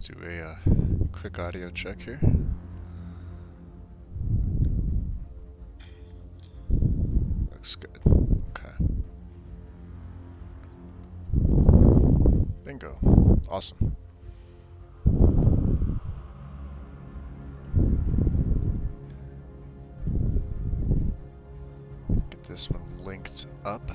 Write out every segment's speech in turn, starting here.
do a quick audio check here. Looks good. Okay. Bingo. Awesome. Get this one linked up.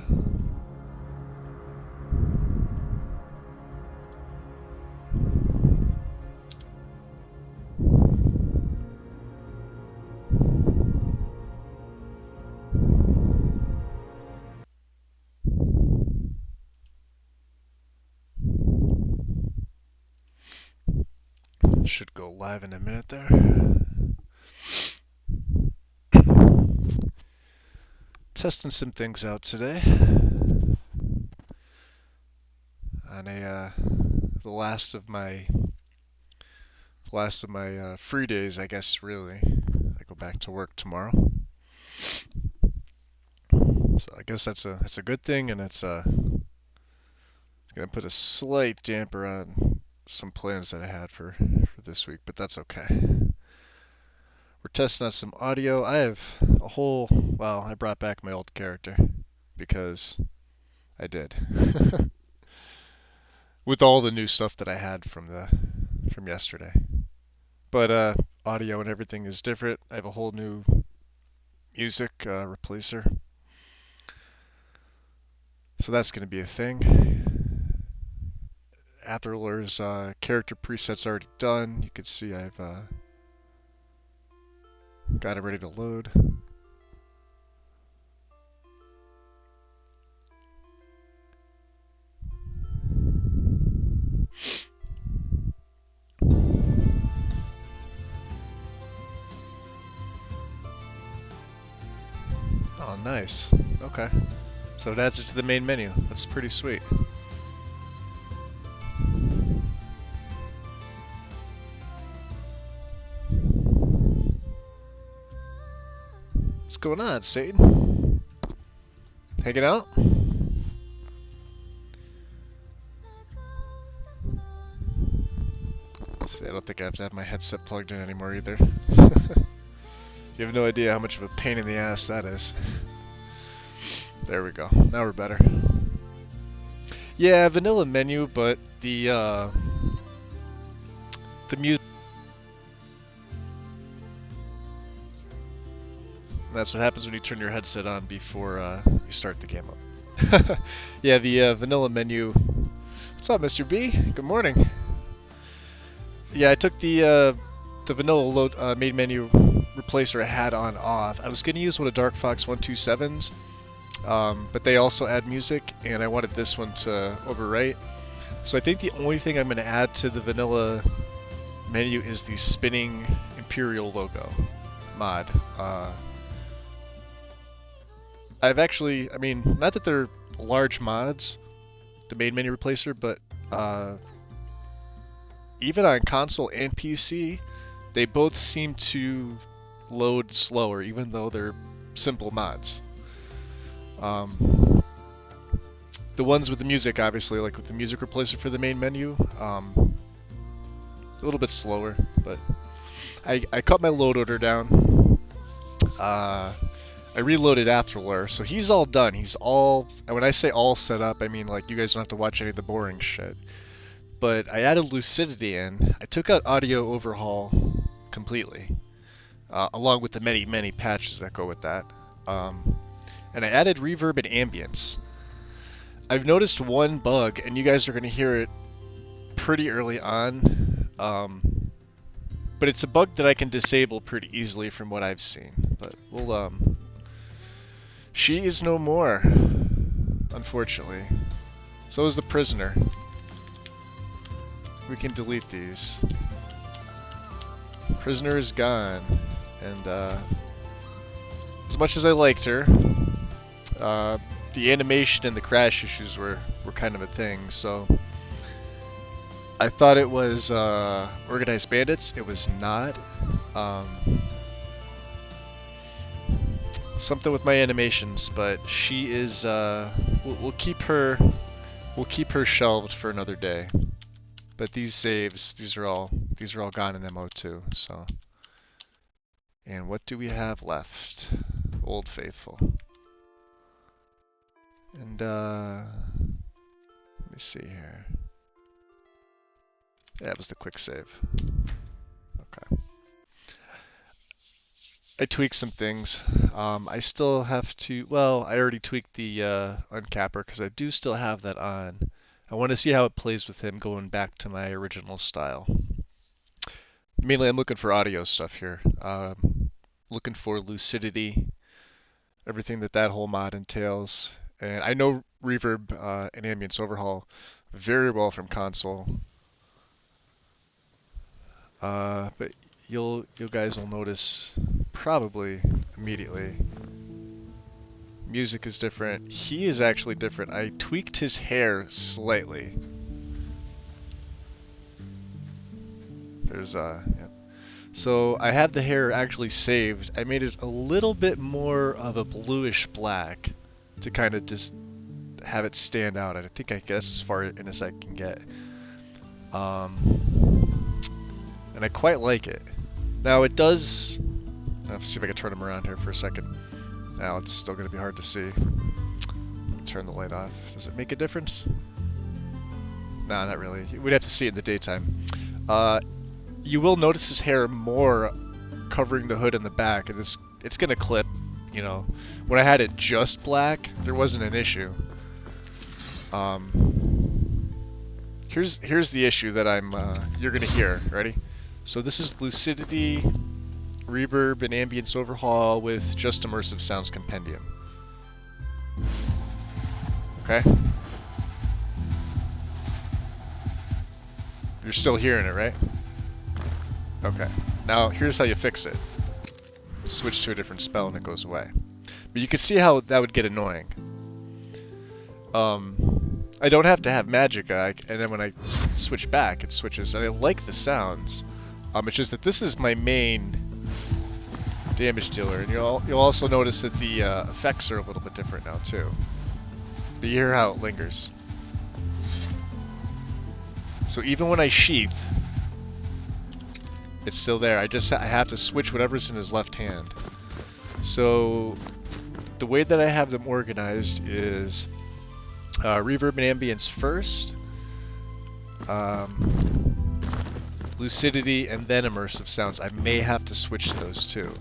Should go live in a minute there. Testing some things out today. On the last of my free days, I guess. Really, I go back to work tomorrow, so I guess that's a good thing, and it's gonna put a slight damper on some plans that I had for this week, but that's okay. We're testing out some audio. I have a whole, well, I brought back my old character because I did. With all the new stuff that I had from yesterday. But audio and everything is different. I have a whole new music replacer. So that's going to be a thing. Atherler's character preset's already done. You can see I've got it ready to load. Oh, nice. Okay. So it adds it to the main menu. That's pretty sweet. What's going on, Satan? Hanging out? See, I don't think I have to have my headset plugged in anymore either. You have no idea how much of a pain in the ass that is. There we go. Now we're better. Yeah, vanilla menu, but the music. That's what happens when you turn your headset on before you start the game up. Yeah, the vanilla menu. What's up, Mr. B? Good morning. Yeah, I took the vanilla load main menu replacer I had on off. I was going to use one of Dark Fox 127's, but they also add music, and I wanted this one to overwrite. So I think the only thing I'm going to add to the vanilla menu is the spinning Imperial logo mod. I've actually, I mean, not that they're large mods, the main menu replacer, but even on console and PC, they both seem to load slower, even though they're simple mods. The ones with the music, obviously, like with the music replacer for the main menu, a little bit slower, but I cut my load order down. I reloaded Atherler, so he's all done. He's all, and when I say all set up, I mean like you guys don't have to watch any of the boring shit. But I added lucidity in. I took out audio overhaul completely, along with the many patches that go with that. And I added reverb and ambience. I've noticed one bug, and you guys are going to hear it pretty early on, but it's a bug that I can disable pretty easily from what I've seen. But we'll, she is no more, unfortunately. So is the prisoner. We can delete these. Prisoner is gone, and as much as I liked her, the animation and the crash issues were kind of a thing, so I thought it was Organized Bandits. It was not. Something with my animations, but she is we'll keep her shelved for another day. But these saves, these are all gone in MO2. So, and what do we have left? Old Faithful. And let me see here. Yeah, it was the quick save. Okay. I tweaked some things. I still have to, well, I already tweaked the uncapper because I do still have that on. I want to see how it plays with him going back to my original style. Mainly I'm looking for audio stuff here. Looking for lucidity, everything that whole mod entails. And I know reverb and ambience overhaul very well from console. But you guys will notice probably immediately. Music is different. He is actually different. I tweaked his hair slightly. There's yeah. So I have the hair actually saved. I made it a little bit more of a bluish black to kind of just have it stand out. I think I guess as far in as I can get. And I quite like it. Now it does. Let's see if I can turn him around here for a second. Now it's still going to be hard to see. Turn the light off. Does it make a difference? Nah, not really. We'd have to see it in the daytime. You will notice his hair more covering the hood and the back, and it's going to clip. You know, when I had it just black, there wasn't an issue. Here's the issue that you're going to hear. Ready? So this is lucidity, reverb, and ambience overhaul with just immersive sounds compendium. Okay? You're still hearing it, right? Okay. Now here's how you fix it. Switch to a different spell and it goes away. But you can see how that would get annoying. I don't have to have Magica, and then when I switch back, it switches, and I like the sounds. It's just that this is my main damage dealer, and you'll also notice that the effects are a little bit different now too. But you hear how it lingers. So even when I sheath, it's still there. I have to switch whatever's in his left hand. So the way that I have them organized is reverb and ambience first, lucidity, and then immersive sounds. I may have to switch those too.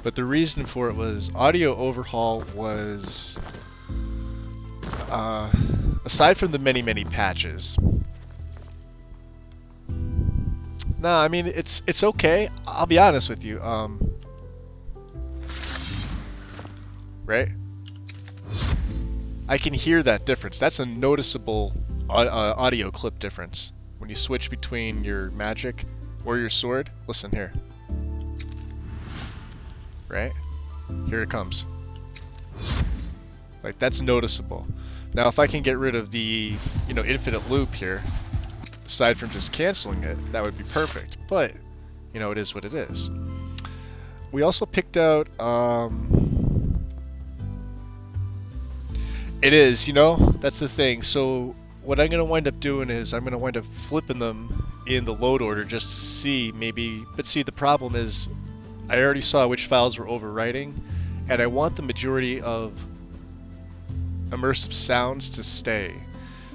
But the reason for it was audio overhaul was, aside from the many patches. No, I mean, it's okay. I'll be honest with you. Right? I can hear that difference. That's a noticeable audio clip difference. When you switch between your magic or your sword, listen here. Right? Here it comes. Like, that's noticeable. Now, if I can get rid of the, infinite loop here, aside from just canceling it, that would be perfect. But, it is what it is. We also picked out, it is, that's the thing. So what I'm going to wind up doing is I'm going to wind up flipping them in the load order just to see maybe, but see the problem is I already saw which files were overwriting, and I want the majority of immersive sounds to stay,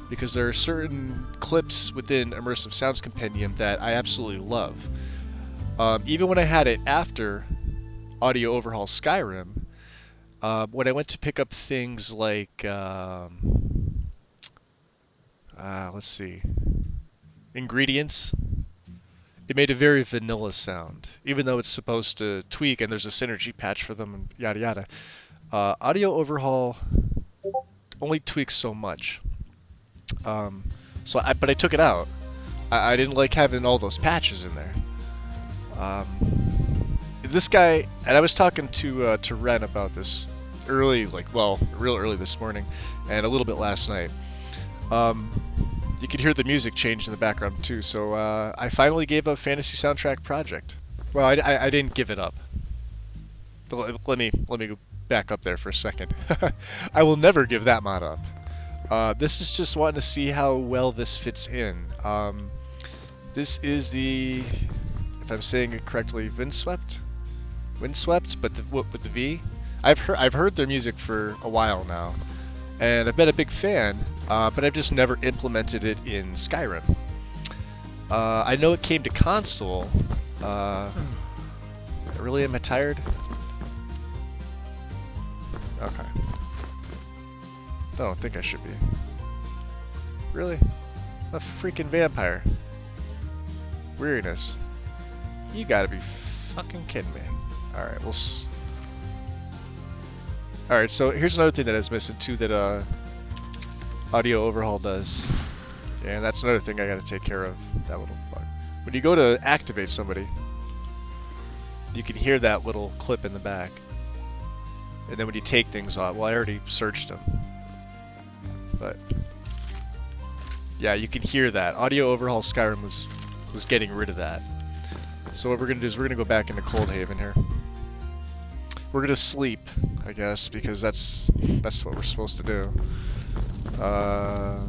because there are certain clips within Immersive Sounds Compendium that I absolutely love. Even when I had it after Audio Overhaul Skyrim, when I went to pick up things like, let's see, ingredients, it made a very vanilla sound, even though it's supposed to tweak and there's a synergy patch for them and yada yada. Audio Overhaul only tweaks so much. But I took it out. I didn't like having all those patches in there. This guy, and I was talking to Ren about this early, real early this morning, and a little bit last night. You could hear the music change in the background too. So I finally gave up Fantasy Soundtrack Project. Well, I didn't give it up. Let me go back up there for a second. I will never give that mod up. This is just wanting to see how well this fits in. This is the, if I'm saying it correctly, Windswept, but with the V. I've heard their music for a while now, and I've been a big fan, but I've just never implemented it in Skyrim. I know it came to console. Really, am I tired? Okay. I don't think I should be. Really? A freaking vampire. Weariness. You gotta be fucking kidding me. Alright, Alright, so here's another thing that is missing too that audio overhaul does. And that's another thing I gotta take care of, that little bug. When you go to activate somebody, you can hear that little clip in the back. And then when you take things off, well, I already searched them. But yeah, you can hear that. Audio overhaul Skyrim was getting rid of that. So what we're gonna do is we're gonna go back into Coldhaven here. We're gonna sleep, I guess, because that's what we're supposed to do. Well,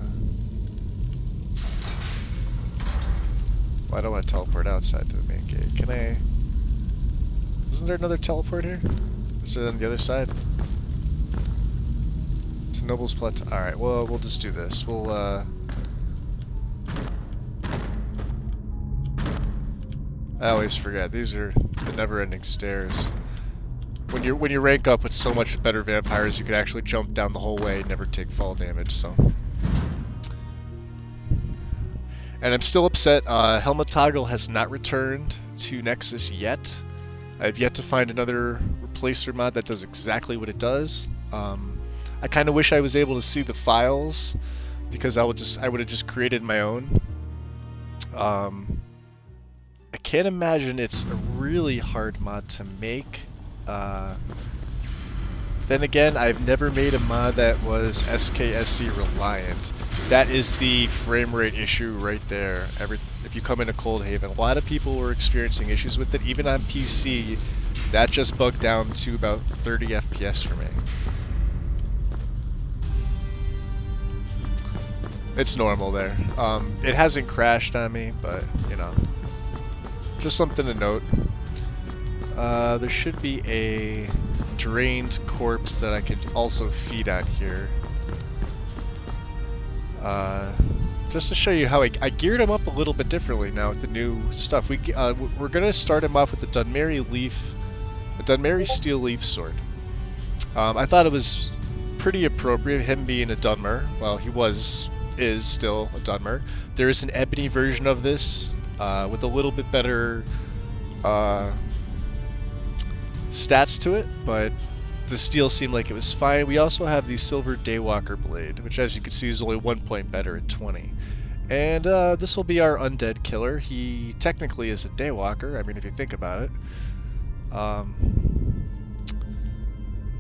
I don't want to teleport outside to the main gate. Can I? Isn't there another teleport here? Is it on the other side? To Noble's Plateau. Alright, well, we'll just do this. We'll, I always forget. These are the never-ending stairs. When you rank up with so much better vampires, you can actually jump down the whole way and never take fall damage, so. And I'm still upset. Helmet Toggle has not returned to Nexus yet. I've yet to find another replacer mod that does exactly what it does. I kind of wish I was able to see the files, because I would have just created my own. I can't imagine it's a really hard mod to make. Then again, I've never made a mod that was SKSC reliant. That is the frame rate issue right there. If you come into Coldhaven, a lot of people were experiencing issues with it. Even on PC, that just bugged down to about 30 FPS for me. It's normal there. It hasn't crashed on me, but, you know, just something to note. There should be a drained corpse that I could also feed on here. Just to show you how I geared him up a little bit differently now with the new stuff. We're gonna start him off with the Dunmeri Steel Leaf Sword. I thought it was pretty appropriate, him being a Dunmer. Well, is still a Dunmer. There is an ebony version of this with a little bit better stats to it, but the steel seemed like it was fine. We also have the Silver Daywalker Blade, which as you can see is only 1 point better at 20. And this will be our undead killer. He technically is a Daywalker, I mean if you think about it.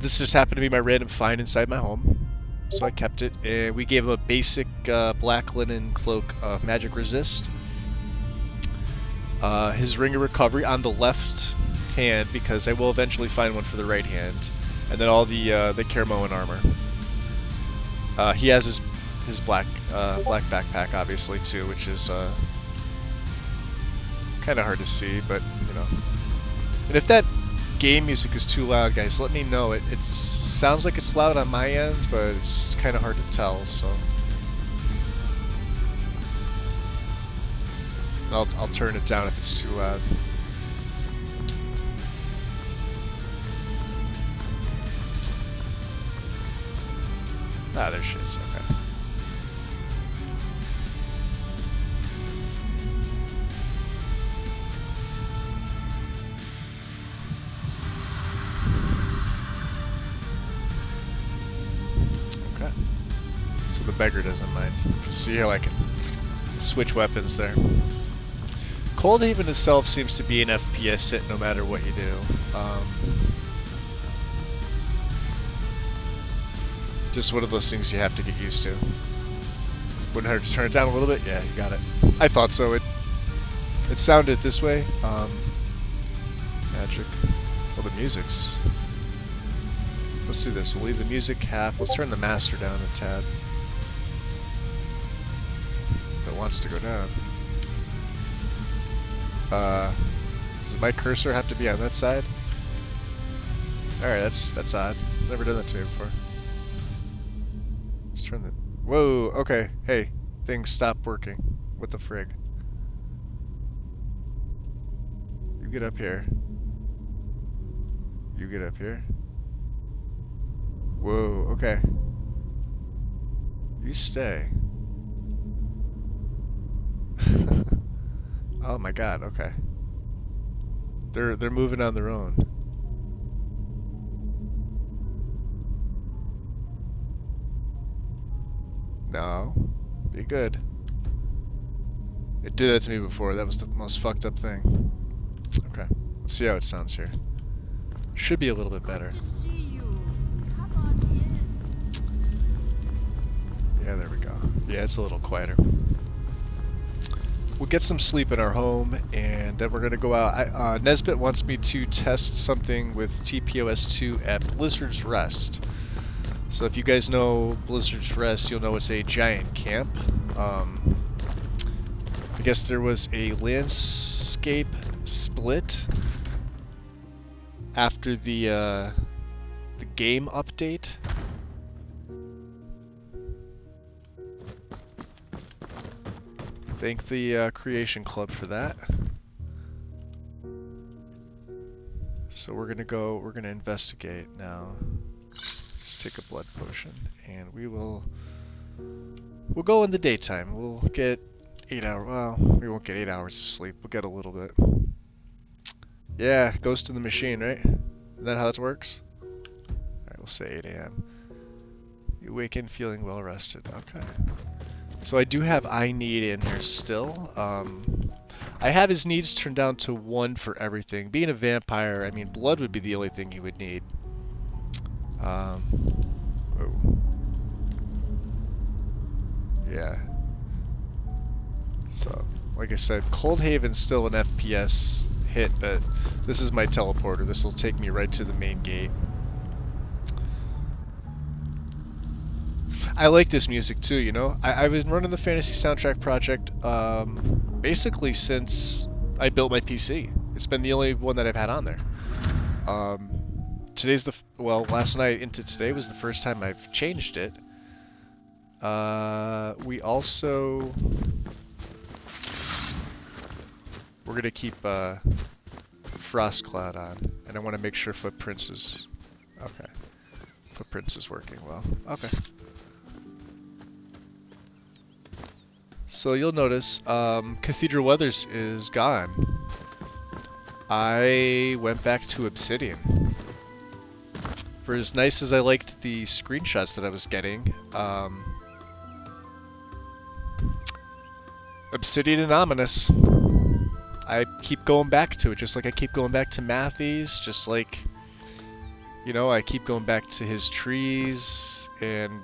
This just happened to be my random find inside my home, so I kept it. And we gave him a basic black linen cloak of magic resist. His ring of recovery on the left hand, because I will eventually find one for the right hand, and then all the Kermoan armor. He has his black backpack obviously too, which is kind of hard to see, but you know. And if that game music is too loud, guys, let me know. It sounds like it's loud on my end, but it's kind of hard to tell. So I'll turn it down if it's too loud. Ah, there she is. Okay. Okay. So the beggar doesn't mind. See how I can switch weapons there. Coldhaven itself seems to be an FPS hit no matter what you do. Just one of those things you have to get used to. Wouldn't hurt to turn it down a little bit? Yeah, you got it. I thought so. It sounded this way. Magic. Well, the music's... Let's do this. We'll leave the music half. Let's turn the master down a tad. If it wants to go down. Does my cursor have to be on that side? Alright, that's odd. Never done that to me before. Let's turn the... Whoa, okay. Hey, things stopped working. What the frig? You get up here. You get up here. Whoa, okay. You stay. Oh my god, okay. They're moving on their own. No. Be good. It did that to me before. That was the most fucked up thing. Okay. Let's see how it sounds here. Should be a little bit better. Yeah, there we go. Yeah, it's a little quieter. We'll get some sleep in our home, and then we're going to go out. Nesbit wants me to test something with TPOS2 at Blizzard's Rest. So if you guys know Blizzard's Rest, you'll know it's a giant camp. I guess there was a landscape split after the game update. Thank the Creation Club for that. So we're gonna investigate now. Just take a blood potion, and we'll go in the daytime. We'll get 8 hours. Well, we won't get 8 hours of sleep. We'll get a little bit. Yeah, Ghost in the Machine, right? Is that how this works? Alright, we'll say 8 a.m. You awaken feeling well rested. Okay. So I do have I need in here still. I have his needs turned down to 1 for everything. Being a vampire, I mean, blood would be the only thing he would need. Oh. Yeah. So, like I said, Cold Haven's still an FPS hit, but this is my teleporter. This will take me right to the main gate. I like this music too, you know? I've been running the Fantasy Soundtrack project basically since I built my PC. It's been the only one that I've had on there. Today's last night into today was the first time I've changed it. We also... We're gonna keep Frost Cloud on, and I want to make sure Footprints is... Okay. Footprints is working well. Okay. So you'll notice Cathedral Weathers is gone. I went back to Obsidian. For as nice as I liked the screenshots that I was getting, Obsidian and Ominous. I keep going back to it, just like I keep going back to Matthys, just like, you know, I keep going back to his trees, and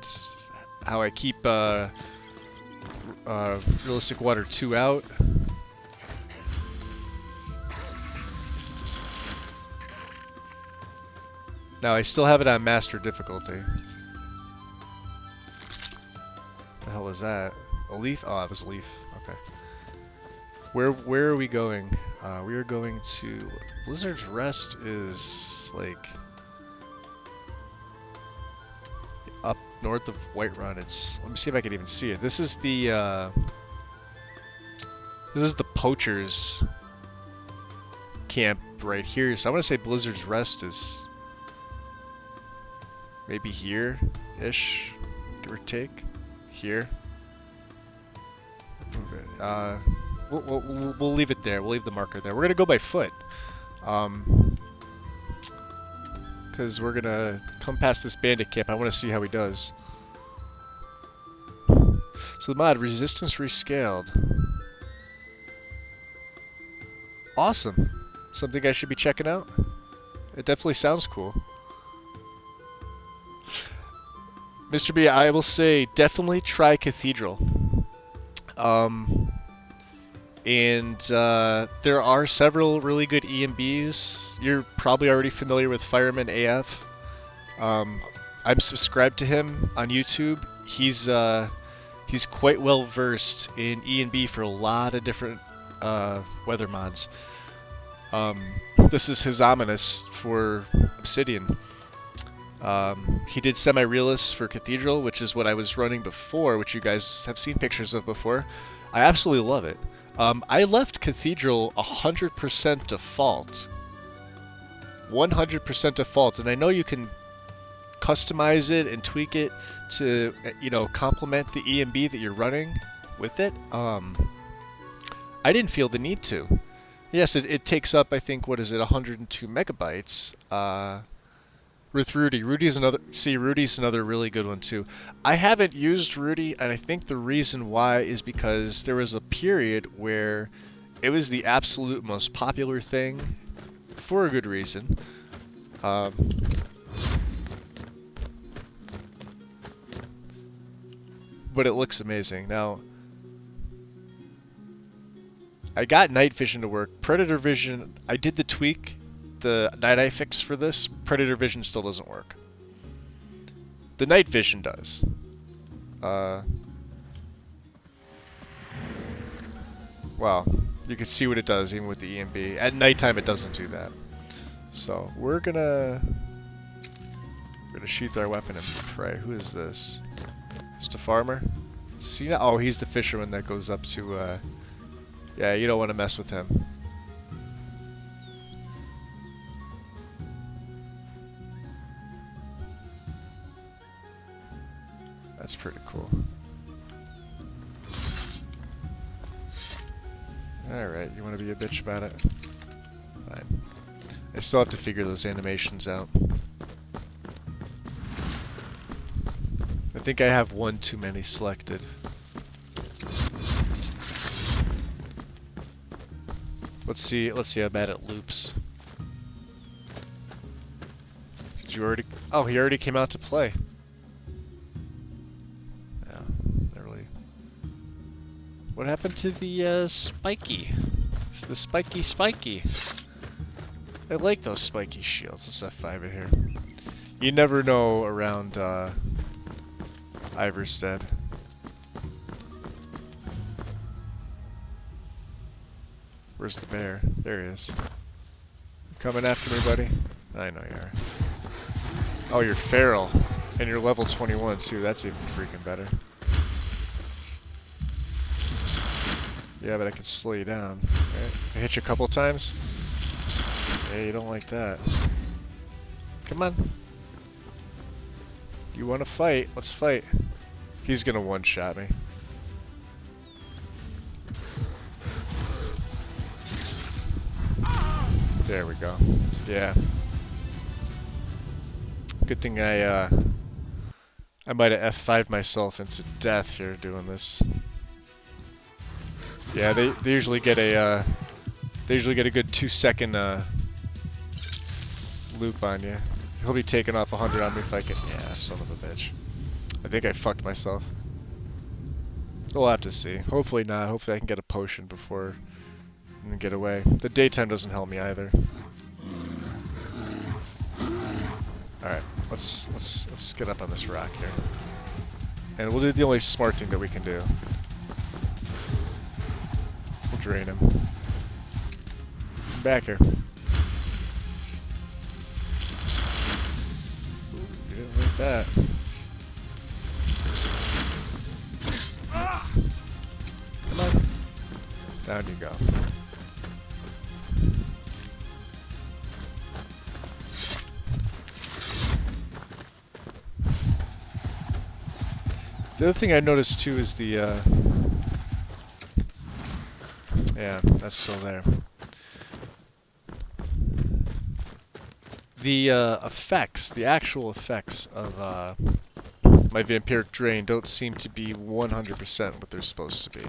how I keep Realistic Water 2 out. Now I still have it on Master difficulty. What the hell was that? A leaf? Oh, that was a leaf. Okay. Where are we going? We are going to... Blizzard's Rest is like up north of Whiterun. It's... Let me see if I can even see it. This is the poachers camp right here. So I want to say Blizzard's Rest is maybe here-ish, give or take. Here. Move it. We'll leave it there. We'll leave the marker there. We're gonna go by foot, because we're gonna come past this bandit camp. I want to see how he does. So the mod resistance rescaled. Awesome. Something I should be checking out. It definitely sounds cool. Mr. B, I will say definitely try Cathedral. And there are several really good EMBs. You're probably already familiar with Fireman AF. I'm subscribed to him on YouTube. He's quite well versed in E&B for a lot of different weather mods. This is his ominous for Obsidian. He did semi-realist for Cathedral, which is what I was running before, which you guys have seen pictures of before. I absolutely love it. I left Cathedral 100% default. 100% default, and I know you can customize it and tweak it to, you know, complement the EMB that you're running with it. I didn't feel the need to. Yes, it takes up, I think, what is it, 102 megabytes. With Rudy. Rudy's another really good one too. I haven't used Rudy, and I think the reason why is because there was a period where it was the absolute most popular thing for a good reason. But it looks amazing. Now, I got night vision to work. Predator vision, I did the tweak, the night eye fix for this. Predator vision still doesn't work. The night vision does. Wow, you can see what it does even with the EMB. At nighttime it doesn't do that. So we're gonna sheath our weapon and pray. Who is this? Just a farmer? See, oh, he's the fisherman that goes up to yeah, you don't want to mess with him. That's pretty cool. Alright, you want to be a bitch about it? Fine. I still have to figure those animations out. I think I have one too many selected. Let's see how bad it loops. Did you already? Oh, he already came out to play. Yeah, not really. What happened to the spiky? It's the spiky. I like those spiky shields. Let's F5 it here. You never know around Iverstead. Where's the bear? There he is. You coming after me, buddy? I know you are. Oh, you're feral. And you're level 21 too. That's even freaking better. Yeah, but I can slow you down. Right? I hit you a couple times. Yeah, you don't like that. Come on. You want to fight? Let's fight. He's gonna one-shot me. There we go. Yeah. Good thing I might have F5'd myself into death here doing this. Yeah, they usually get a good 2-second loop on you. He'll be taking off 100 on me if I can. Yeah, son of a bitch. I think I fucked myself. We'll have to see. Hopefully not. Hopefully I can get a potion before and get away. The daytime doesn't help me either. Alright, let's get up on this rock here. And we'll do the only smart thing that we can do. We'll drain him. Come back here. You didn't like that. Come on. Down you go. The other thing I noticed too is the yeah, that's still there. The effects, the actual effects of my vampiric drain don't seem to be 100% what they're supposed to be.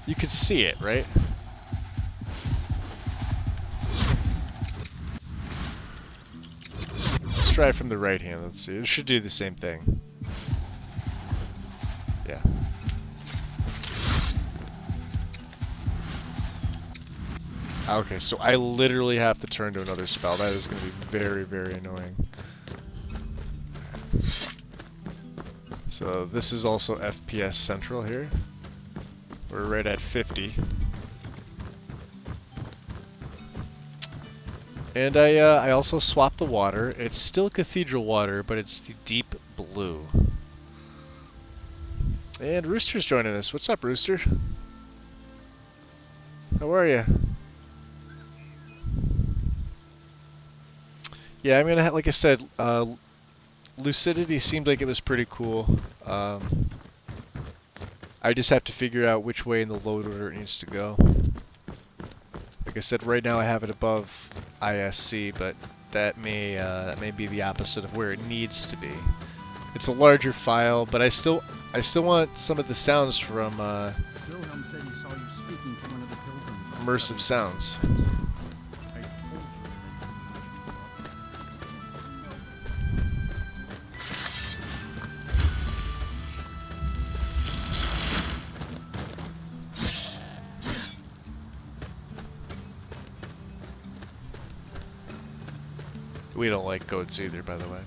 You can see it, right? Let's try it from the right hand. Let's see. It should do the same thing. Yeah. Okay, so I literally have to turn to another spell. That is going to be very, very annoying. So this is also FPS Central here. We're right at 50. And I also swapped the water. It's still cathedral water, but it's the deep blue. And Rooster's joining us. What's up, Rooster? How are you? Yeah, I'm gonna like I said, Lucidity seemed like it was pretty cool. I just have to figure out which way in the load order it needs to go. Like I said, right now I have it above ISC, but that may be the opposite of where it needs to be. It's a larger file, but I still want some of the sounds from Wilhelm said he saw you speaking to one of the pilgrims. immersive sounds. I told you. We don't like goats either, by the way.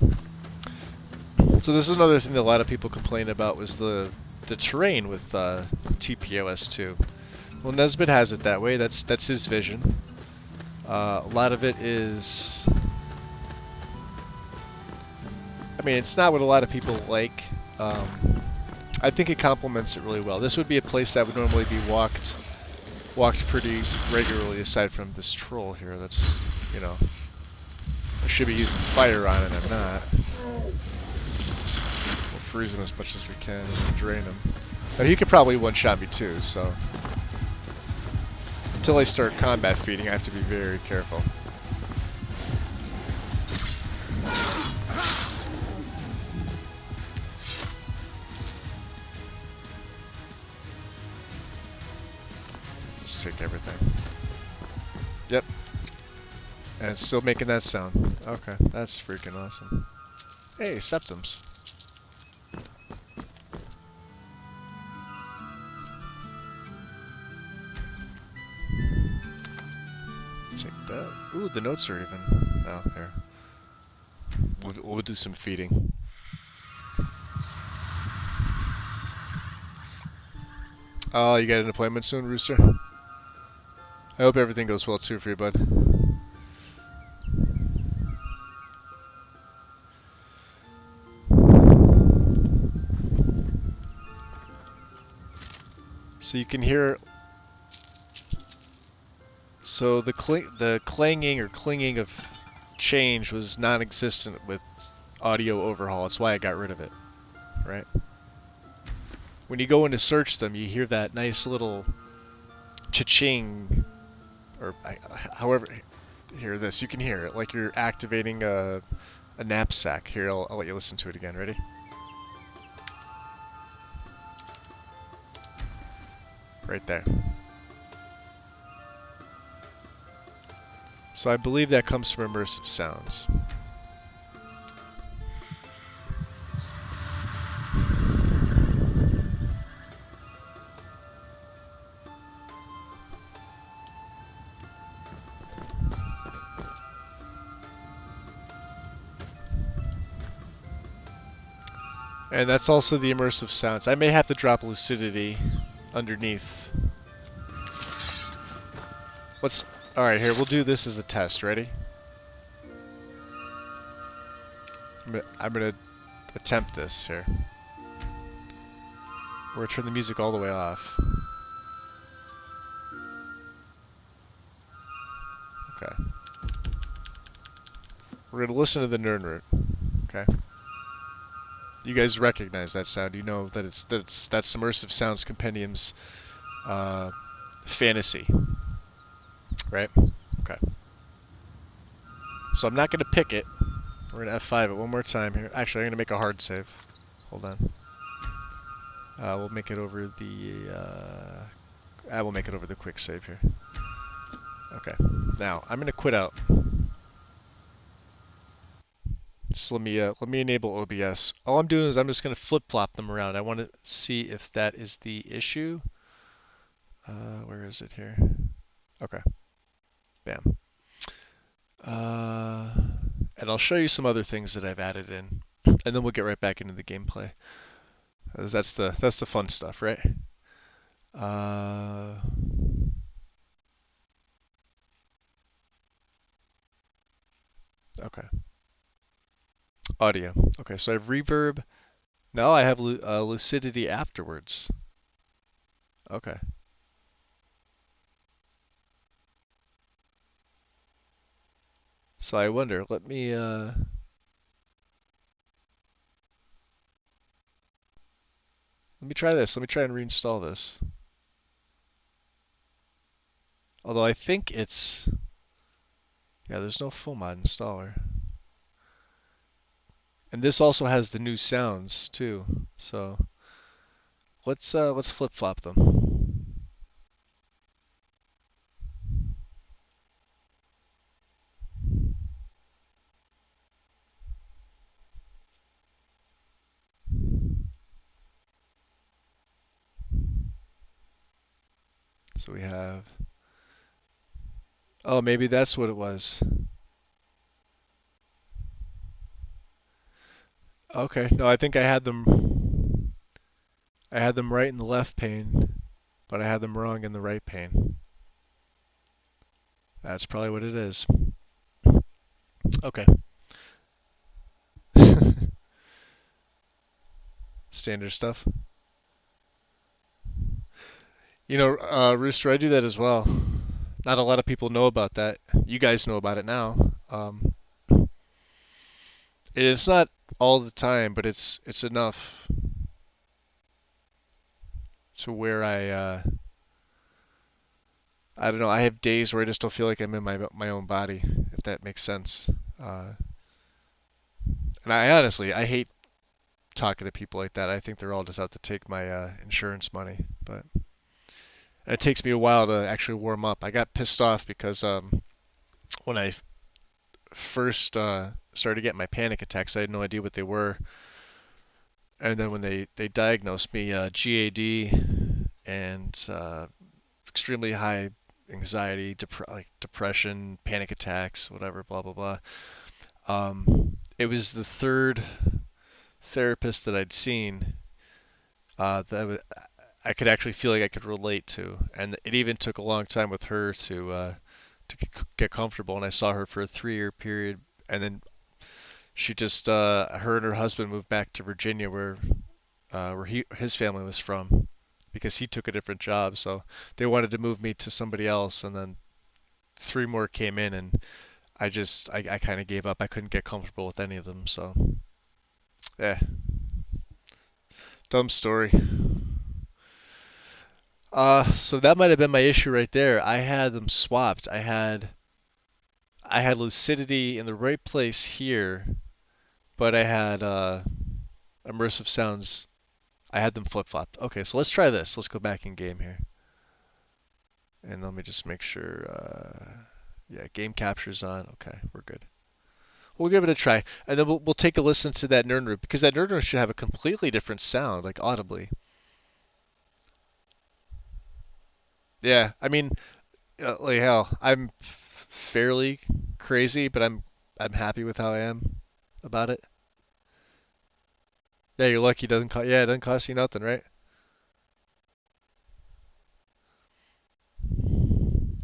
So this is another thing that a lot of people complain about was the terrain with TPOS2. Well, Nesbitt has it that way. That's his vision. A lot of it is, I mean, it's not what a lot of people like. I think it complements it really well. This would be a place that would normally be walked pretty regularly, aside from this troll here. That's, you know, I should be using fire on it. I'm not. We'll freeze him as much as we can and drain him. Now he could probably one-shot me too, so until I start combat feeding, I have to be very careful. Just take everything. Yep. And it's still making that sound. Okay, that's freaking awesome. Hey, septums. Take that. Ooh, the notes are even. Oh, here. We'll do some feeding. Oh, you got an appointment soon, Rooster? I hope everything goes well too for you, bud. So you can hear. So the clanging or clinging of change was non-existent with audio overhaul. That's why I got rid of it, right? When you go in to search them, you hear that nice little cha-ching, or however, hear this. You can hear it like you're activating a knapsack. Here, I'll let you listen to it again. Ready? Right there. So I believe that comes from immersive sounds. And that's also the immersive sounds. I may have to drop lucidity underneath. Alright, here, we'll do this as a test. Ready? I'm gonna attempt this here. We're gonna turn the music all the way off. Okay. We're gonna listen to the Nernroot. Okay. You guys recognize that sound. You know that that's Immersive Sounds Compendium's fantasy. Right? Okay. So I'm not gonna pick it. We're gonna F5 it one more time here. Actually, I'm gonna make a hard save. Hold on. We'll make it over the. We'll make it over the quick save here. Okay. Now I'm gonna quit out. So let me enable OBS. All I'm doing is I'm just gonna flip-flop them around. I want to see if that is the issue. Where is it here? Okay. Bam. And I'll show you some other things that I've added in, and then we'll get right back into the gameplay. That's the fun stuff, right? Audio. Okay, so I have reverb. Now I have lucidity afterwards. Okay. So I wonder, let me try this. Let me try and reinstall this. Although I think it's, yeah, there's no full mod installer. And this also has the new sounds too. So let's flip-flop them. So we have, oh, maybe that's what it was. Okay, no, I think I had them right in the left pane, but I had them wrong in the right pane. That's probably what it is. Okay. Standard stuff. You know, Rooster, I do that as well. Not a lot of people know about that. You guys know about it now. It's not all the time, but it's enough to where I don't know. I have days where I just don't feel like I'm in my own body, if that makes sense. And I honestly, I hate talking to people like that. I think they're all just out to take my insurance money. But it takes me a while to actually warm up. I got pissed off because when I first started getting my panic attacks, I had no idea what they were. And then when they diagnosed me GAD and extremely high anxiety, depression, panic attacks, whatever, blah blah blah. It was the third therapist that I'd seen that I could actually feel like I could relate to, and it even took a long time with her to get comfortable. And I saw her for a 3-year period, and then she just her and her husband moved back to Virginia, where his family was from, because he took a different job. So they wanted to move me to somebody else, and then 3 more came in, and I kind of gave up. I couldn't get comfortable with any of them. So yeah, dumb story. So that might have been my issue right there. I had them swapped. I had lucidity in the right place here, but I had immersive sounds. I had them flip-flopped. Okay, so let's try this. Let's go back in game here. And let me just make sure, yeah, game capture's on. Okay, we're good. We'll give it a try. And then we'll take a listen to that nerd room, because that nerd room should have a completely different sound, like audibly. Yeah, I mean, like hell, I'm fairly crazy, but I'm happy with how I am about it. Yeah, you're lucky it doesn't cost. Yeah, it doesn't cost you nothing, right?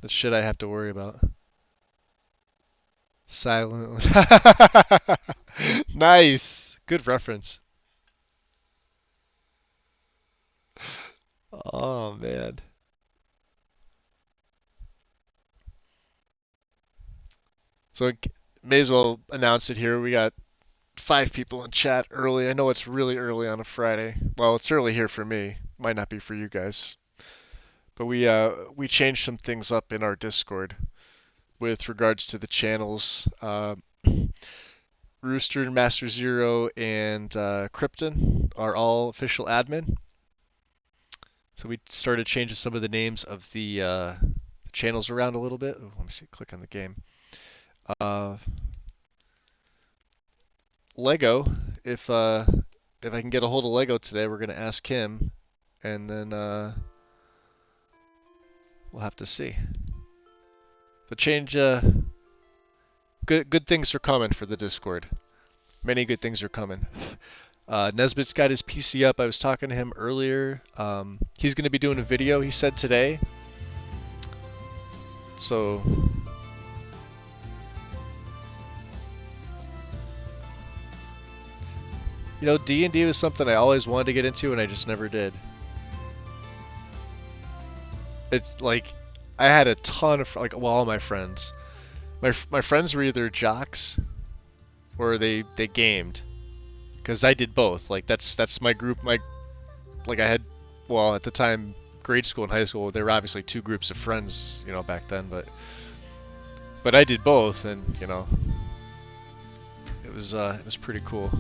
The shit I have to worry about. Silent. Nice. Good reference. Oh man. So may as well announce it here. We got 5 people in chat early. I know it's really early on a Friday. Well, it's early here for me. Might not be for you guys. But we changed some things up in our Discord with regards to the channels. Rooster, Master Zero, and Krypton are all official admin. So we started changing some of the names of the channels around a little bit. Ooh, let me see. Click on the game. Lego. If I can get a hold of Lego today, we're gonna ask him, and then we'll have to see. But change. Good things are coming for the Discord. Many good things are coming. Nesbitt's got his PC up. I was talking to him earlier. He's going to be doing a video, he said today. So You know, D&D was something I always wanted to get into and I just never did. It's like I had a ton of well, all my friends. My friends were either jocks or they gamed. Cuz I did both. Like that's my group like I had well, at the time grade school and high school, there were obviously two groups of friends, you know, back then, but I did both and, you know, it was pretty cool.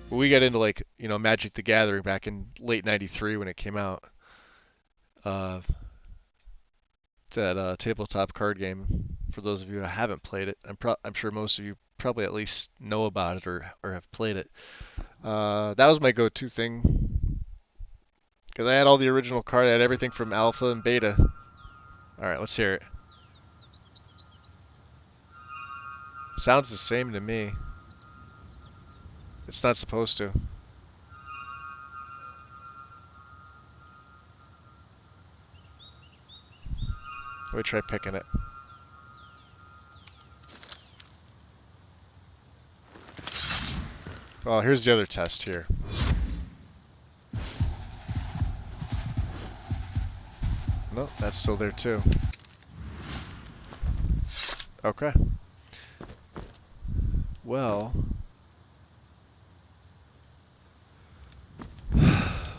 We got into like, you know, Magic the Gathering back in late '93 when it came out. It's that tabletop card game. For those of you who haven't played it, I'm sure most of you probably at least know about it or have played it. That was my go-to thing because I had all the original cards. I had everything from Alpha and Beta. All right, let's hear it. Sounds the same to me. It's not supposed to. Let me try picking it. Well, here's the other test here. No, that's still there too. Okay. Well,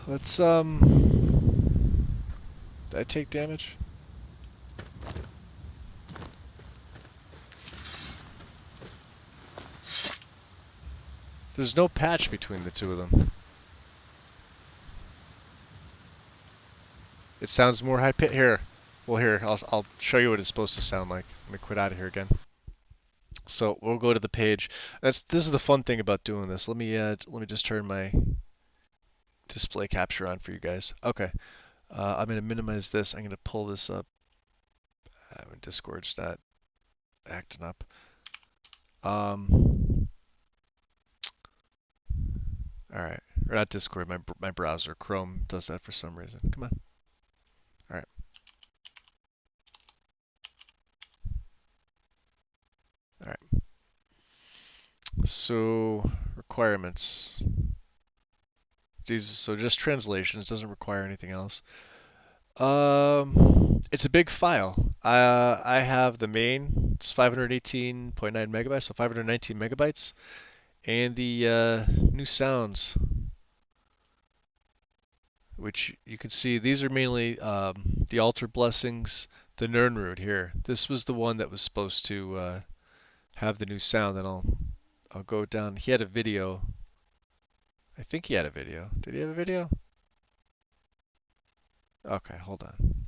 let's did I take damage? There's no patch between the two of them. It sounds more high pitched. Here, well, here I'll show you what it's supposed to sound like. Let me quit out of here again. So we'll go to the page. This is the fun thing about doing this. Let me just turn my display capture on for you guys. Okay, I'm gonna minimize this. I'm gonna pull this up. Discord's not acting up. Alright, or not Discord, my browser, Chrome does that for some reason. Come on. Alright. Alright. So, requirements. So just translations, doesn't require anything else. It's a big file. I have the main, it's 518.9 megabytes, so 519 megabytes. And the new sounds, which you can see, these are mainly the altar blessings, the Nirnroot here. This was the one that was supposed to have the new sound. Then I'll go down. He had a video. I think he had a video. Did he have a video? Okay, hold on.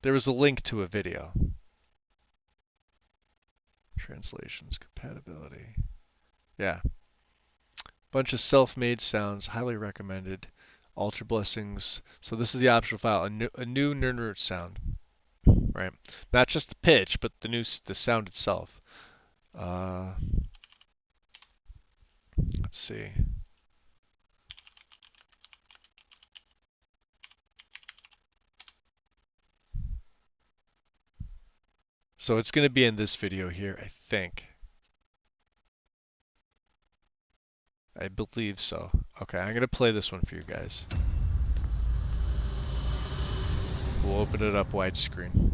There was a link to a video. Translations, compatibility. Yeah. Bunch of self-made sounds, highly recommended. Altar blessings. So this is the optional file, a new Nirnroot sound, right? Not just the pitch, but the sound itself. Let's see. So it's going to be in this video here, I think. I believe so. Okay, I'm going to play this one for you guys. We'll open it up widescreen.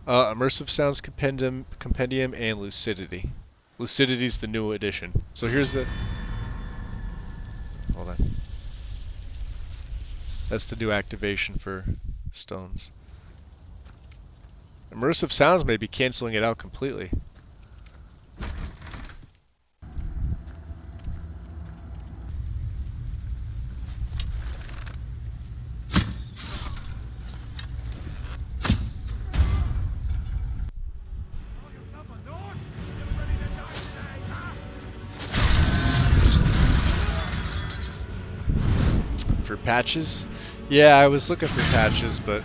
Immersive Sounds Compendium and Lucidity. Lucidity's the new edition. So here's the... Hold on. That's the new activation for stones. Immersive Sounds may be canceling it out completely. For patches? Yeah, I was looking for patches, but...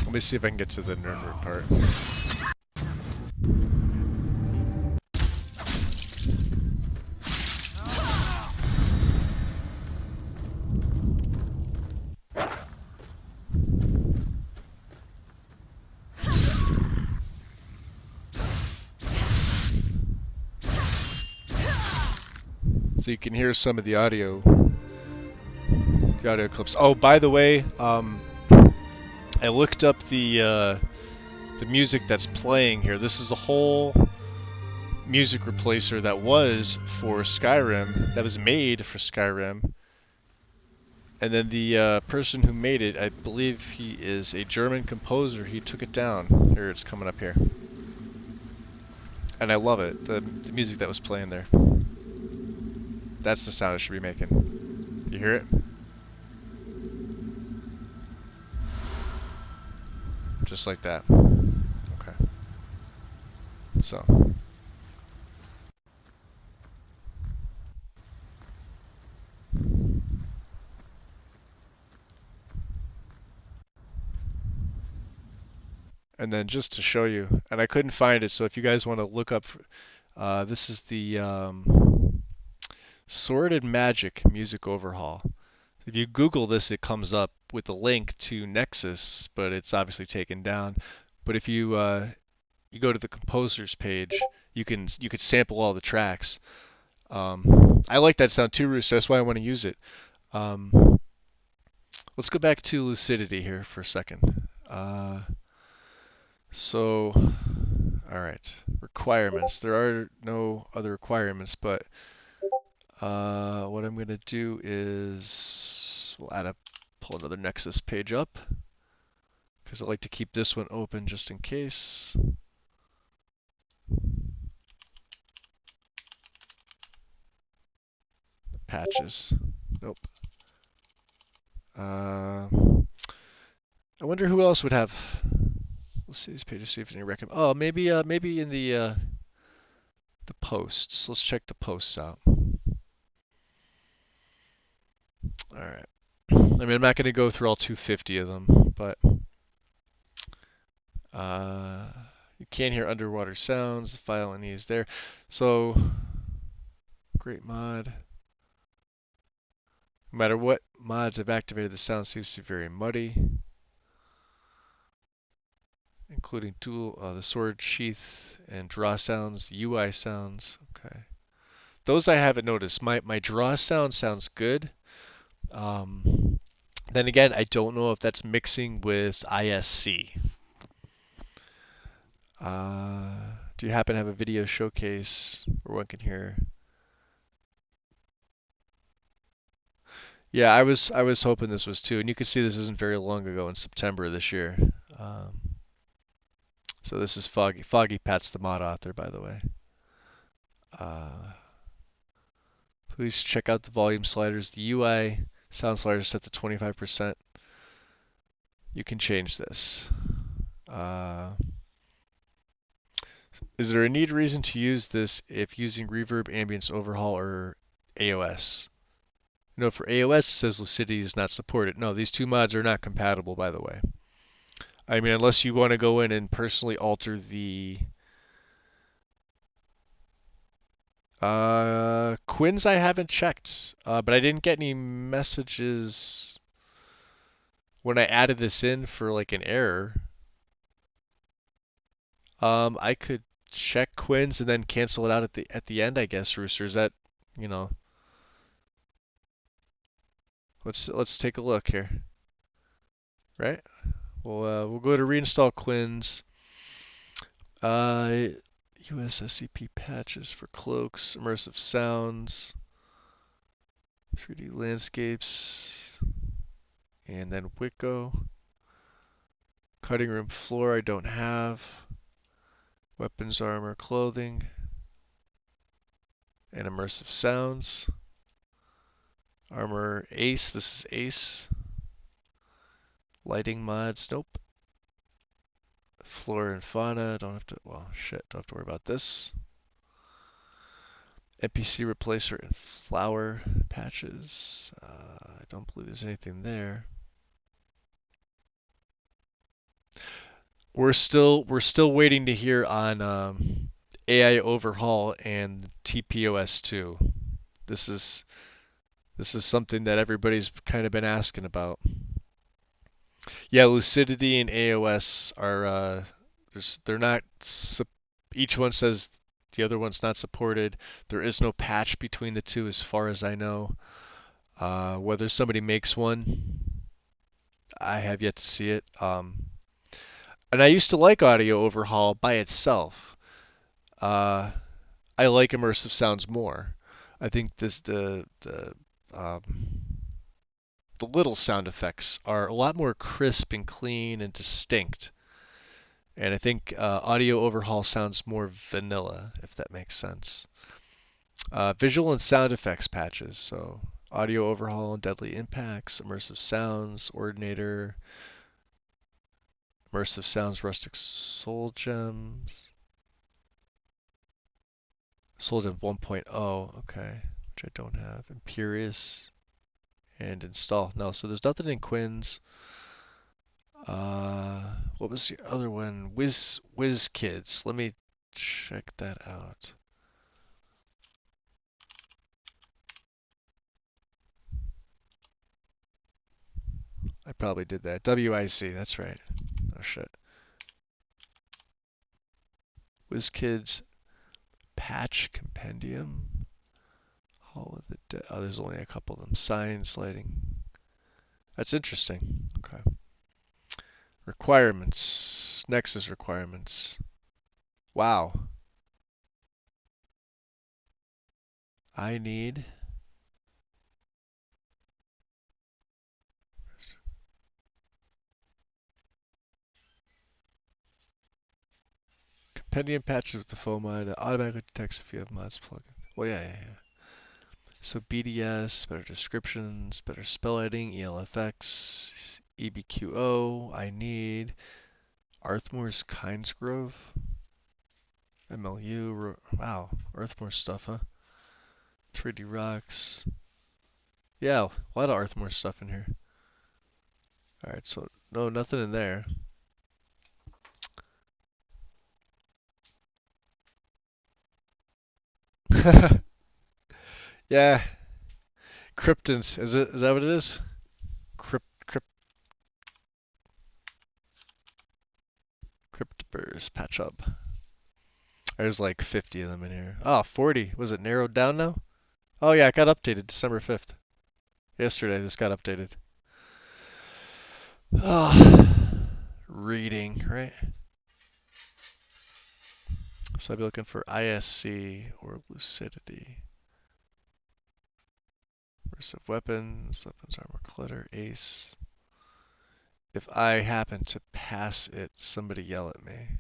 Let me see if I can get to the Nirnroot part. so you can hear some of the audio clips. Oh, by the way, I looked up the music that's playing here. This is a whole music replacer that was for Skyrim, that was made for Skyrim. And then the person who made it, I believe he is a German composer. He took it down. Here, it's coming up here. And I love it, the music that was playing there. That's the sound it should be making. You hear it? Just like that. Okay. So. And then just to show you, and I couldn't find it, so if you guys want to look up, this is the Sword and Magic music overhaul. If you Google this, it comes up with a link to Nexus, but it's obviously taken down. But if you you go to the composers page, you could sample all the tracks. I like that sound too, Rooster. That's why I want to use it. Let's go back to Lucidity here for a second. So, all right, requirements. There are no other requirements, but what I'm going to do is we'll pull another Nexus page up because I like to keep this one open just in case. Patches. Nope. I wonder who else would have. Let's see these pages. See if any recommend. Oh, maybe in the posts. Let's check the posts out. All right. I mean, I'm not going to go through all 250 of them, but you can hear underwater sounds. The file I need is there. So, great mod. No matter what mods I've activated, the sound seems to be very muddy, including the sword sheath and draw sounds, the UI sounds. Okay, those I haven't noticed. My draw sounds good. Then again, I don't know if that's mixing with ISC. Do you happen to have a video showcase where one can hear? Yeah, I was hoping this was too, and you can see this isn't very long ago in September this year. So this is Foggy. Foggy Pat's the mod author, by the way. Please check out the volume sliders. The UI sound slider is set to 25%. You can change this. Is there a neat reason to use this if using Reverb, Ambience Overhaul, or AOS? No, for AOS it says Lucidity is not supported. No, these two mods are not compatible, by the way. I mean, unless you want to go in and personally alter the Quins, I haven't checked, but I didn't get any messages when I added this in for like an error. I could check Quins and then cancel it out at the end, I guess, Rooster. Is that, you know? Let's take a look here. Right? We'll go to reinstall Quins. US SCP patches for cloaks, immersive sounds, 3D landscapes, and then Wicco. Cutting room floor I don't have. Weapons, armor, clothing, and immersive sounds. Armor Ace, this is Ace. Lighting mods, nope. Flora and fauna, don't have to, well, shit, don't have to worry about this. NPC replacer and flower patches. I don't believe there's anything there. We're still waiting to hear on AI overhaul and TPOS2. This is something that everybody's kind of been asking about. Yeah, Lucidity and AOS are they're not. Each one says The other one's not supported. There is no patch between the two as far as I know. Whether somebody makes one, I have yet to see it. And I used to like Audio Overhaul by itself. Uh, I like immersive sounds more. I think um, the little sound effects are a lot more crisp and clean and distinct. And I think Audio Overhaul sounds more vanilla, if that makes sense. Visual and sound effects patches. So Audio Overhaul, Deadly Impacts, Immersive Sounds, Ordinator, Immersive Sounds, Rustic Soul Gems. Soul Gem 1.0, okay, which I don't have. Imperious and install. No, so there's nothing in Quinn's. What was the other one? Whiz Kids. Let me check that out. I probably did that. WIC, that's right. Oh shit. Whiz Kids Patch Compendium. Hall of the Oh, there's only a couple of them. Science lighting. That's interesting. Okay. Requirements. Nexus requirements. Wow. I need compendium patches with the faux mod that automatically detects if you have mods plugged in. Well, yeah. So BDS, better descriptions, better spell editing, ELFX, EBQO. I need Arthmore's Kindsgrove, MLU. Wow, Arthmore stuff, huh? 3D Rocks. Yeah, a lot of Arthmore stuff in here. Alright, so no, nothing in there. Yeah, Kryptons. Is that what it is? Cryptburst patch up. There's like 50 of them in here. Oh, 40. Was it narrowed down now? Oh yeah, it got updated December 5th. Yesterday this got updated. Oh, reading, right? So I'd be looking for ISC or lucidity. Immersive weapons, armor clutter, ace. If I happen to pass it, somebody yell at me.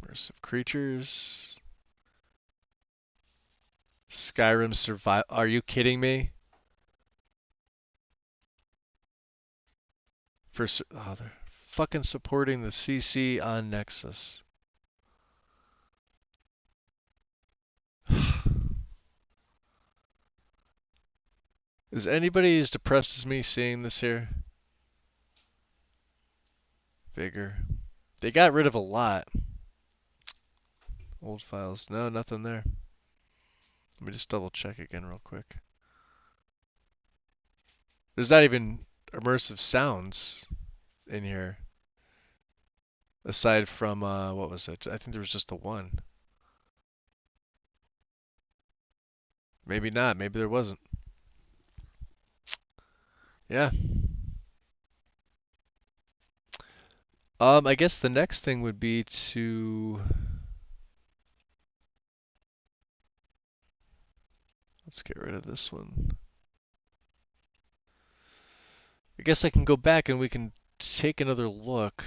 Immersive creatures. Skyrim survival. Are you kidding me? They're fucking supporting the CC on Nexus. Is anybody as depressed as me seeing this here? Vigor. They got rid of a lot. Old files. No, nothing there. Let me just double check again real quick. There's not even immersive sounds in here. Aside from, what was it? I think there was just the one. Maybe not. Maybe there wasn't. Yeah. I guess the next thing would be to... Let's get rid of this one. I guess I can go back and we can take another look.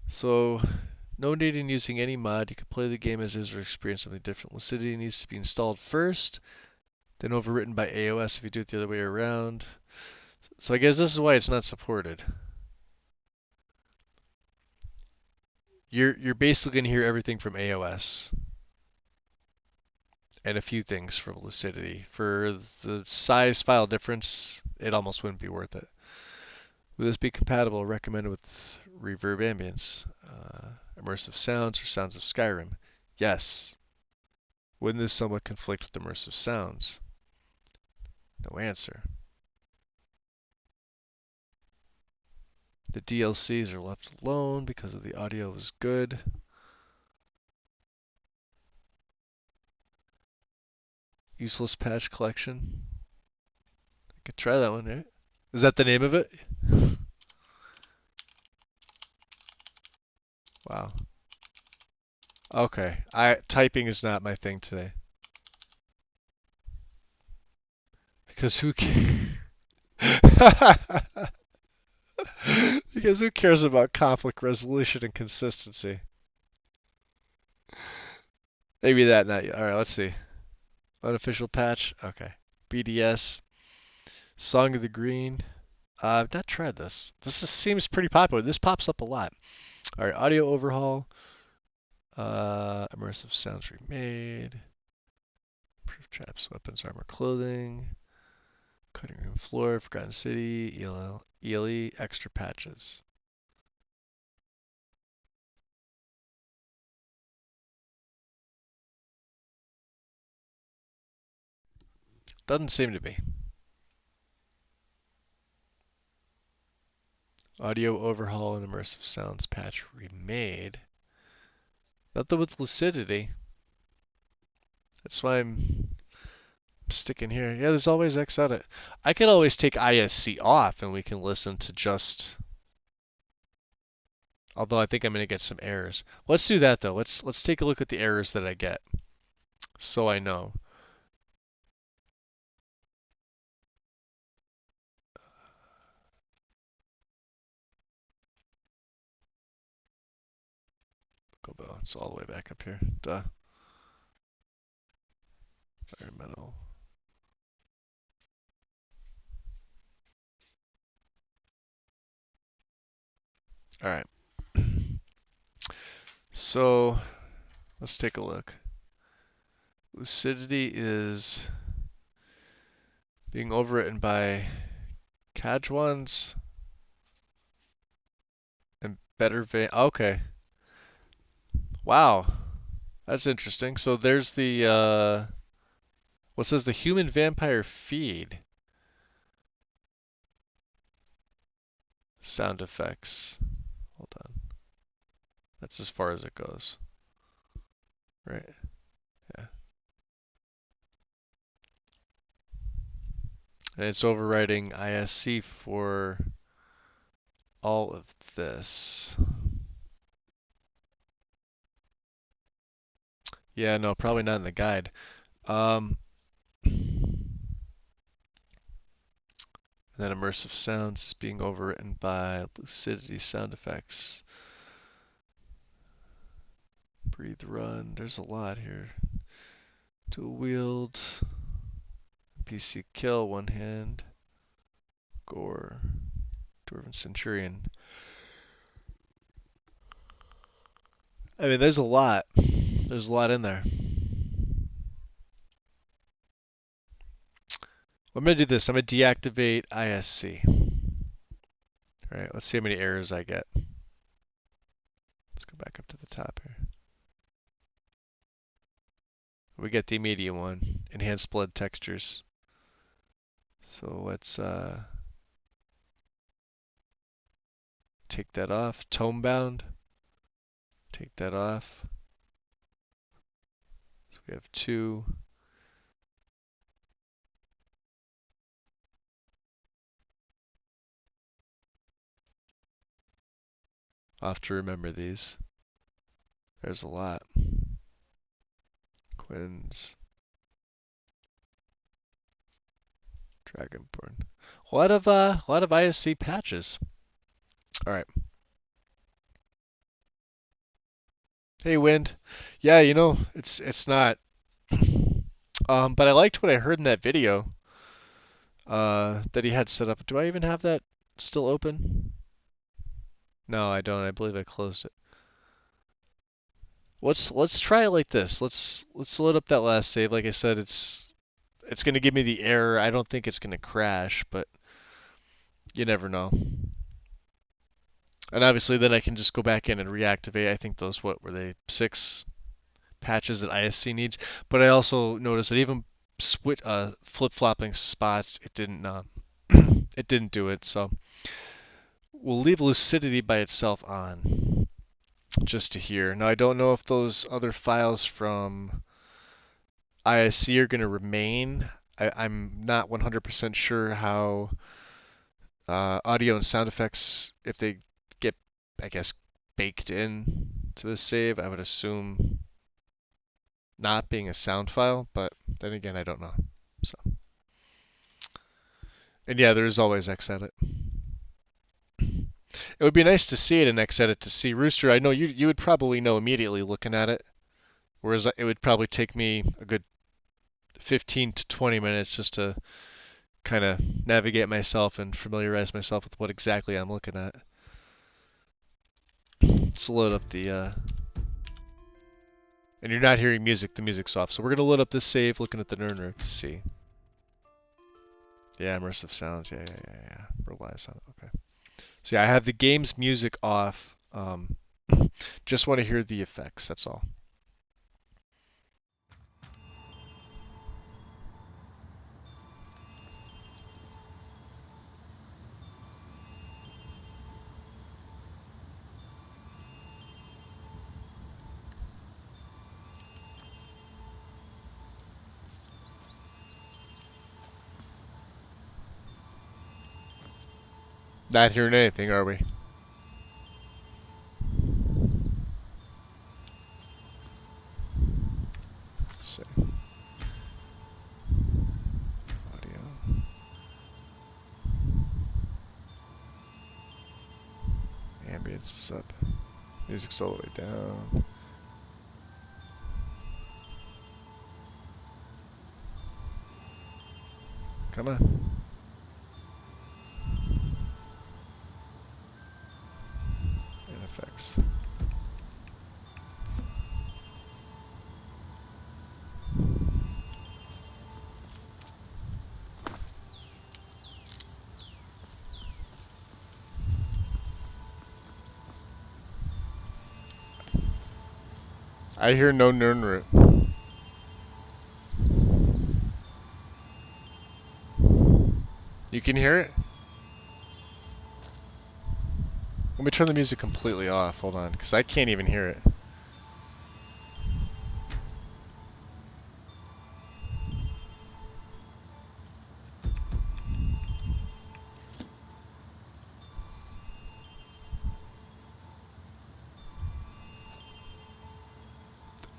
So, no need in using any mod. You can play the game as is or experience something different. Lucidity needs to be installed first, then overwritten by AOS if you do it the other way around. So I guess this is why it's not supported. You're basically gonna hear everything from AOS. And a few things from Lucidity. For the size file difference, it almost wouldn't be worth it. Would this be compatible? Recommended with reverb ambience, immersive sounds, or sounds of Skyrim? Yes. Wouldn't this somewhat conflict with immersive sounds? No answer. The DLCs are left alone because of the audio was good. Useless patch collection. I could try that one, right? Is that the name of it? Wow. Okay. Typing is not my thing today. Because who Because who cares about conflict resolution and consistency? Maybe that not yet. Alright, let's see. Unofficial patch. Okay. BDS. Song of the Green. I've not tried this. Seems pretty popular. This pops up a lot. Alright, audio overhaul. Immersive sounds remade. Proof traps, weapons, armor, clothing. Cutting room floor, Forgotten City, ELE, extra patches. Doesn't seem to be. Audio overhaul and immersive sounds patch remade. Nothing with lucidity. That's why I'm sticking here. Yeah, there's always X edit. I could always take ISC off and we can listen to just. Although I think I'm gonna get some errors. Let's do that though. Let's take a look at the errors that I get, so I know. It's all the way back up here. Duh. Environmental. All right. So let's take a look. Lucidity is being overwritten by Kajwans and better okay. Wow. That's interesting. So there's the what says the human vampire feed. Sound effects. Hold on. That's as far as it goes. Right? Yeah. And it's overriding ISC for all of this. Yeah, no, probably not in the guide. And then immersive sounds is being overwritten by lucidity sound effects. Breathe, run. There's a lot here. Dual wield. PC kill, one hand. Gore. Dwarven Centurion. I mean, there's a lot. There's a lot in there. I'm going to do this. I'm going to deactivate ISC. Alright, let's see how many errors I get. Let's go back up to the top here. We get the immediate one. Enhanced blood textures. So let's take that off. Tome bound. Take that off. So we have 2. I'll have to remember these. There's a lot. Quinn's. Dragonborn. A lot of ISC patches. All right. Hey, Wind. Yeah, you know, it's not. But I liked what I heard in that video. That he had set up. Do I even have that still open? No, I don't. I believe I closed it. Let's try it like this. Let's load up that last save. Like I said, it's gonna give me the error. I don't think it's gonna crash, but you never know. And obviously, then I can just go back in and reactivate. I think those what were they 6 patches that ISC needs. But I also noticed that even flip-flopping spots, it didn't it didn't do it. So we'll leave lucidity by itself on, just to hear. Now I don't know if those other files from ISC are going to remain. I'm not 100% sure how audio and sound effects, if they get, I guess, baked in to the save. I would assume not, being a sound file, but then again, I don't know. So, and yeah, there is always Xedit. It would be nice to see it in Xedit to see Rooster. I know you would probably know immediately looking at it, whereas it would probably take me a good 15 to 20 minutes just to kind of navigate myself and familiarize myself with what exactly I'm looking at. Let's load up the, and you're not hearing music, the music's off. So we're gonna load up this save, looking at the Nernroot to see. Yeah, immersive sounds, yeah. Relies on it, okay. So yeah, I have the game's music off. Just want to hear the effects, that's all. Not hearing anything, are we? Let's see. Audio. Ambience is up. Music's all the way down. Come on. And effects. I hear no Nernroot. You can hear it? Let me turn the music completely off. Hold on, because I can't even hear it.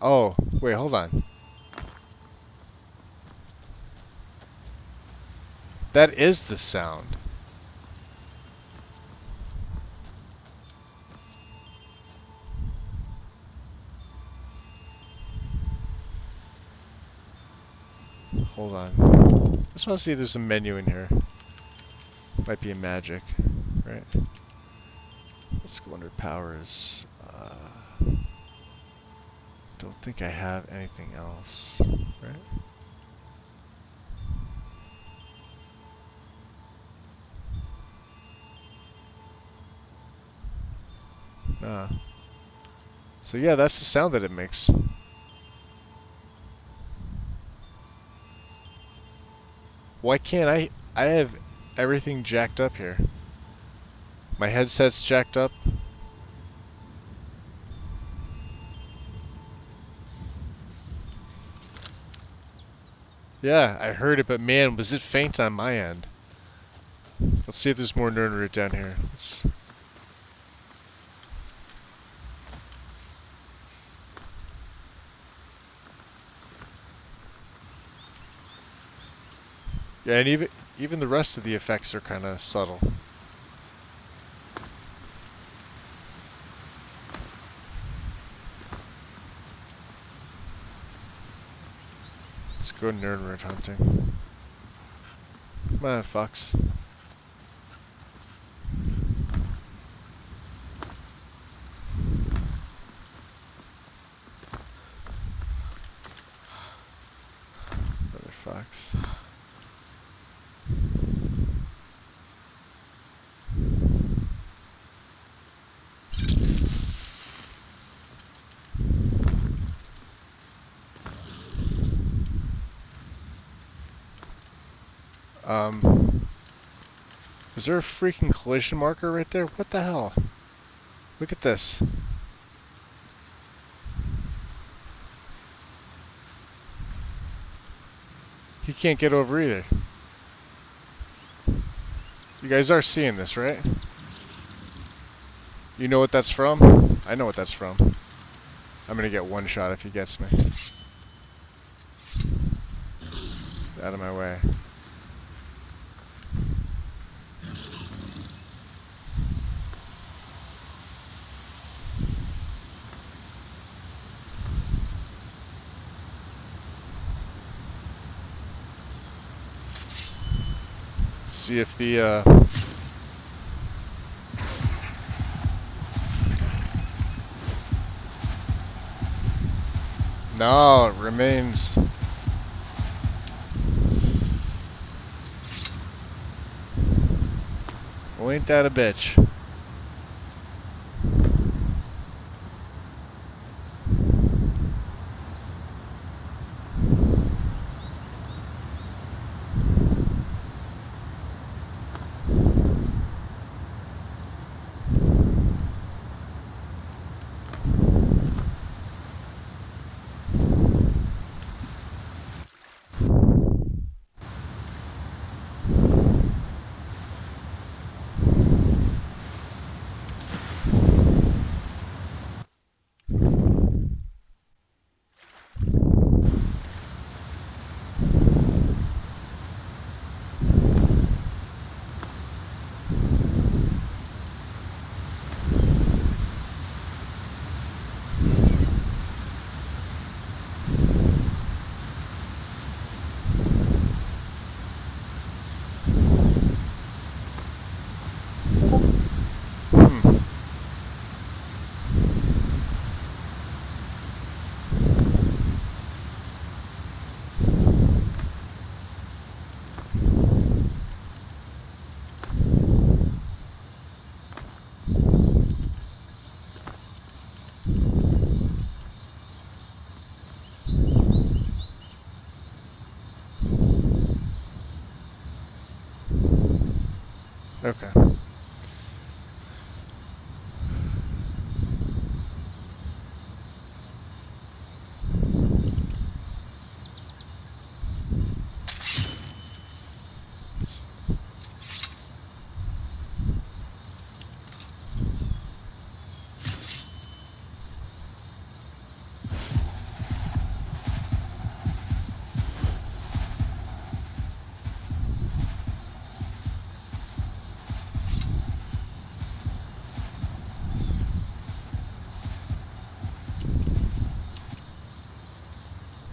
Oh, wait, hold on. That is the sound. Hold on. I just want to see if there's a menu in here. Might be a magic, right? Let's go under powers. Don't think I have anything else, right? Nah. So yeah, that's the sound that it makes. Why can't I have everything jacked up here. My headset's jacked up. Yeah, I heard it, but man, was it faint on my end. Let's see if there's more Nernroot down here. Yeah, and even the rest of the effects are kind of subtle. Let's go Nernroot hunting. Come on, Fox. Another fox. Is there a freaking collision marker right there? What the hell? Look at this. He can't get over either. You guys are seeing this, right? You know what that's from? I know what that's from. I'm gonna get one shot if he gets me. Out of my way. See if the no, it remains. Well, ain't that a bitch? Okay.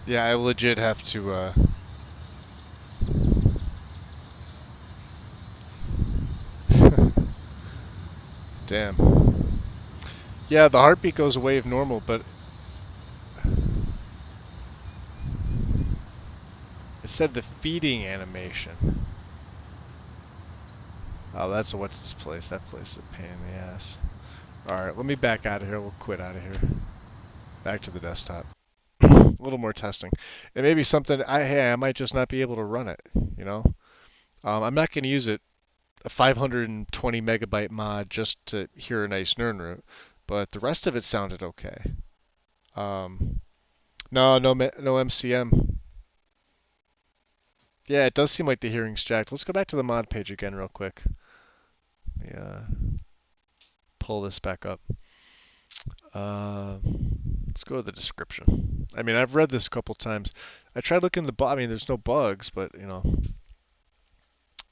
Yeah, I legit have to, damn. Yeah, the heartbeat goes away if normal, but it said the feeding animation. Oh, that's what's this place. That place is a pain in the ass. Alright, let me back out of here. We'll quit out of here. Back to the desktop. A little more testing. It may be something, hey, I might just not be able to run it, you know? I'm not going to use it, a 520 megabyte mod, just to hear a nice NERN root, but the rest of it sounded okay. No MCM. Yeah, it does seem like the hearing's jacked. Let's go back to the mod page again real quick. Yeah, pull this back up. Let's go to the description. I mean, I've read this a couple times. I tried looking at I mean, there's no bugs, but you know.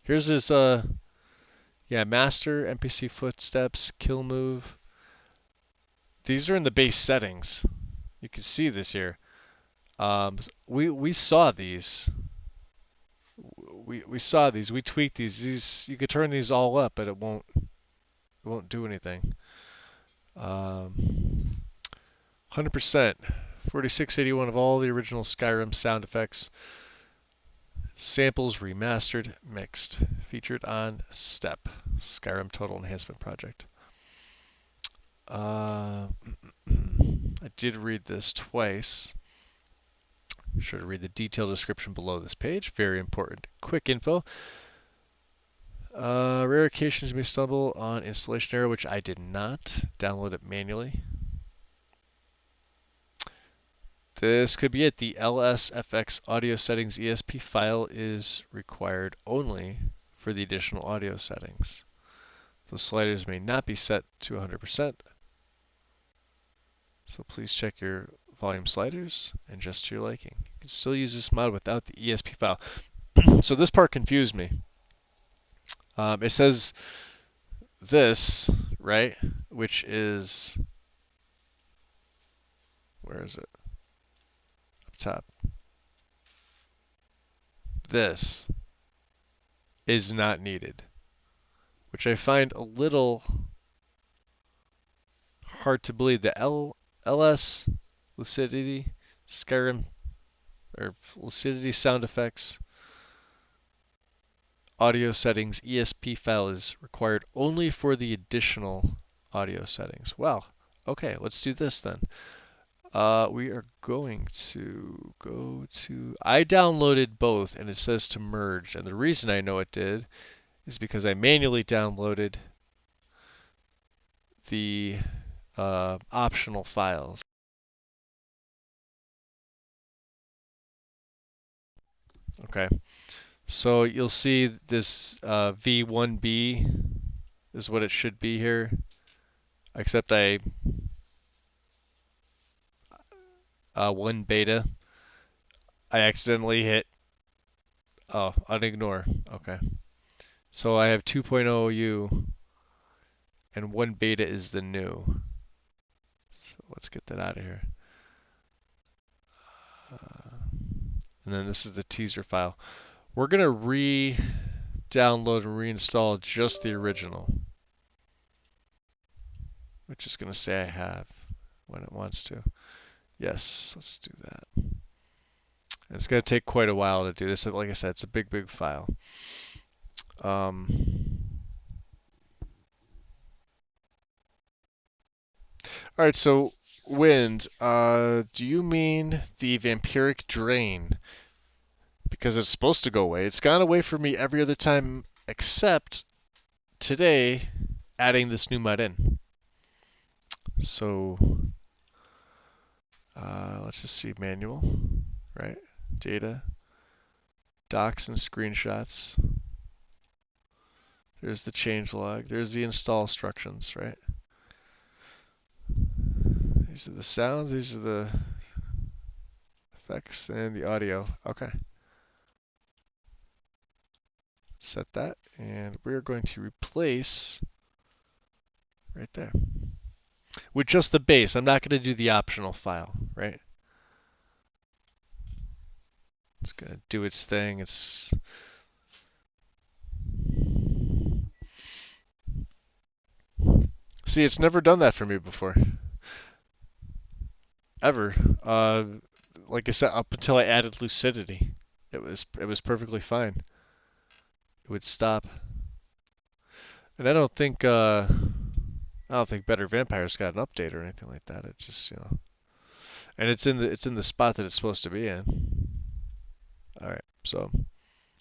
Here's his yeah, master, NPC footsteps, kill move. These are in the base settings. You can see this here. We saw these. We saw these. We tweaked these. These you could turn these all up, but it won't do anything. 100%. 4681 of all the original Skyrim sound effects. Samples remastered, mixed. Featured on Step, Skyrim Total Enhancement Project. I did read this twice. Be sure to read the detailed description below this page. Very important. Quick info. Rare occasions you may stumble on installation error, which I did not. Download it manually. This could be it. The LSFX audio settings ESP file is required only for the additional audio settings. So sliders may not be set to 100%. So please check your volume sliders and adjust to your liking. You can still use this mod without the ESP file. So this part confused me. It says this, right? Which is, where is it? Up top. This is not needed, which I find a little hard to believe. The LS Lucidity Skyrim or Lucidity sound effects audio settings ESP file is required only for the additional audio settings. Well, okay, let's do this then. We are going to go to, I downloaded both and it says to merge, and the reason I know it did is because I manually downloaded the optional files. Okay, so you'll see this V1B is what it should be here, except I 1 beta. I accidentally hit unignore. Okay, so I have 2.0 U and 1 beta is the new. So let's get that out of here. And then this is the teaser file. We're gonna re-download and reinstall just the original, which is gonna say I have when it wants to. Yes, let's do that. And it's gonna take quite a while to do this. Like I said, it's a big file. All right, so wind. Do you mean the vampiric drain? Because it's supposed to go away. It's gone away for me every other time except today, adding this new mod in. So let's just see manual, right? Data, docs and screenshots. There's the changelog. There's the install instructions, right? These are the sounds. These are the effects and the audio. Okay. Set that, and we're going to replace right there with just the base. I'm not going to do the optional file, right? It's going to do its thing. It's see, it's never done that for me before, ever. Like I said, up until I added lucidity, it was perfectly fine. It would stop, and I don't think Better Vampires got an update or anything like that. It just, and it's in the spot that it's supposed to be in. All right, so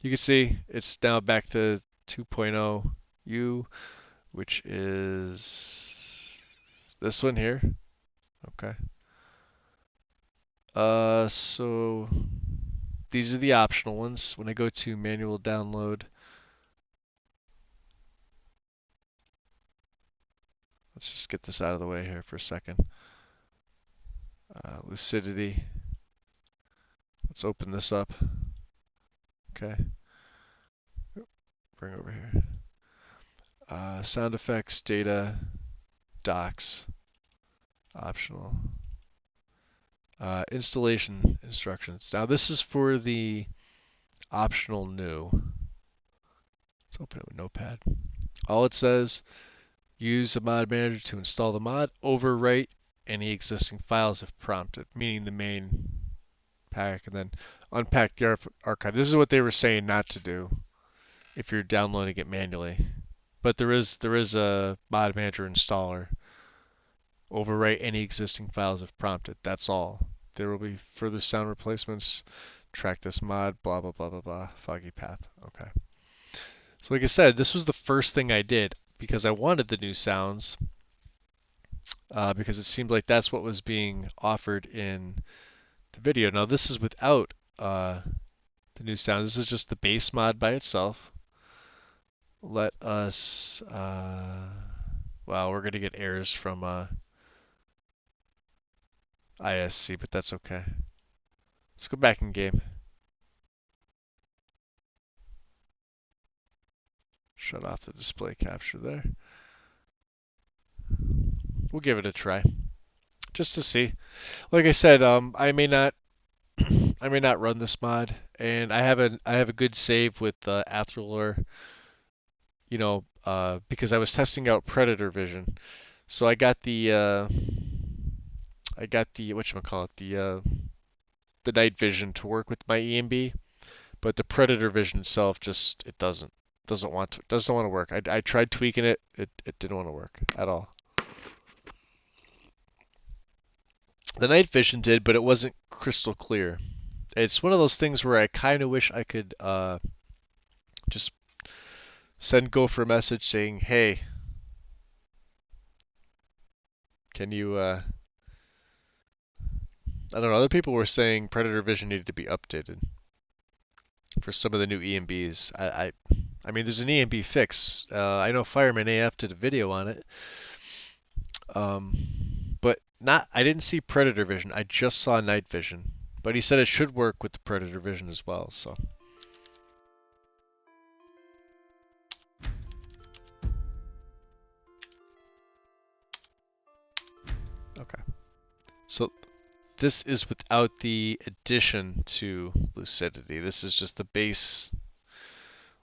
you can see it's now back to 2.0 U, which is this one here. Okay. So these are the optional ones. When I go to manual download, let's just get this out of the way here for a second. Lucidity. Let's open this up. Okay. Bring over here. Sound effects, data, docs, optional. Installation instructions. Now this is for the optional new. Let's open it with Notepad. All it says, use the mod manager to install the mod, overwrite any existing files if prompted, meaning the main pack, and then unpack the archive. This is what they were saying not to do if you're downloading it manually. But there is a mod manager installer. Overwrite any existing files if prompted. That's all. There will be further sound replacements. Track this mod, blah, blah, blah, blah, blah. Foggy path. Okay. So like I said, this was the first thing I did because I wanted the new sounds, because it seemed like that's what was being offered in the video. Now this is without the new sounds. This is just the base mod by itself. Let us, wow, we're gonna get errors from ISC, but that's okay. Let's go back in game. Shut off the display capture there. We'll give it a try, just to see. Like I said, I may not, I may not run this mod, and I have a good save with Athralor, you know, because I was testing out Predator Vision. So I got the whatchamacallit, the night vision to work with my EMB, but the Predator Vision itself just it doesn't want to work. I tried tweaking it, it didn't want to work at all. The night vision did, but it wasn't crystal clear. It's one of those things where I kind of wish I could just send Gopher a message saying, "Hey, can you I don't know, other people were saying Predator Vision needed to be updated for some of the new EMBs. I mean, there's an EMB fix. I know Fireman AF did a video on it. But not, I didn't see Predator Vision. I just saw Night Vision. But he said it should work with the Predator Vision as well, so. Okay. So this is without the addition to lucidity. This is just the base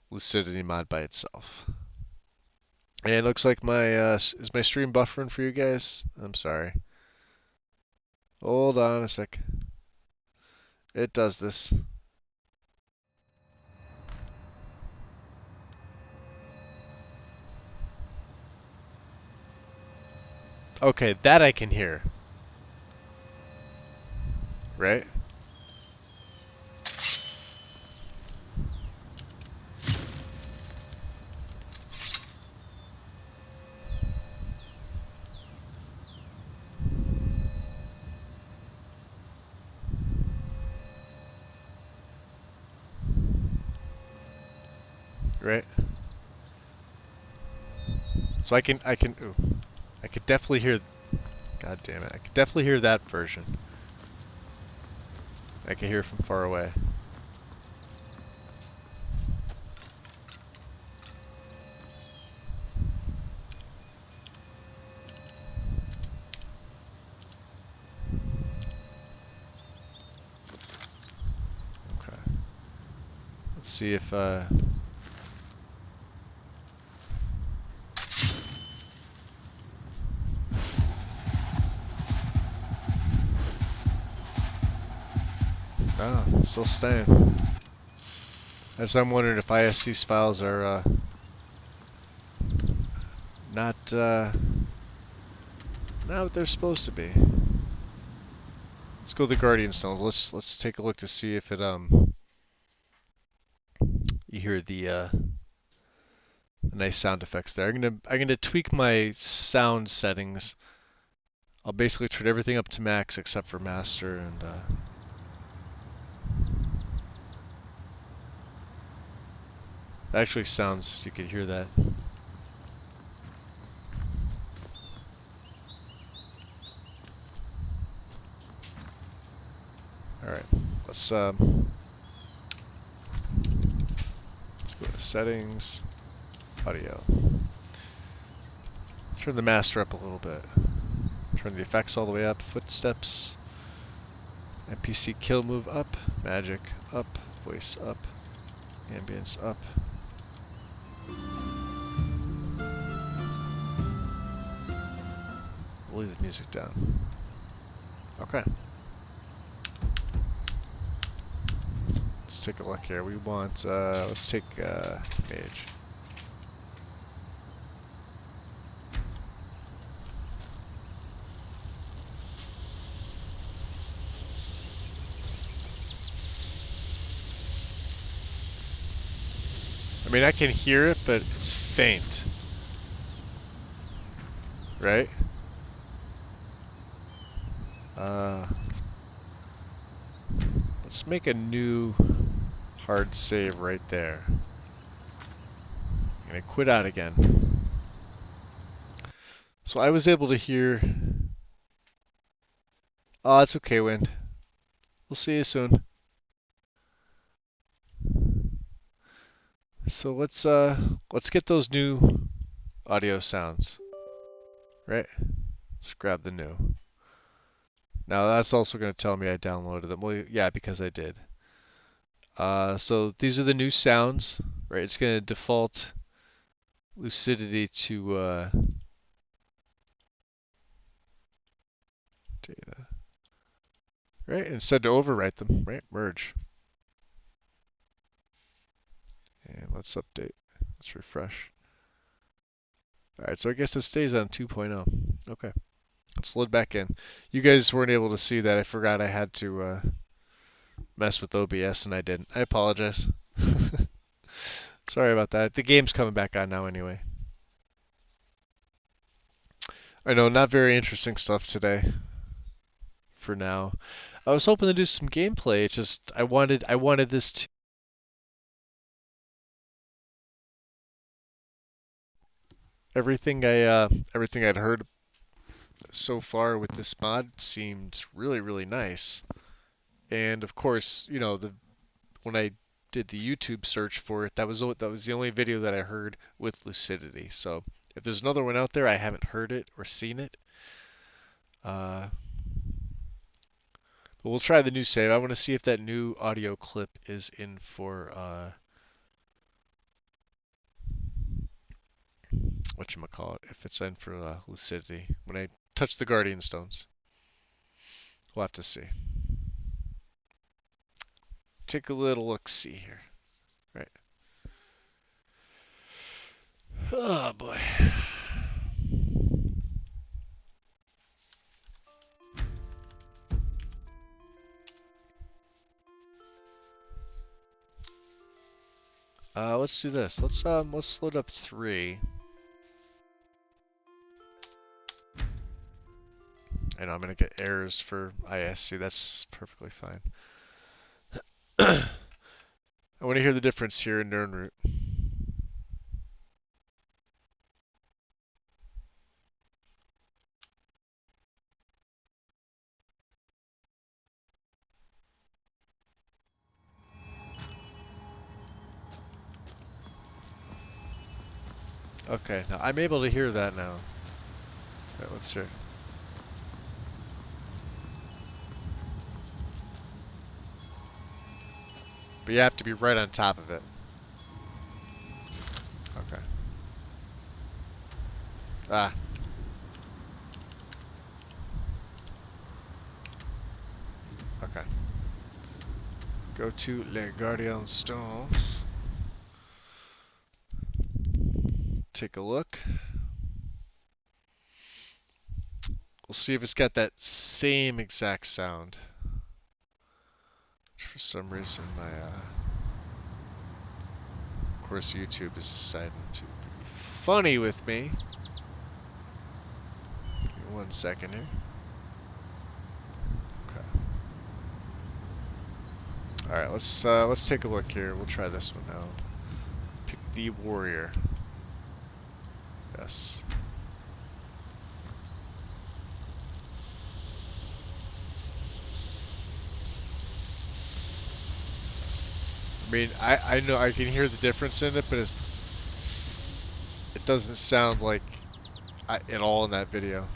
lucidity mod by itself. And it looks like my, is my stream buffering for you guys? I'm sorry. Hold on a sec. It does this. Okay, that I can hear. Right? Right? So I could definitely hear, god damn it, I could definitely hear that version. I can hear it from far away. Okay. Let's see if, oh, still staying. As I'm wondering if ISC's files are, not what they're supposed to be. Let's go to the Guardian Stones. Let's take a look to see if it, you hear the nice sound effects there. I'm gonna tweak my sound settings. I'll basically turn everything up to max except for master, and that actually sounds, you can hear that. Alright, let's go to settings, audio. Let's turn the master up a little bit. Turn the effects all the way up, footsteps, NPC kill move up, magic up, voice up, ambience up. We'll leave the music down. Okay. Let's take a look here. We want, let's take mage. mean, I can hear it, but it's faint. Right? Let's make a new hard save right there. I'm gonna quit out again. So I was able to hear... Oh, it's okay, Wind. We'll see you soon. So let's get those new audio sounds. Right? Let's grab the new. Now that's also going to tell me I downloaded them. Well, yeah, because I did. So these are the new sounds, right? It's going to default lucidity to data, right? Instead to overwrite them, right? Merge. And let's update. Let's refresh. All right, so I guess it stays on 2.0. Okay, let's load back in. You guys weren't able to see that. I forgot I had to mess with OBS and I didn't. I apologize. Sorry about that. The game's coming back on now anyway. I know, not very interesting stuff today. For now, I was hoping to do some gameplay. It's just I wanted this to everything I'd heard so far with this mod seemed really nice. And of course, you know, when I did the YouTube search for it, that was the only video that I heard with lucidity. So if there's another one out there, I haven't heard it or seen it. But we'll try the new save. I want to see if that new audio clip is in for whatchamacallit, if it's in for lucidity when I touch the Guardian Stones. We'll have to see. Take a little look-see here. Right. Oh boy. Let's do this. Let's load up 3. I know I'm gonna get errors for ISC. That's perfectly fine. I want to hear the difference here in Nernroot. Okay, now I'm able to hear that now. Right, let's hear. But you have to be right on top of it. Okay. Ah. Okay. Go to Les Guardian Stones. Take a look. We'll see if it's got that same exact sound. For some reason, my of course, YouTube is deciding to be funny with me. Give me 1 second here. Okay. All right, let's take a look here. We'll try this one now. Pick the warrior. Yes. I mean, I know I can hear the difference in it, but it doesn't sound like at all in that video.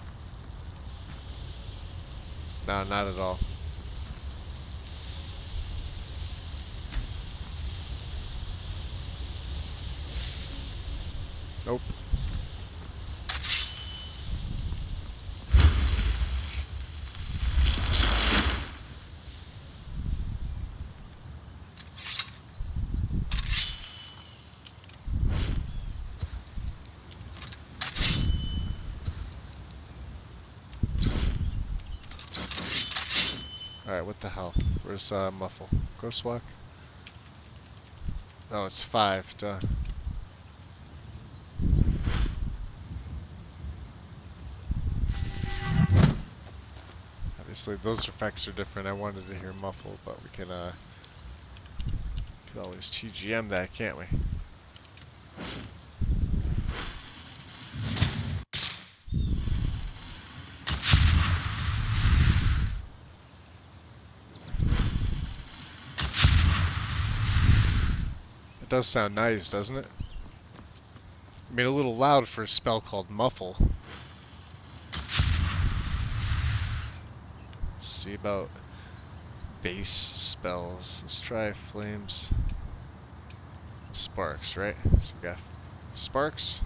No, not at all. Nope. Alright, what the hell? Where's Muffle? Ghost Walk? Oh, it's 5, duh. Obviously, those effects are different. I wanted to hear muffled, but we can always TGM that, can't we? It does sound nice, doesn't it? I mean, a little loud for a spell called Muffle. Let's see about base spells. Let's try Flames. Sparks, right? So we got Sparks.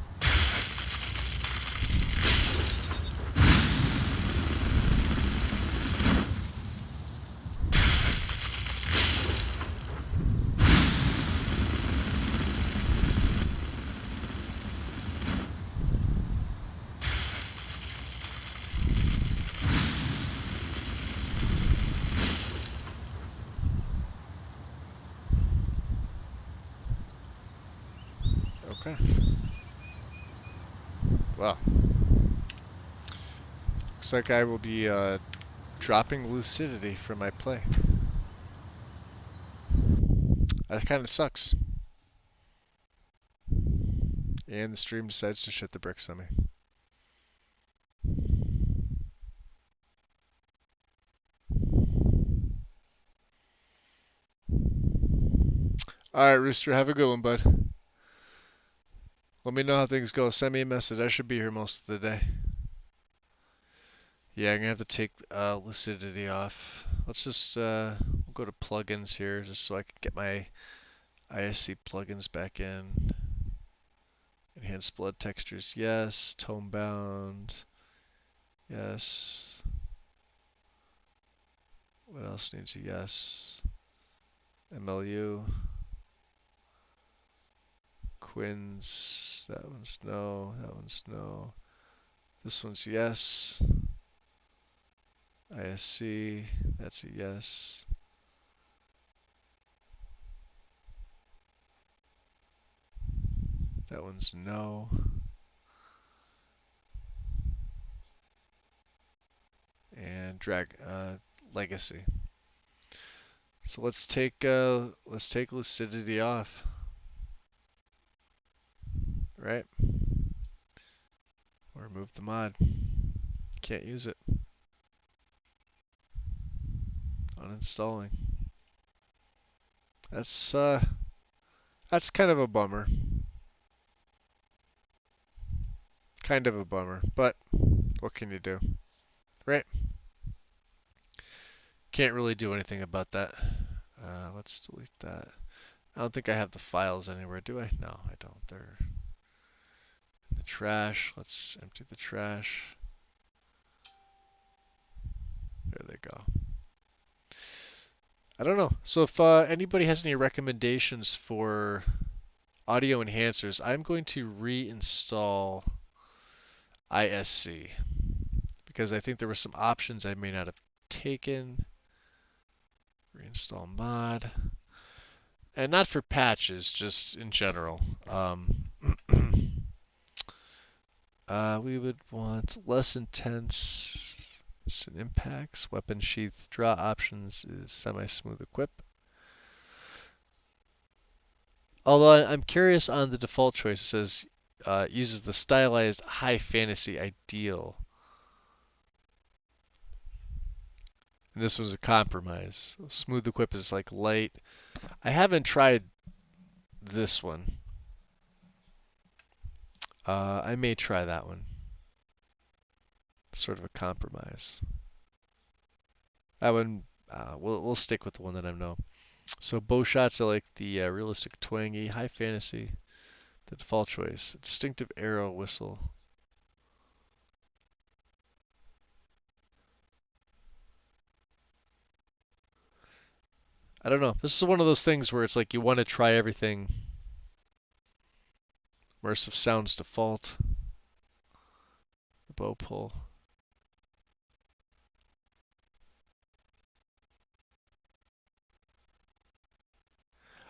Okay. Well, looks like I will be dropping lucidity from my play. That kind of sucks. And the stream decides to shit the bricks on me. Alright, Rooster, have a good one, bud. Let me know how things go. Send me a message. I should be here most of the day. Yeah, I'm gonna have to take lucidity off. Let's just we'll go to plugins here just so I can get my ISC plugins back in. Enhanced blood textures, yes. Tone bound, yes. What else needs a yes? MLU. Quins, that one's no, that one's no. This one's yes. ISC, that's a yes. That one's no. And legacy. So let's take lucidity off. Right? Or remove the mod. Can't use it. Uninstalling. That's kind of a bummer. Kind of a bummer, but what can you do? Right? Can't really do anything about that. Let's delete that. I don't think I have the files anywhere, do I? No, I don't. They're in the trash. Let's empty the trash. There they go. I don't know. So if anybody has any recommendations for audio enhancers, I'm going to reinstall ISC because I think there were some options I may not have taken. Reinstall mod. And not for patches, just in general. We would want less intense impacts. Weapon sheath draw options is semi-smooth equip. Although I'm curious on the default choice, it says uses the stylized high fantasy ideal. And this was a compromise. Smooth equip is like light. I haven't tried this one. I may try that one. Sort of a compromise. That one, we'll stick with the one that I know. So bow shots are like the realistic twangy, high fantasy, the default choice. Distinctive arrow whistle. I don't know. This is one of those things where it's like you want to try everything. Immersive sounds default. Bow pull.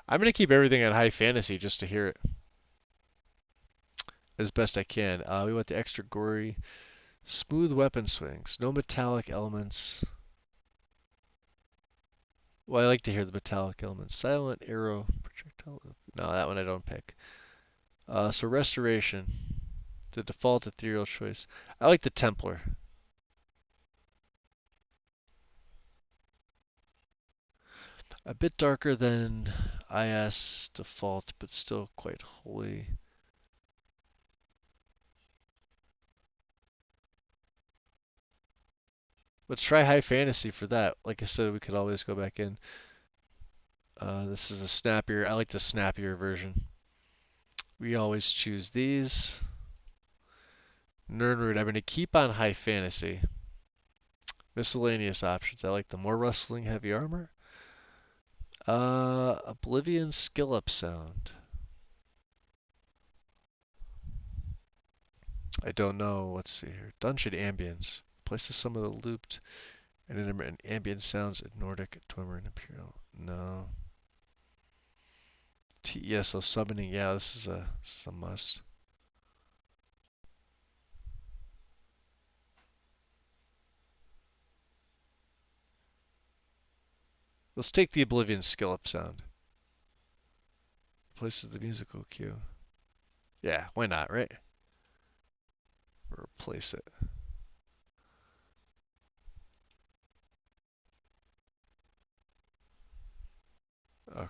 I'm going to keep everything at high fantasy just to hear it as best I can. We want the extra gory, smooth weapon swings, no metallic elements. Well, I like to hear the metallic elements. Silent arrow projectile. No, that one I don't pick. So restoration, the default ethereal choice. I like the Templar. A bit darker than IS default, but still quite holy. Let's try high fantasy for that. Like I said, we could always go back in. This is a snappier. I like the snappier version. We always choose these. Nernroot, I'm going to keep on high fantasy. Miscellaneous options. I like the more rustling heavy armor. Oblivion skill up sound. I don't know. Let's see here. Dungeon ambience. Places some of the looped and intermittent ambient sounds in Nordic, Dwemer, and Imperial. No. TESO summoning. Yeah, this is a must. Let's take the Oblivion skill up sound. Places the musical cue. Yeah, why not, right? Replace it. Okay.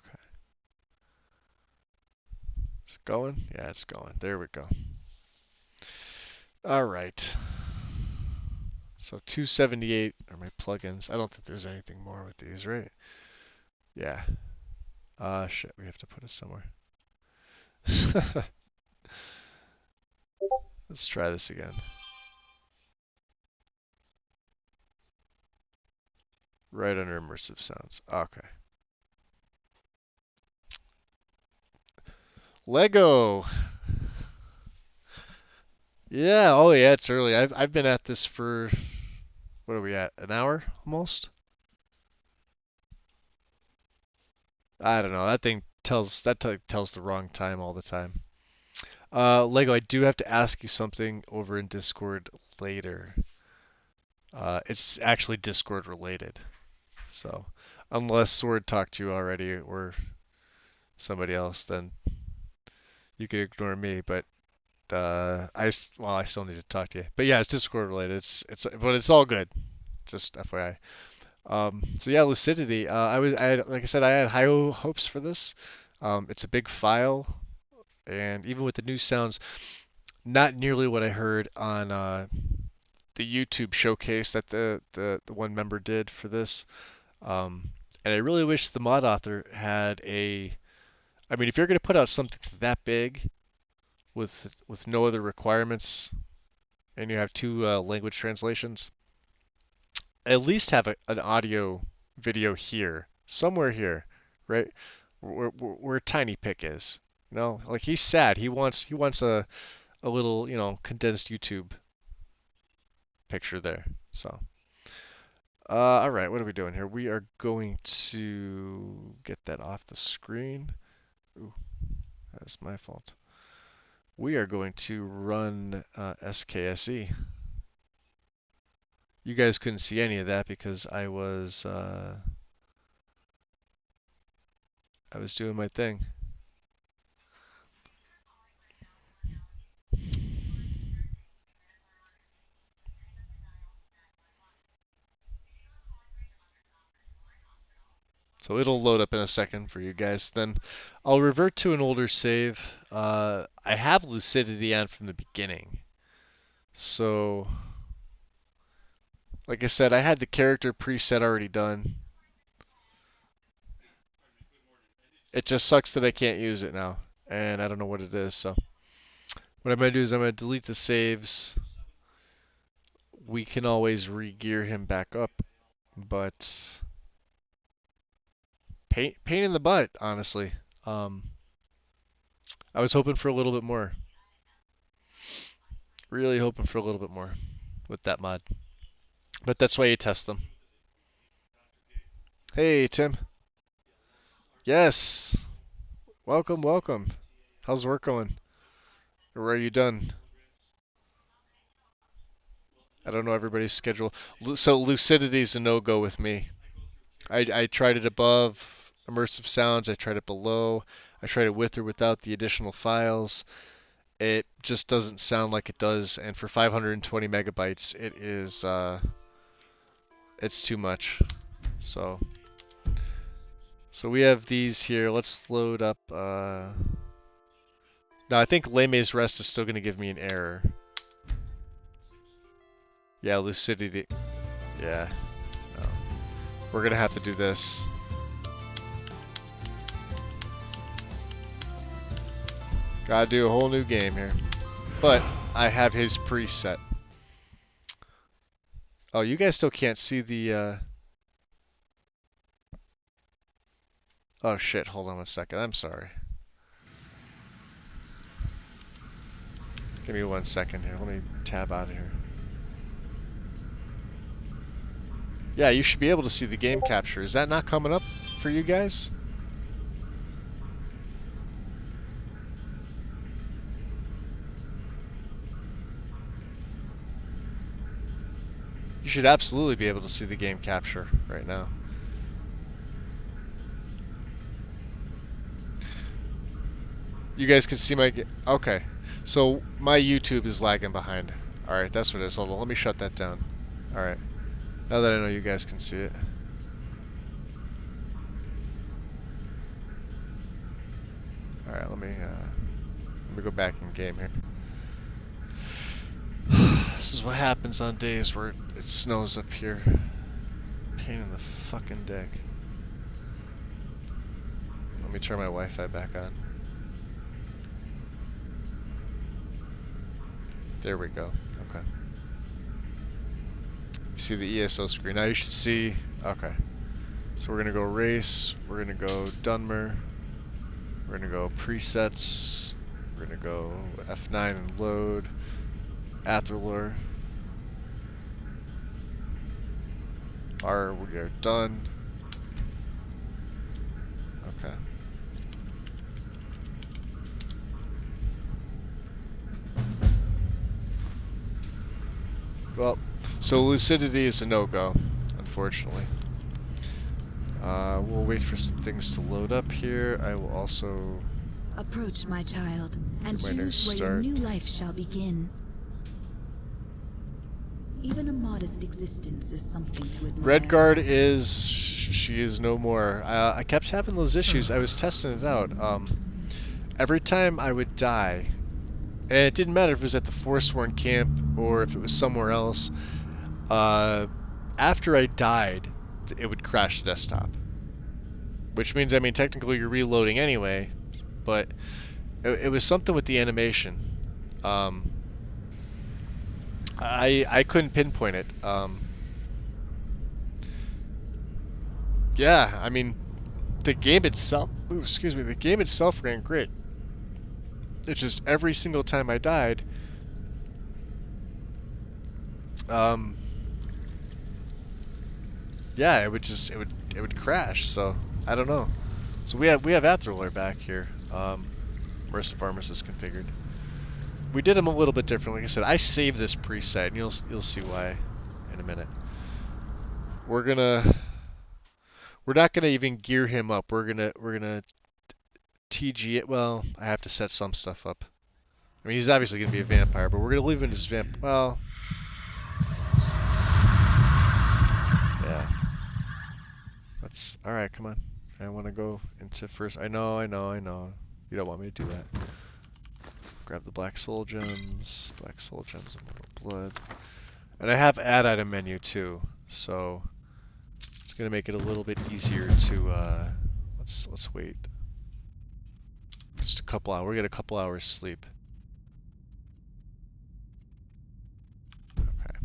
Is it going? Yeah, it's going. There we go. All right. So 278 are my plugins. I don't think there's anything more with these, right? Yeah. Shit, we have to put it somewhere. Let's try this again. Right under immersive sounds. Okay. Lego. Yeah, oh yeah, it's early. I've been at this for what are we at? An hour almost? I don't know. That thing tells the wrong time all the time. Lego, I do have to ask you something over in Discord later. It's actually Discord related. So, unless Sword talked to you already or somebody else, then you can ignore me. But I still need to talk to you. But yeah, it's Discord related. But it's all good. Just FYI. So yeah, Lucidity. Like I said, I had high hopes for this. It's a big file, and even with the new sounds, not nearly what I heard on the YouTube showcase that the one member did for this. Um, and I really wish the mod author had a. I mean, if you're going to put out something that big with no other requirements, and you have two language translations, at least have an audio video here, somewhere here, right? Where Tiny Pick is. You know, like he's sad. He wants a little, condensed YouTube picture there. So, all right, what are we doing here? We are going to get that off the screen. Ooh, that's my fault. We are going to run SKSE. You guys couldn't see any of that because I was doing my thing. So it'll load up in a second for you guys. Then I'll revert to an older save. I have Lucidity on from the beginning. So, like I said, I had the character preset already done. It just sucks that I can't use it now. And I don't know what it is. So, what I'm going to do is I'm going to delete the saves. We can always re-gear him back up. But, pain in the butt, honestly. I was hoping for a little bit more. Really hoping for a little bit more with that mod. But that's why you test them. Hey, Tim. Yes. Welcome, welcome. How's work going? Or are you done? I don't know everybody's schedule. So Lucidity's a no-go with me. I tried it above immersive sounds. I tried it below. I tried it with or without the additional files. It just doesn't sound like it does. And for 520 megabytes, it is it's too much. So we have these here. Let's load up. No, I think Leme's Rest is still going to give me an error. Yeah, lucidity. Yeah. No. We're going to have to do this. Gotta do a whole new game here. But I have his preset. Oh, you guys still can't see the... Oh shit, hold on one second. I'm sorry. Give me 1 second here. Let me tab out of here. Yeah, you should be able to see the game capture. Is that not coming up for you guys? You should absolutely be able to see the game capture right now. You guys can see my... Okay. So, my YouTube is lagging behind. Alright, that's what it is. Hold on, let me shut that down. Alright. Now that I know you guys can see it. Alright, let me go back in game here. This is what happens on days where it snows up here. Pain in the fucking dick. Let me turn my Wi-Fi back on. There we go. Okay. You see the ESO screen. Now you should see... Okay. So we're going to go race. We're going to go Dunmer. We're going to go presets. We're going to go F9 and load. Athrolor. We are done. Okay. Well, so lucidity is a no-go, unfortunately. We'll wait for some things to load up here. I will also... Approach, my child, and Get my new choose where your start. new life shall begin. Even a modest existence is something to admire. Redguard is... She is no more. I kept having those issues. I was testing it out. Every time I would die, and it didn't matter if it was at the Forsworn camp or if it was somewhere else, after I died, it would crash the desktop. Which means, I mean, technically you're reloading anyway, but it was something with the animation. I couldn't pinpoint it. Yeah, I mean, the game itself, the game itself ran great. It's just every single time I died, yeah, it would crash. So I don't know. So we have Athrolor back here. Immersive Armors is configured. We did him a little bit different. Like I said, I saved this preset, and you'll see why in a minute. We're not gonna even gear him up. We're gonna TG it. Well, I have to set some stuff up. I mean, he's obviously gonna be a vampire, but we're gonna leave him as well. Yeah. Let's. All right, come on. I want to go into first. I know. You don't want me to do that. Grab the black soul gems, and mortal blood, and I have add item menu too, so it's gonna make it a little bit easier to. Let's wait. Just a couple hours. We get a couple hours sleep. Okay.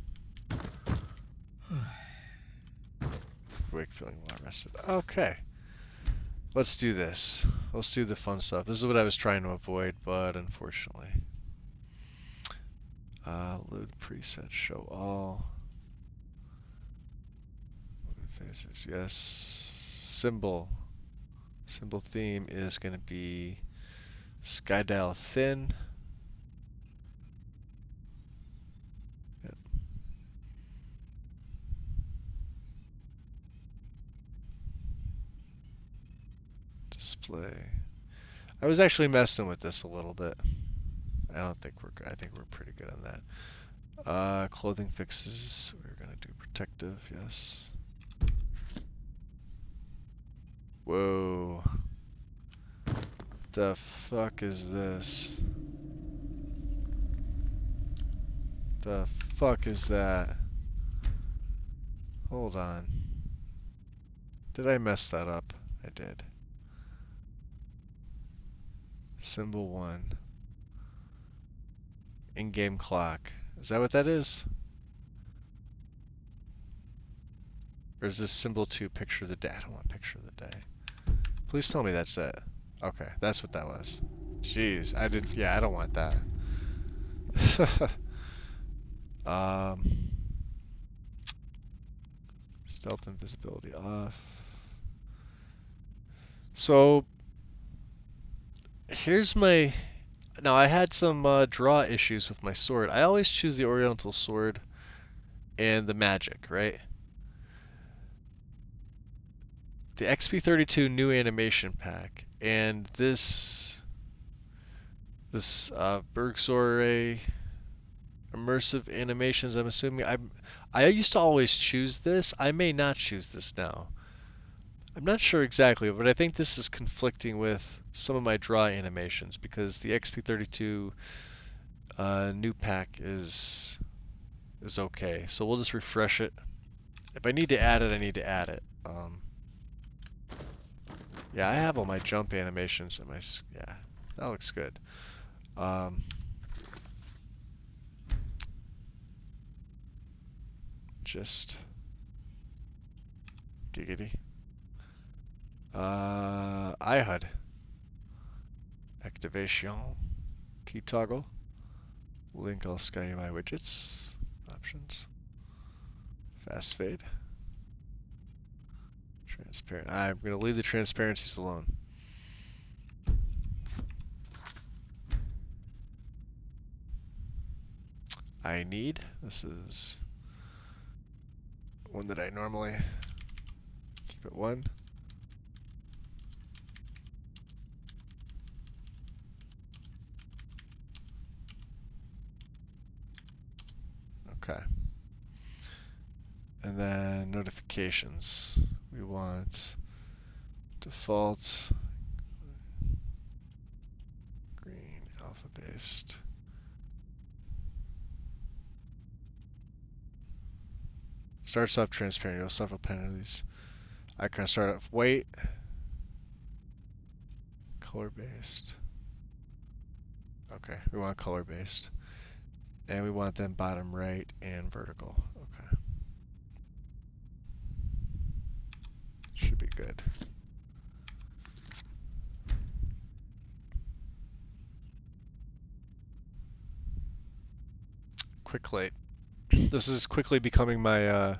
Awake, feeling well rested. Okay. Let's do this. Let's do the fun stuff. This is what I was trying to avoid, but unfortunately. Load preset, show all. Faces, yes. Symbol. Symbol theme is going to be Skydial Thin. Yep. display. I was actually messing with this a little bit. I don't think we're good. I think we're pretty good on that. Clothing fixes. We're gonna do protective, yes. Whoa. The fuck is this? The fuck is that? Hold on. Did I mess that up? I did. Symbol 1. In-game clock. Is that what that is? Or is this symbol 2 picture of the day? I don't want picture of the day. Please tell me that's it. Okay, that's what that was. Jeez, I don't want that. Stealth and visibility off. So, here's my... Now, I had some draw issues with my sword. I always choose the Oriental sword and the magic, right? The XP32 new animation pack and this Bergzore immersive animations, I'm assuming. I used to always choose this. I may not choose this now. I'm not sure exactly, but I think this is conflicting with some of my draw animations because the XP32 new pack is okay. So we'll just refresh it. If I need to add it, I need to add it. Yeah, I have all my jump animations and yeah, that looks good. Just giggity. iHUD activation key toggle. Link all Skyrim widgets options. Fast fade. Transparent. I'm going to leave the transparencies alone. I need. This is one that I normally keep at 1. Okay. And then notifications. We want default green alpha based. Starts off transparent. You'll suffer penalties. I can start off white, color based. Okay, we want color based. And we want them bottom right and vertical. Okay. Should be good. Quick light. This is quickly becoming my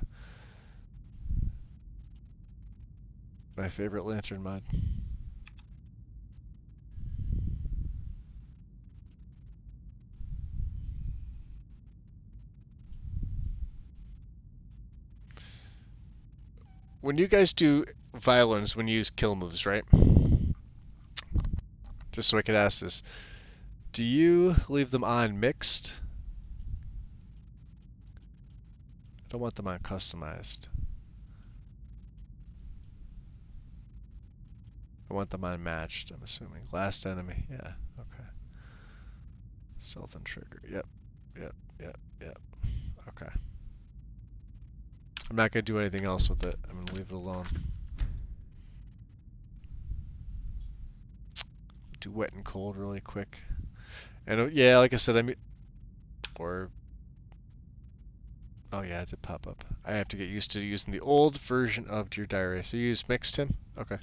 my favorite lantern mod. When you guys do violins, when you use kill moves, right? Just so I could ask this, do you leave them on mixed? I don't want them on customized. I want them on matched, I'm assuming. Last enemy, yeah, okay. Stealth and trigger, yep. Okay. I'm not going to do anything else with it. I'm going to leave it alone. Do wet and cold really quick. And yeah, like I said, oh yeah, it did pop up. I have to get used to using the old version of your diary. So you use mixed, Tim? Okay.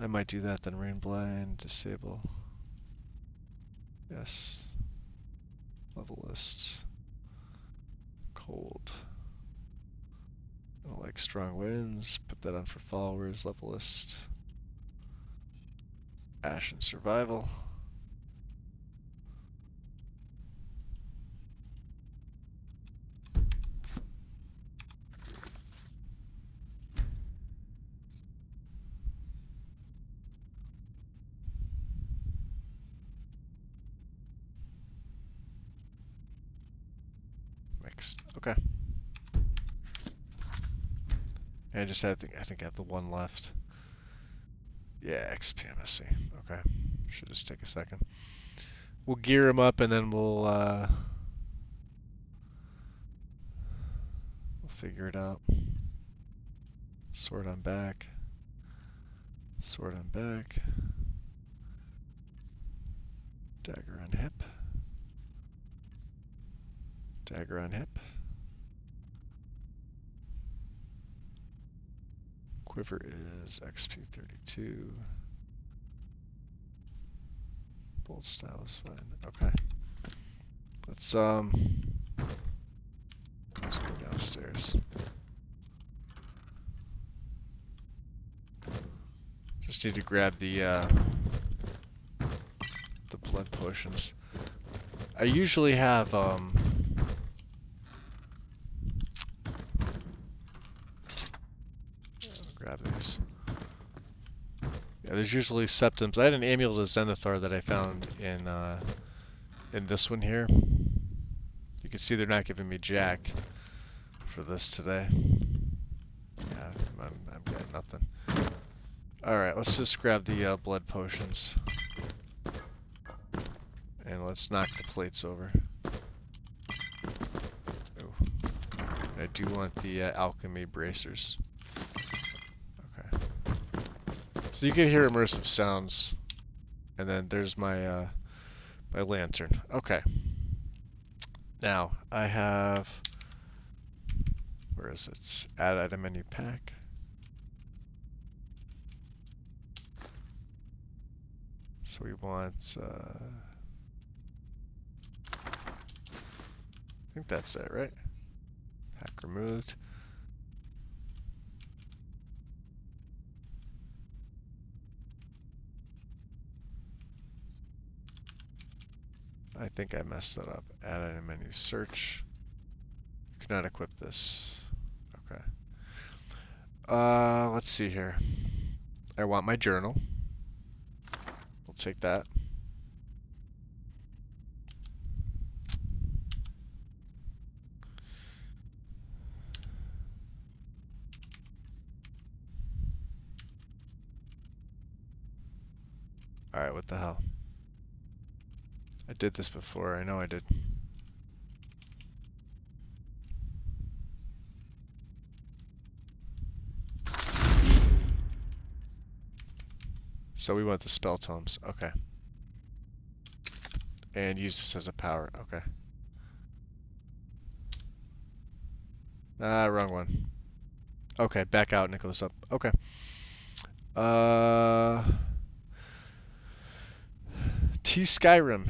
I might do that then. Rain blind, disable. Yes. Level lists. Cold. I don't like strong winds. Put that on for followers. Level list. Ash and survival. next. Okay. And I just had, I think I have the one left. Yeah, XPMSC. Okay. Should just take a second. We'll gear him up and then we'll figure it out. Sword on back. Sword on back. Dagger on hip. Dagger on hip. Quiver is XP32. Bolt style is fine. Okay. Let's go downstairs. Just need to grab the blood potions. I usually have grab these. Yeah, there's usually septums. I had an amulet of Zenithar that I found in this one here. You can see they're not giving me jack for this today. Yeah, I'm getting nothing. Alright, let's just grab the blood potions. And let's knock the plates over. Oh. I do want the alchemy bracers. Okay. So you can hear immersive sounds. And then there's my my lantern. Okay. Now, I have... Where is it? Add item menu pack. So we want... I think that's it, right? Pack removed. I think I messed that up. Add item menu search. You cannot equip this. Okay. Let's see here. I want my journal. We'll take that. Alright, what the hell? I did this before, I know I did. So we want the spell tomes, okay. And use this as a power, okay. Ah, wrong one. Okay, back out and it goes up, okay. Skyrim.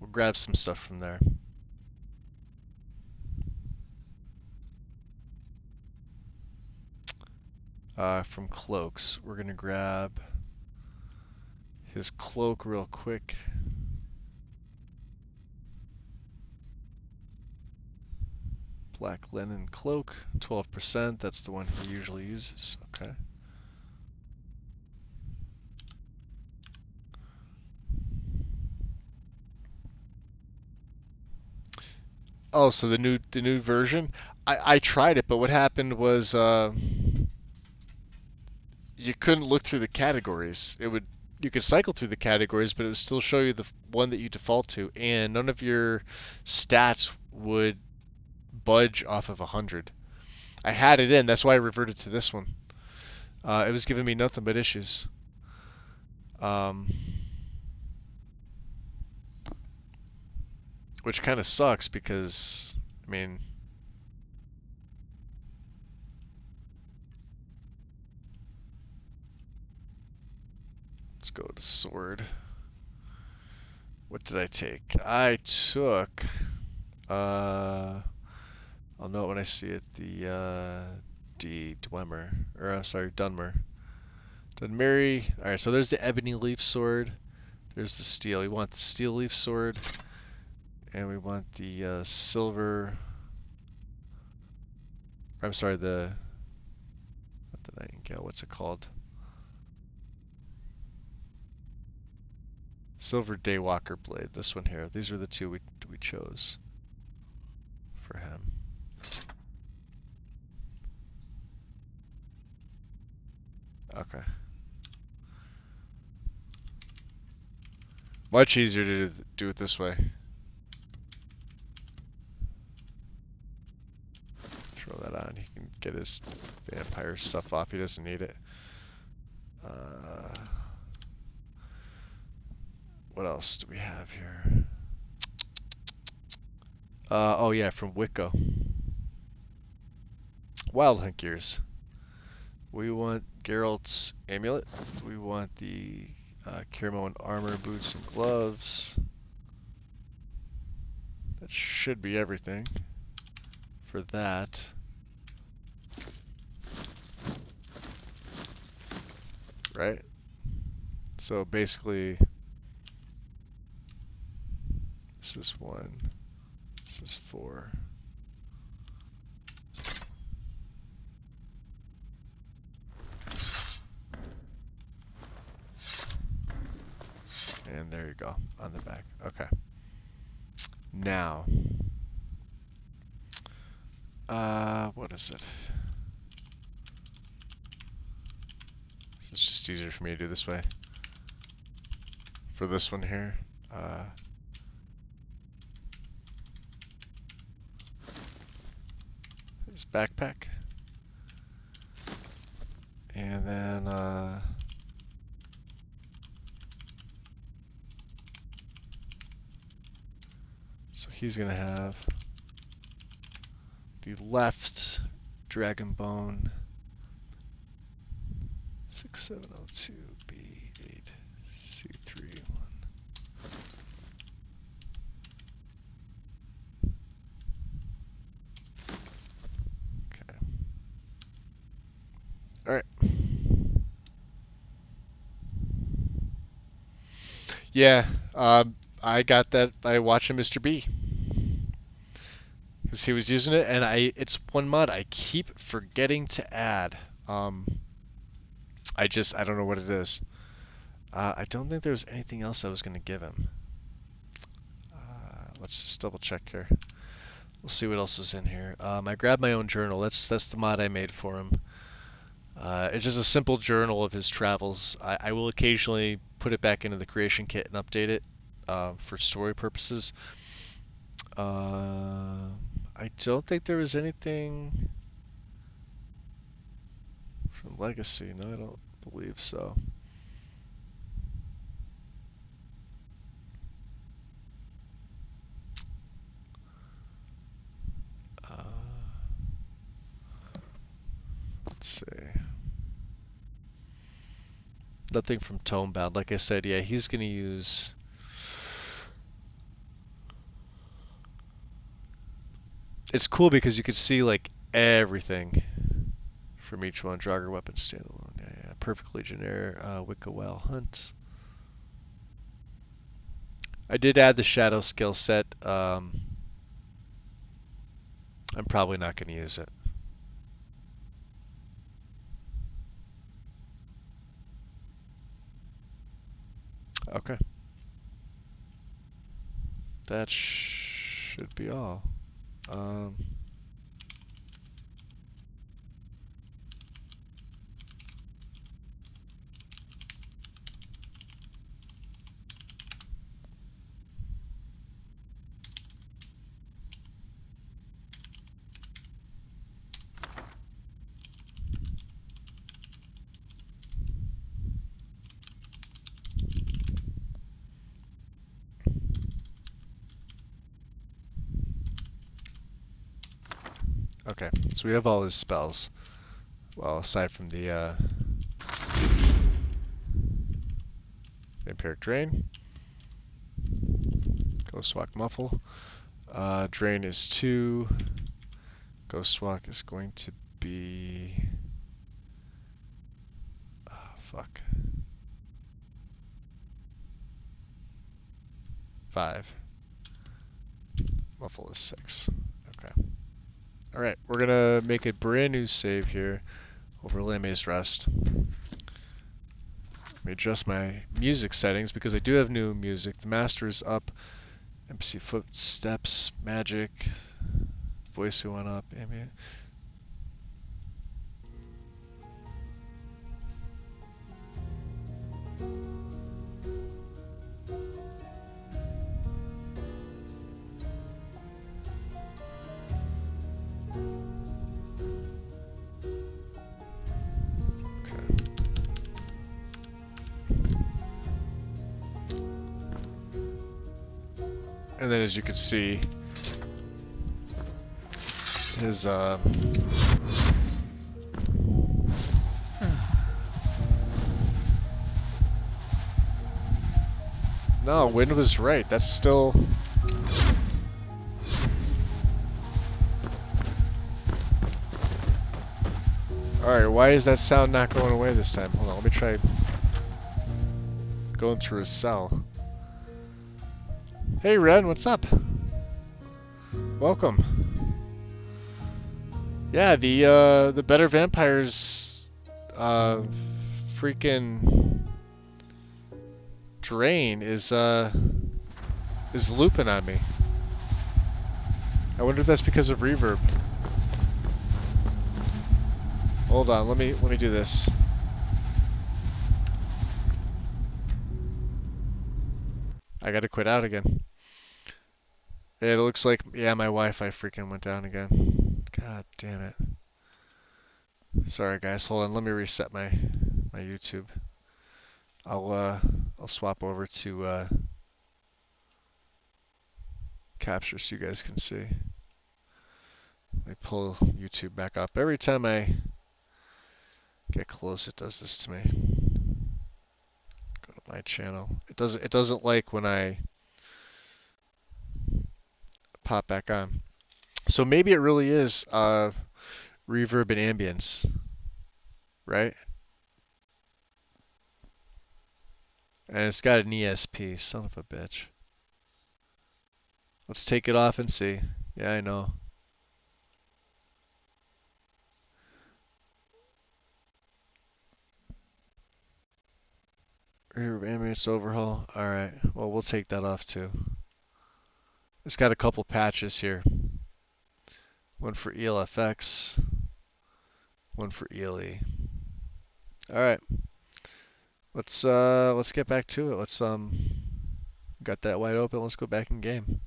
We'll grab some stuff from there. From cloaks, we're gonna grab his cloak real quick. Black linen cloak, 12%. That's the one he usually uses. Okay. Oh, so the new version. I tried it, but what happened was you couldn't look through the categories. You could cycle through the categories, but it would still show you the one that you default to, and none of your stats would budge off of 100. I had it in, that's why I reverted to this one. It was giving me nothing but issues. Which kind of sucks because, I mean, let's go to sword. What did I take? I took, I'll know it when I see it, the Dwemer, or I'm sorry, Dunmer. Dunmeri. Alright, so there's the ebony leaf sword. There's the steel. We want the steel leaf sword. And we want the silver. I'm sorry, not the nightingale. What's it called? Silver Daywalker blade. This one here. These are the two we chose for him. Okay. Much easier to do it this way. Throw that on. He can get his vampire stuff off. He doesn't need it. What else do we have here? Oh yeah, from Wicco. Wild Hunt gears. We want Geralt's amulet. We want the Kirmo armor, boots, and gloves. That should be everything for that. Right? So basically, this is 1, this is 4. And there you go, on the back. Okay. Now, what is it? It's just easier for me to do this way. For this one here, his backpack. And then, so he's gonna have the left dragon bone 6702B8C31. Okay. All right. Yeah, I got that by watching Mr. B. Because he was using it, and it's one mod I keep forgetting to add. I don't know what it is. I don't think there was anything else I was going to give him. Let's just double check here. We'll see what else was in here. I grabbed my own journal. That's the mod I made for him. It's just a simple journal of his travels. I will occasionally put it back into the creation kit and update it for story purposes. I don't think there was anything from Legacy. No, I don't believe so. Let's see. Nothing from Tomebound. Like I said, yeah, he's going to use... It's cool because you can see like everything from each one. Draugr weapon standalone. Yeah. Perfect Legionnaire. Wicca Wild Hunt. I did add the Shadow skill set. I'm probably not going to use it. Okay. That should be all. Okay, so we have all his spells. Well, aside from the Vampiric Drain, Ghostwalk Muffle. Drain is 2. Ghostwalk is going to be... fuck. 5. Muffle is 6. Okay. Alright, we're gonna make a brand new save here over Lame's Rest. me adjust my music settings because I do have new music. The master is up. NPC footsteps, magic, voice who went up, ambient. And then as you can see, his no, wind was right. That's still alright, why is that sound not going away this time? Hold on, let me try going through his cell. Hey Ren, what's up? Welcome. Yeah, the Better Vampires freaking drain is looping on me. I wonder if that's because of reverb. Hold on, let me do this. I gotta quit out again. It looks like, yeah, my Wi-Fi freaking went down again. God damn it. Sorry guys, hold on, let me reset my YouTube. I'll swap over to capture so you guys can see. Let me pull YouTube back up. Every time I get close, it does this to me. Go to my channel. It doesn't like when I pop back on. So maybe it really is reverb and ambience, right? And it's got an ESP, son of a bitch. Let's take it off and see. Yeah, I know. Reverb ambience overhaul. Alright, well we'll take that off too. It's got a couple patches here. One for ELFX, one for ELE. Alright. Let's get back to it. Let's got that wide open, let's go back in game.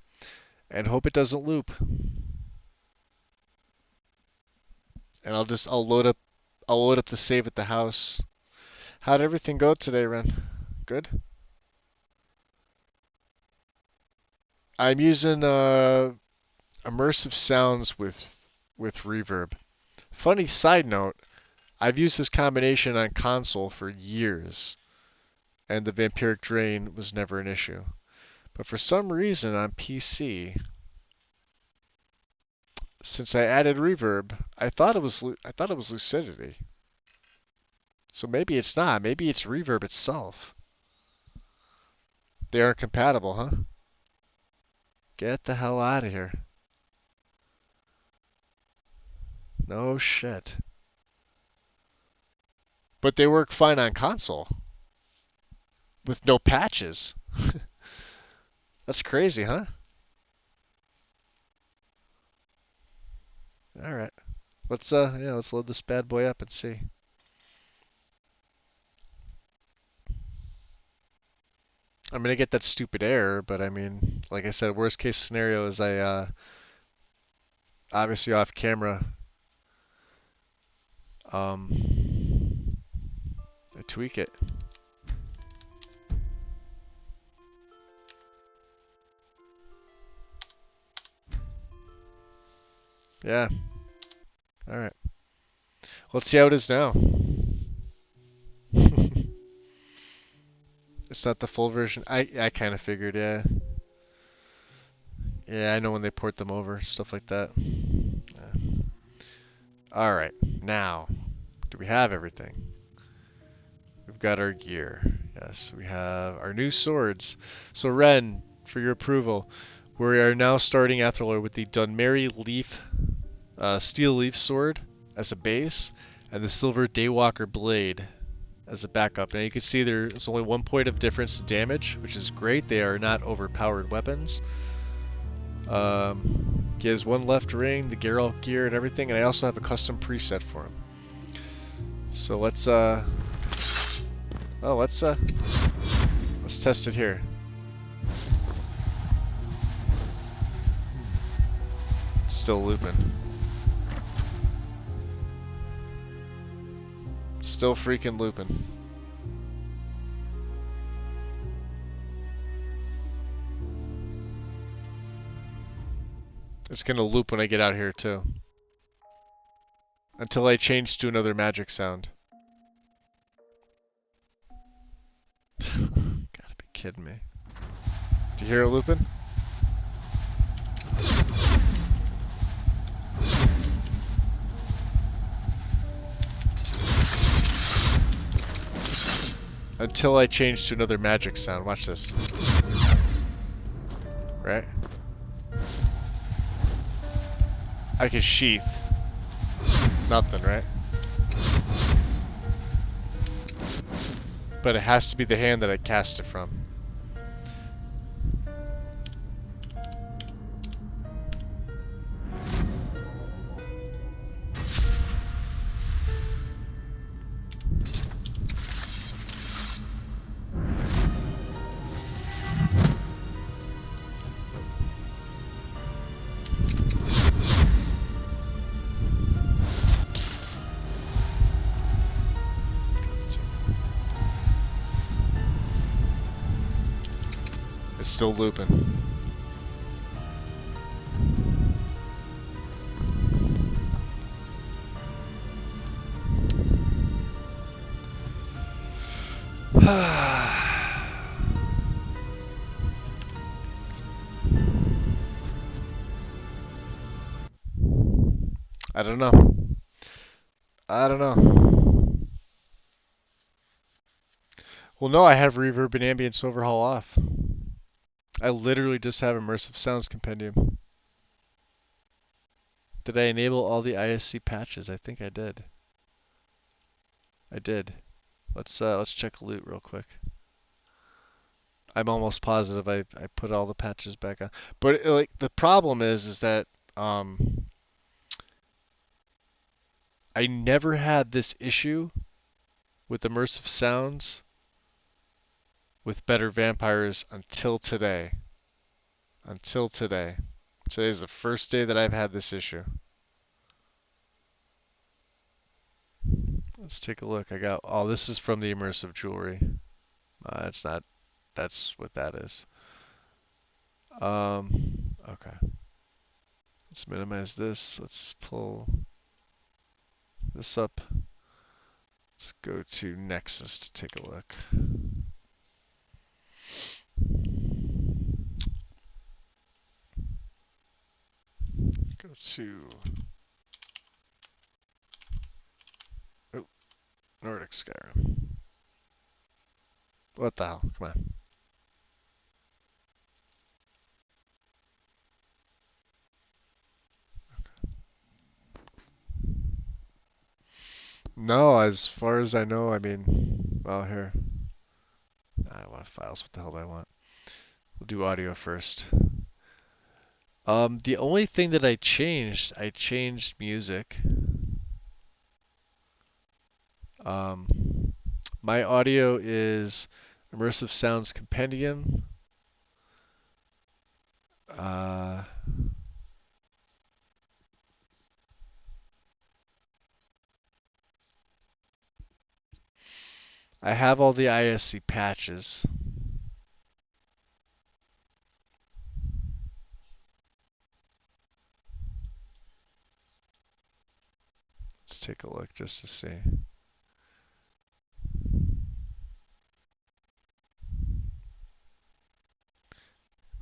And hope it doesn't loop. And I'll load up the save at the house. How'd everything go today, Ren? Good? I'm using immersive sounds with reverb. Funny side note, I've used this combination on console for years, and the vampiric drain was never an issue. But for some reason on PC, since I added reverb, I thought it was lucidity. So maybe it's not. Maybe it's reverb itself. They aren't compatible, huh? Get the hell out of here. No shit. But they work fine on console. With no patches. That's crazy, huh? Alright. Let's load this bad boy up and see. I'm gonna get that stupid error, but I mean, like I said, worst case scenario is I obviously off camera I tweak it. Yeah. Alright. Let's see how it is now. It's not the full version. I kind of figured, yeah. Yeah, I know when they port them over, stuff like that. Yeah. Alright, now, do we have everything? We've got our gear. Yes, we have our new swords. So Ren, for your approval, we are now starting Athralor with the Dunmeri Leaf, Steel Leaf Sword as a base, and the Silver Daywalker Blade as a backup. Now you can see there's only 1 point of difference in damage, which is great. They are not overpowered weapons. He has 1 left ring, the Geralt gear and everything, and I also have a custom preset for him. So let's test it here. It's still looping. Still freaking looping. It's gonna loop when I get out here too. Until I change to another magic sound. Gotta be kidding me. Do you hear it looping? Until I change to another magic sound. Watch this. Right? I can sheath. Nothing, right? But it has to be the hand that I cast it from. It's still looping. I don't know. I don't know. Well, no, I have reverb and ambience overhaul off. I literally just have immersive sounds compendium. Did I enable all the ISC patches? I think I did. I did. Let's check loot real quick. I'm almost positive I put all the patches back on. But like the problem is that I never had this issue with immersive sounds with better vampires until today. Until today. Today's the first day that I've had this issue. Let's take a look. I got, oh, this is from the immersive jewelry. It's not, that's what that is. Okay. Let's minimize this. Let's pull this up. Let's go to Nexus to take a look. Go to Nordic Skyrim. What the hell? Come on. Okay. No, as far as I know, I mean, well, here. I want files. What the hell do I want? We'll do audio first. The only thing that I changed music. My audio is Immersive Sounds Compendium. I have all the ISC patches. Let's take a look just to see.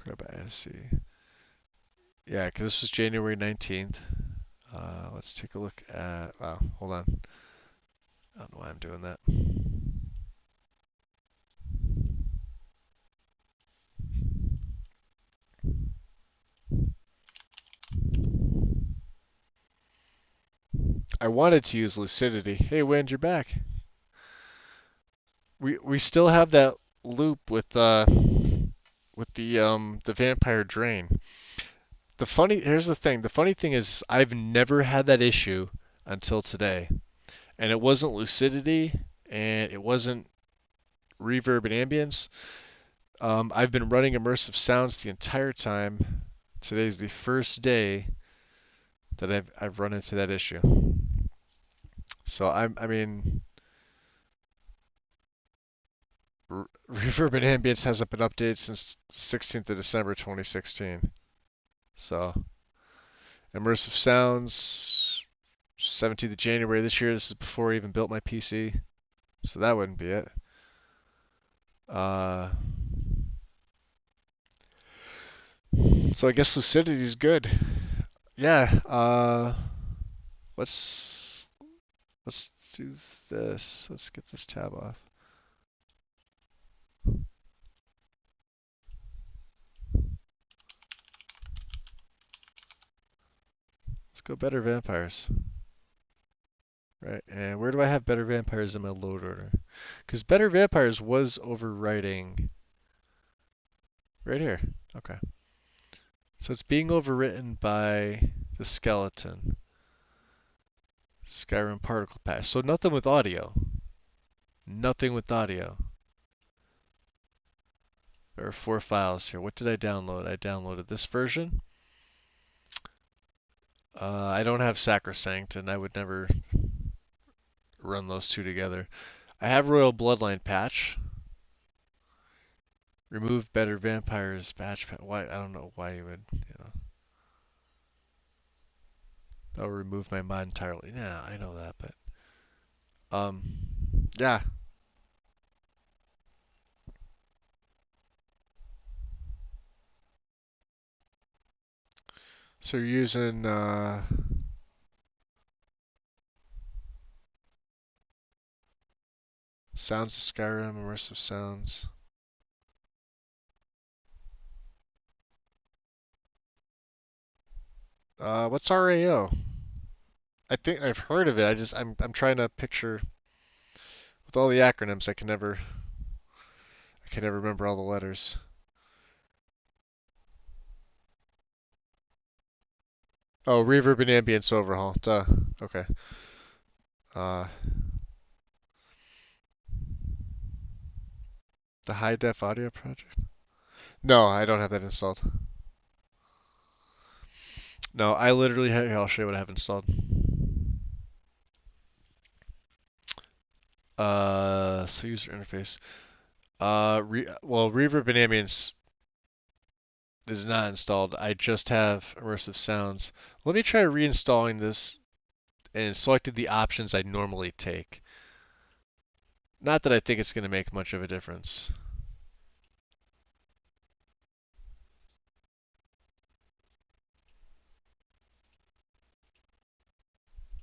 Grab ISC. Yeah, because this was January 19th. Let's take a look at, wow, hold on. I don't know why I'm doing that. I wanted to use lucidity. Hey, Wind, you're back. we still have that loop with the vampire drain. Here's the thing. The funny thing is I've never had that issue until today. And it wasn't lucidity and it wasn't reverb and ambience. I've been running immersive sounds the entire time. Today's the first day that I've run into that issue. So I mean, reverb and ambience hasn't been updated since 16th of December 2016. So immersive sounds 17th of January this year. This is before I even built my PC. So that wouldn't be it. So I guess lucidity is good. Yeah. Let's do this. Let's get this tab off. Let's go better vampires. Right, and where do I have better vampires in my load order? Because better vampires was overwriting right here. Okay. So it's being overwritten by the skeleton. Skyrim particle patch. So nothing with audio. Nothing with audio. There are 4 files here. What did I download? I downloaded this version. I don't have Sacrosanct, and I would never run those two together. I have Royal Bloodline patch. Remove better vampires patch. Why? I don't know why you would. That'll remove my mod entirely. Yeah, I know that, but yeah. So you're using Sounds of Skyrim, immersive sounds. What's RAO? I think I've heard of it. I'm trying to picture with all the acronyms. I can never remember all the letters. Oh, reverb and ambience overhaul. Duh. Okay. The high def audio project? No, I don't have that installed. No, I literally have. Here, I'll show you what I have installed. So user interface. Well, reverb and ambience is not installed. I just have immersive sounds. Let me try reinstalling this and selected the options I normally take. Not that I think it's going to make much of a difference.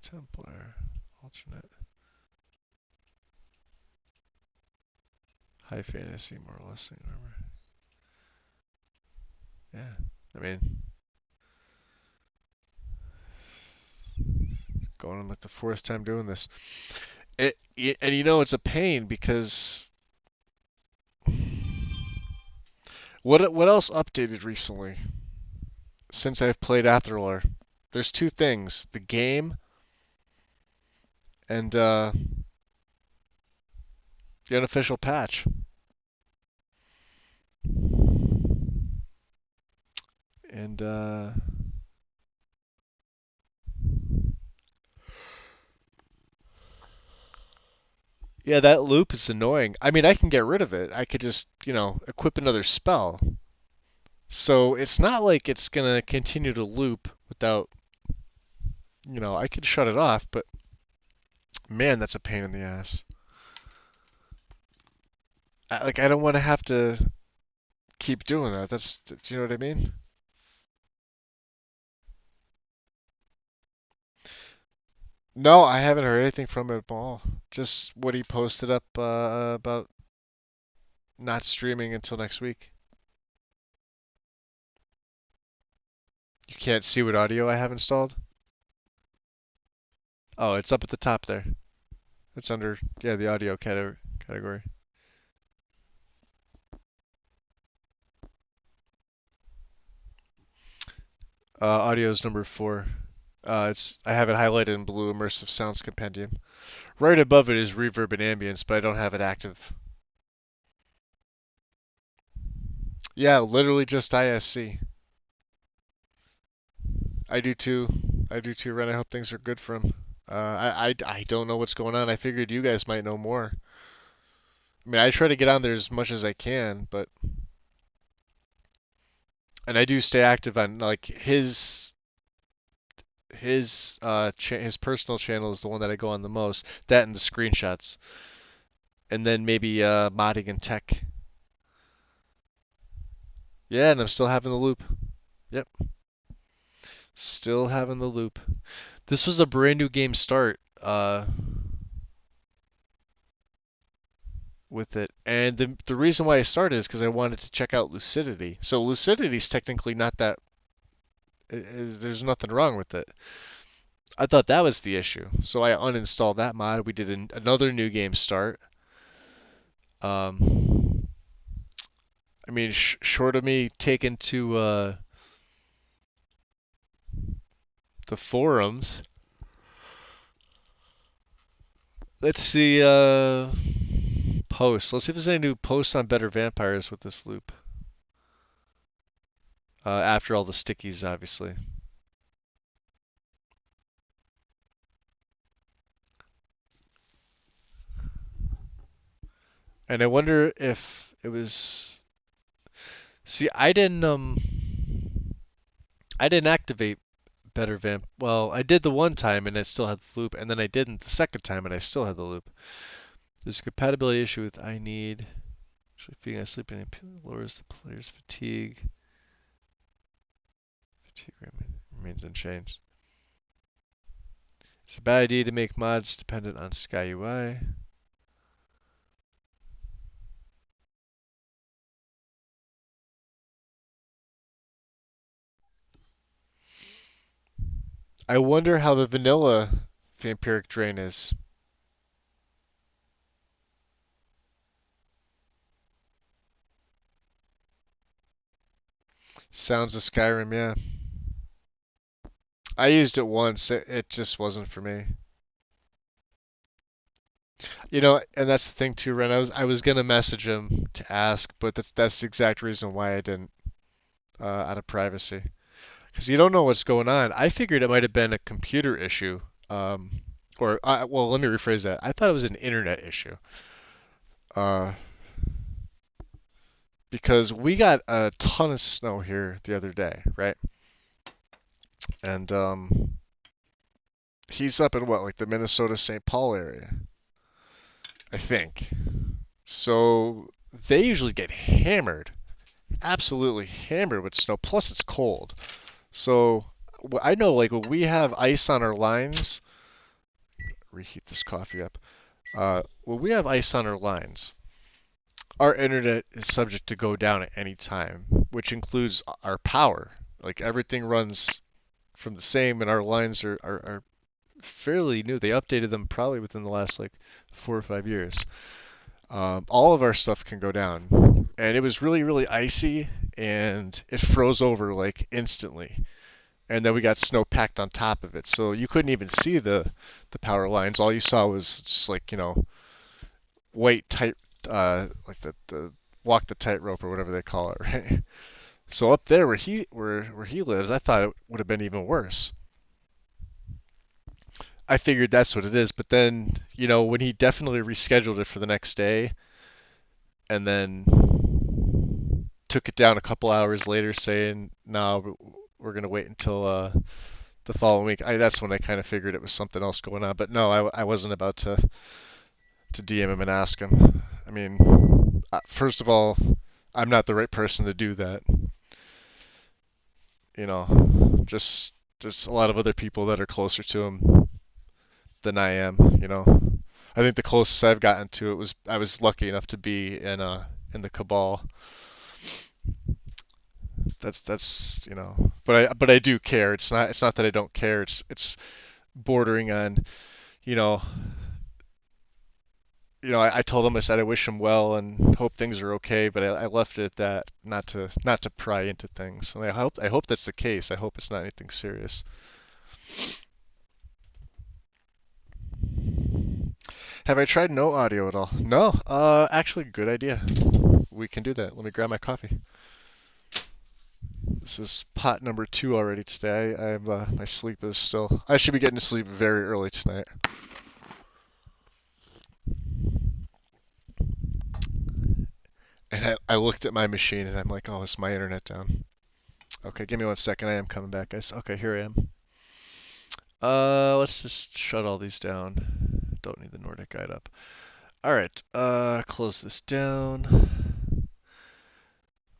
Templar, alternate, high fantasy, more or less armor. Yeah, I mean, going on like the 4th time doing this. And it's a pain because what else updated recently since I've played Athralor? There's 2 things: the game and the unofficial patch. And yeah, that loop is annoying. I mean, I can get rid of it. I could just, equip another spell. So it's not like it's gonna continue to loop without, I could shut it off, but man, that's a pain in the ass. I don't want to have to keep doing that. Do you know what I mean? No, I haven't heard anything from him at all. Just what he posted up about not streaming until next week. You can't see what audio I have installed? Oh, it's up at the top there. It's under, yeah, the audio category. Audio is number 4. I have it highlighted in blue, Immersive Sounds Compendium. Right above it is reverb and ambience, but I don't have it active. Yeah, literally just ISC. I do too. I do too, Ren. I hope things are good for him. I don't know what's going on. I figured you guys might know more. I mean, I try to get on there as much as I can, but and I do stay active on like his personal channel is the one that I go on the most. That and the screenshots, and then maybe modding and tech. Yeah, and I'm still having the loop. Yep, still having the loop. This was a brand new game start with it, and the reason why I started is because I wanted to check out Lucidity. So Lucidity is technically not that. There's nothing wrong with it. I thought that was the issue, so I uninstalled that mod. We did another new game start. I mean, short of me taking to the forums. Let's see, posts. Let's see if there's any new posts on Better Vampires with this loop. After all the stickies, obviously. And I wonder if it was. See, I didn't activate Better Vamp. Well, I did the one time and it still had the loop, and then I didn't the second time and I still had the loop. There's a compatibility issue with I need. Actually, feeding and sleeping lowers the player's fatigue. Fatigue remains unchanged. It's a bad idea to make mods dependent on SkyUI. I wonder how the vanilla vampiric drain is. Sounds of Skyrim, yeah. I used it once. It just wasn't for me. You know, and that's the thing too, Ren. I was gonna message him to ask, but that's the exact reason why I didn't, out of privacy, because you don't know what's going on. I figured it might have been a computer issue, well, let me rephrase that. I thought it was an internet issue, uh, because we got a ton of snow here the other day, right? And he's up in what, like the Minnesota St. Paul area, I think. So they usually get hammered, absolutely hammered with snow. Plus it's cold. So I know, like when we have ice on our lines, reheat this coffee up. When we have ice on our lines, our internet is subject to go down at any time, which includes our power. Like everything runs from the same, and our lines are fairly new. They updated them probably within the last like 4 or 5 years. All of our stuff can go down, and it was really, really icy, and it froze over like instantly. And then we got snow packed on top of it, so you couldn't even see the power lines. All you saw was just like, white tight, like the walk the tightrope or whatever they call it, right? So up there where he lives, I thought it would have been even worse. I figured that's what it is, but then, when he definitely rescheduled it for the next day and then took it down a couple hours later saying, no, we're going to wait until the following week. That's when I kind of figured it was something else going on. But no, I wasn't about to DM him and ask him. I mean, first of all, I'm not the right person to do that. Just a lot of other people that are closer to him than I am. I think the closest I've gotten to it was I was lucky enough to be in the Cabal. That's but I do care. It's not that I don't care. It's bordering on, you know you know, I told him, I said I wish him well and hope things are okay, but I left it at that, not to pry into things. And I hope that's the case. I hope it's not anything serious. Have I tried no audio at all? No. Actually, good idea. We can do that. Let me grab my coffee. This is pot number 2 already today. My sleep is still. I should be getting to sleep very early tonight. And I looked at my machine and I'm like, oh, is my internet down? Okay, give me 1 second. I am coming back, guys. Okay, here I am. Let's just shut all these down. Don't need the Nordic guide up. All right, close this down.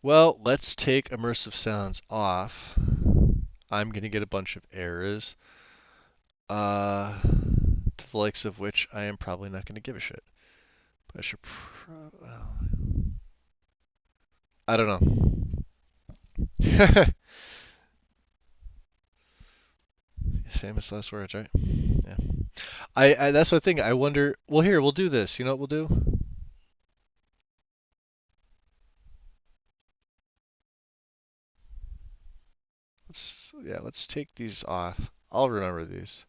Well, let's take immersive sounds off. I'm gonna get a bunch of errors. To the likes of which I am probably not gonna give a shit. But I should well, I don't know. Famous last words, right? Yeah. I that's the thing. I wonder. Well, here we'll do this. You know what we'll do? Let's take these off. I'll remember these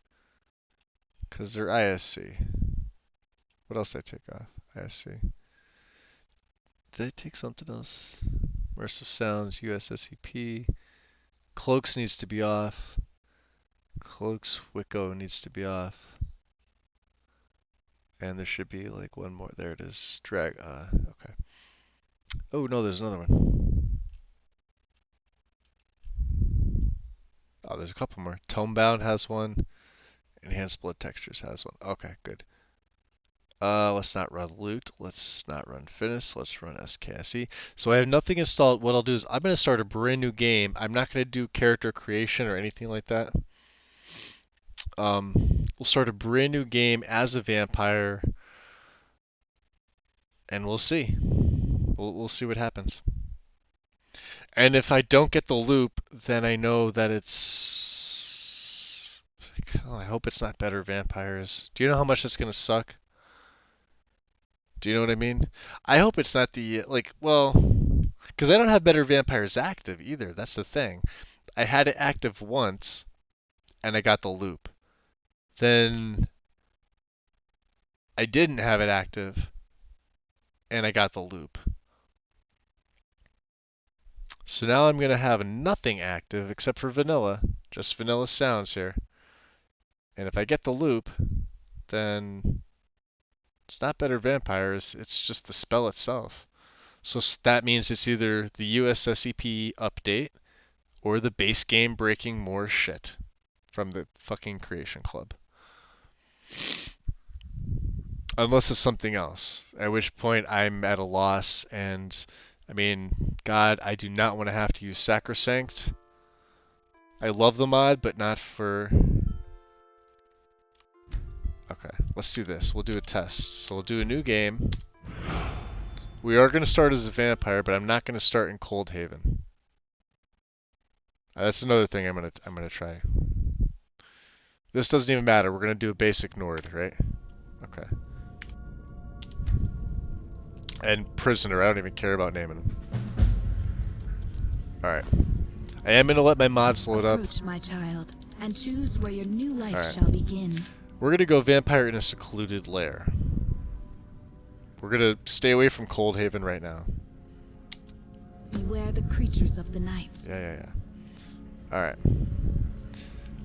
because they're ISC. What else did I take off? ISC. Did I take something else? Immersive sounds, USSEP. Cloaks needs to be off. Cloaks Wicco needs to be off. And there should be like one more. There it is. Drag. Okay. Oh no, there's another one. Oh, there's a couple more. Tomebound has one. Enhanced Blood Textures has one. Okay, good. Let's not run loot. Let's not run finis. Let's run SKSE. So I have nothing installed. What I'll do is I'm going to start a brand new game. I'm not going to do character creation or anything like that. We'll start a brand new game as a vampire, and we'll see. We'll see what happens. And if I don't get the loop, then I know that it's. Oh, I hope it's not better vampires. Do you know how much that's gonna suck? Do you know what I mean? I hope it's not the well, because I don't have better vampires active either. That's the thing. I had it active once, and I got the loop. Then I didn't have it active, and I got the loop. So now I'm going to have nothing active except for vanilla. Just vanilla sounds here. And if I get the loop, then it's not better vampires, it's just the spell itself. So that means it's either the USSEP update or the base game breaking more shit from the fucking Creation Club. Unless it's something else, at which point I'm at a loss. And I mean, God, I do not want to have to use Sacrosanct. I love the mod, but not for... Okay, let's do this. We'll do a test. So we'll do a new game. We are going to start as a vampire, but I'm not going to start in Coldhaven. That's another thing I'm gonna try. This doesn't even matter. We're going to do a basic Nord, right? Okay. And Prisoner. I don't even care about naming them. Alright. I am going to let my mods load up. Approach, my child, and choose where your new life All right. shall begin. We're going to go vampire in a secluded lair. We're going to stay away from Coldhaven right now. Beware the creatures of the night. Yeah. Alright.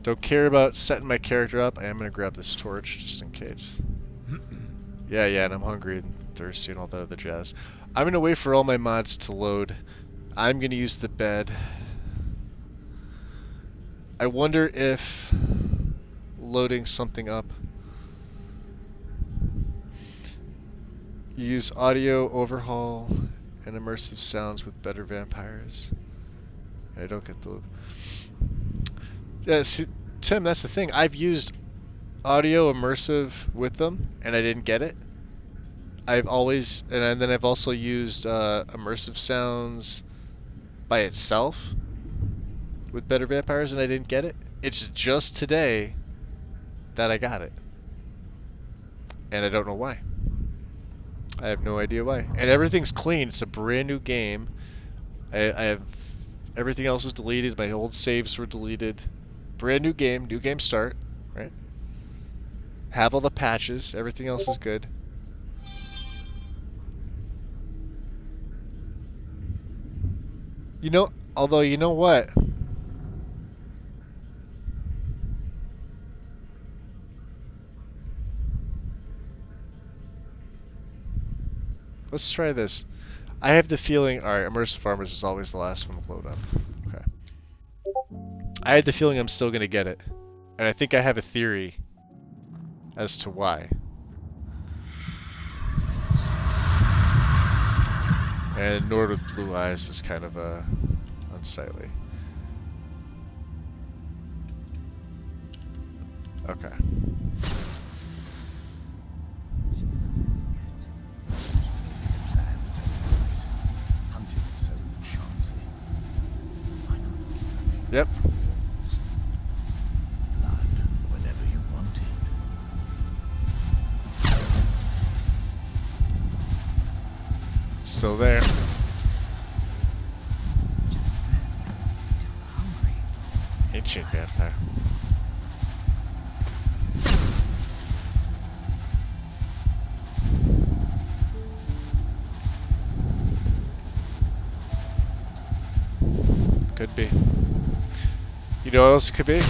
Don't care about setting my character up. I am going to grab this torch just in case. Yeah, and I'm hungry and thirsty and all that other jazz. I'm going to wait for all my mods to load. I'm going to use the bed. I wonder if loading something up. Use audio overhaul and immersive sounds with better vampires. I don't get the... Yeah, see, Tim, that's the thing. I've used audio immersive with them, and I didn't get it. I've always... And then I've also used immersive sounds by itself with better vampires, and I didn't get it. It's just today that I got it. And I don't know why. I have no idea why. And everything's clean. It's a brand new game. I have everything else was deleted. My old saves were deleted. Brand new game start, right? Have all the patches. Everything else is good. You know, although you know what? Let's try this. I have the feeling, alright, Immersive Farmers is always the last one to load up. Okay. I had the feeling I'm still gonna get it. And I think I have a theory as to why. And Nord with blue eyes is kind of unsightly. Okay. Yep. Still there. Ancient vampire. Could be. You know what else it could be?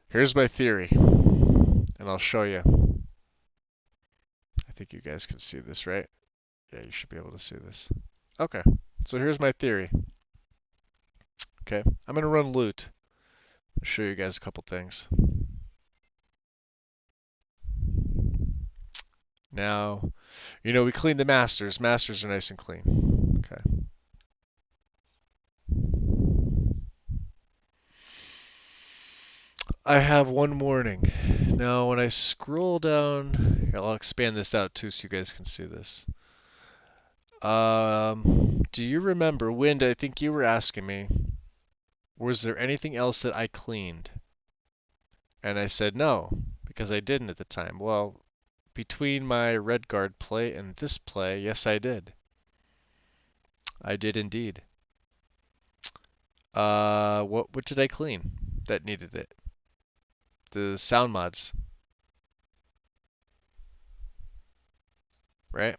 Here's my theory, and I'll show you. I think you guys can see this, right? Yeah, you should be able to see this. Okay, so here's my theory. Okay, I'm gonna run loot. I'll show you guys a couple things. Now, you know, we cleaned the masters. Masters are nice and clean. Okay. I have one warning. Now, when I scroll down, here, I'll expand this out too so you guys can see this. Do you remember, Wind, I think you were asking me, was there anything else that I cleaned? And I said no, because I didn't at the time. Well, between my Redguard play and this play, yes I did. I did indeed. What did I clean that needed it? The sound mods. Right?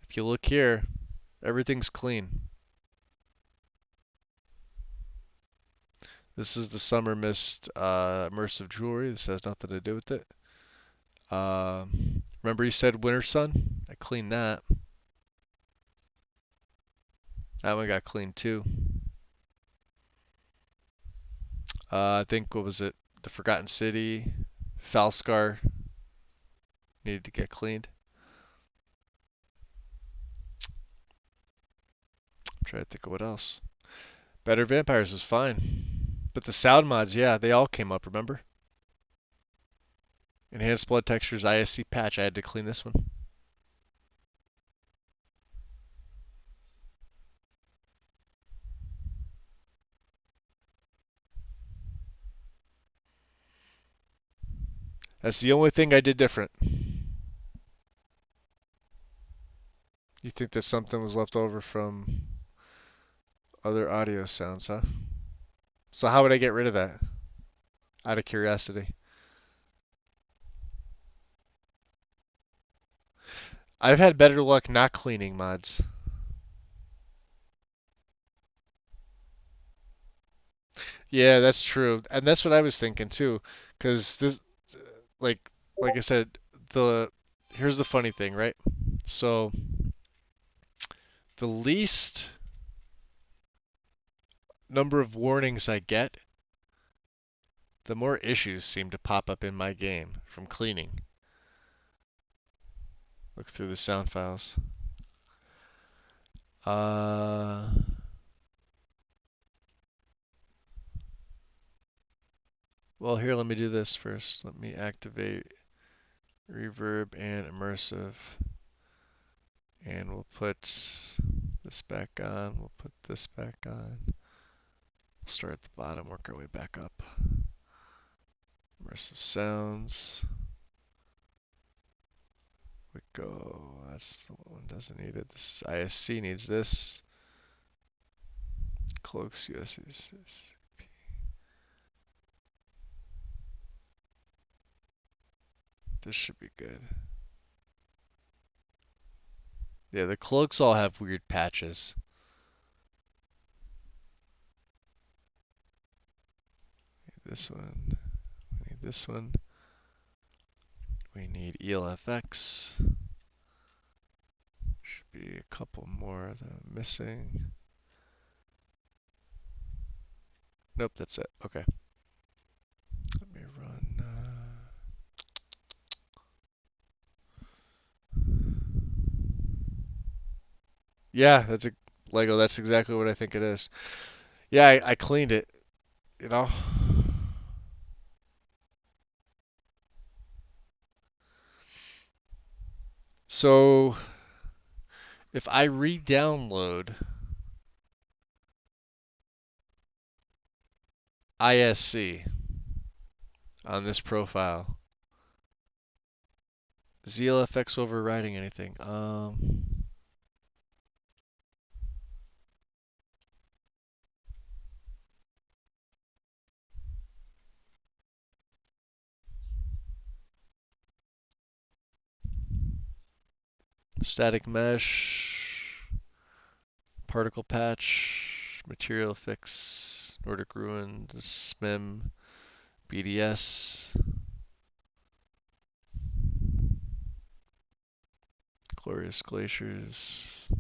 If you look here, everything's clean. This is the Summer Mist immersive jewelry. This has nothing to do with it. Remember you said Winter Sun? I cleaned that. That one got cleaned too. I think, what was it? The Forgotten City, Falscar needed to get cleaned. I'm trying to think of what else. Better Vampires is fine. But the sound mods, yeah, they all came up, remember? Enhanced Blood Textures ISC patch, I had to clean this one. That's the only thing I did different. You think that something was left over from other audio sounds, huh? So how would I get rid of that? Out of curiosity. I've had better luck not cleaning mods. Yeah, that's true. And that's what I was thinking too. Because this, like, like I said, here's the funny thing, right? So the least number of warnings I get, the more issues seem to pop up in my game from cleaning. Look through the sound files. Well, here, let me do this first. Let me activate reverb and immersive. And we'll put this back on. We'll put this back on. Start at the bottom, work our way back up. Immersive sounds. We go. That's the one doesn't need it. This is ISC needs this. Cloaks USC. This should be good. Yeah, the cloaks all have weird patches. This one. We need this one. We need ELFX. Should be a couple more that I'm missing. Nope, that's it. Okay. Let me run. Yeah, that's a Lego. That's exactly what I think it is. Yeah, I cleaned it. You know. So if I re-download ISC on this profile, ZLFX overriding anything? Static mesh, particle patch, material fix, Nordic ruin, SMIM, BDS, glorious glaciers,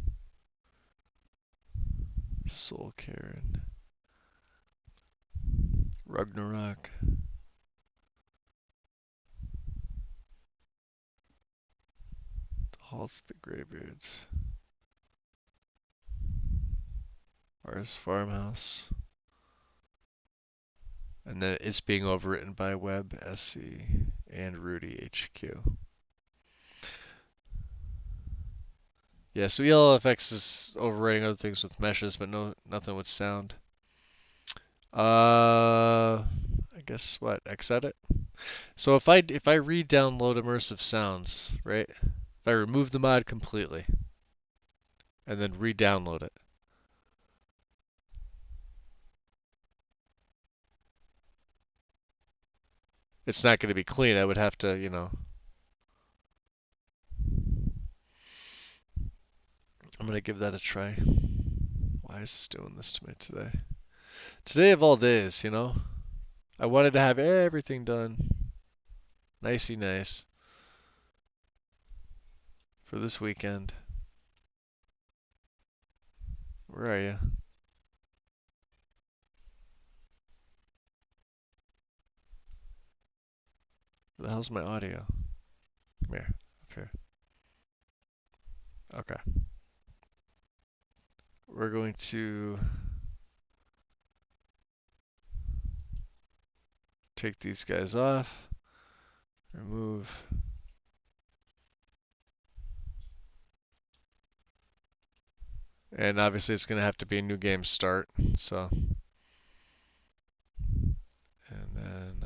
Soul Cairn, Ragnarok. The halls, the graybeards, Mars farmhouse. And then it's being overwritten by Web SC and Rudy HQ. Yeah, so ELFX is overwriting other things with meshes, but nothing with sound. I guess what, Xedit? So if I re-download immersive sounds, right? If I remove the mod completely and then re-download it, it's not going to be clean. I would have to, you know. I'm going to give that a try. Why is this doing this to me today? Today of all days, you know? I wanted to have everything done nicey nice for this weekend. Where are you? Where the hell's my audio? Come here, up here. Okay. We're going to take these guys off. Remove. And obviously it's going to have to be a new game start, so. And then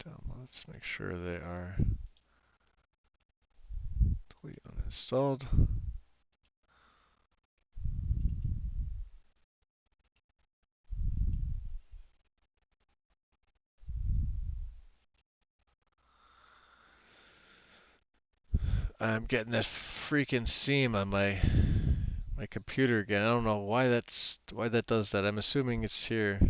downloads, make sure they are delete uninstalled. I'm getting that freaking seam on my computer again. I don't know why that does that. I'm assuming it's here.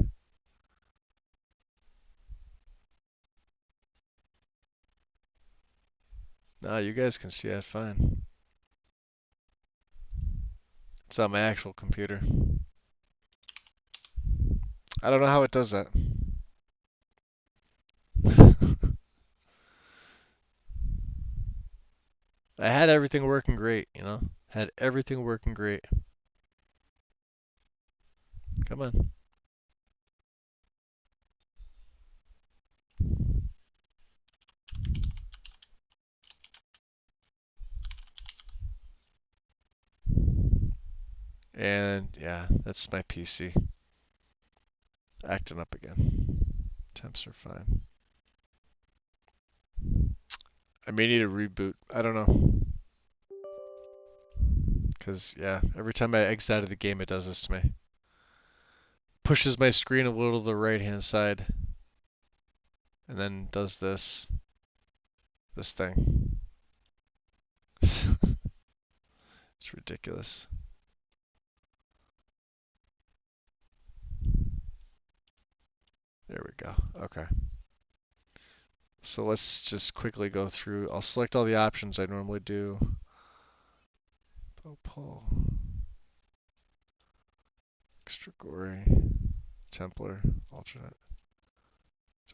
Nah, you guys can see that fine. It's on my actual computer. I don't know how it does that. I had everything working great, you know? Had everything working great. Come on. And yeah, that's my PC. Acting up again. Temps are fine. I may need a reboot. I don't know. Because, yeah, every time I exit out of the game, it does this to me. Pushes my screen a little to the right-hand side. And then does this thing. It's ridiculous. There we go. Okay. So let's just quickly go through. I'll select all the options I normally do. Pull. Extra gory. Templar. Alternate.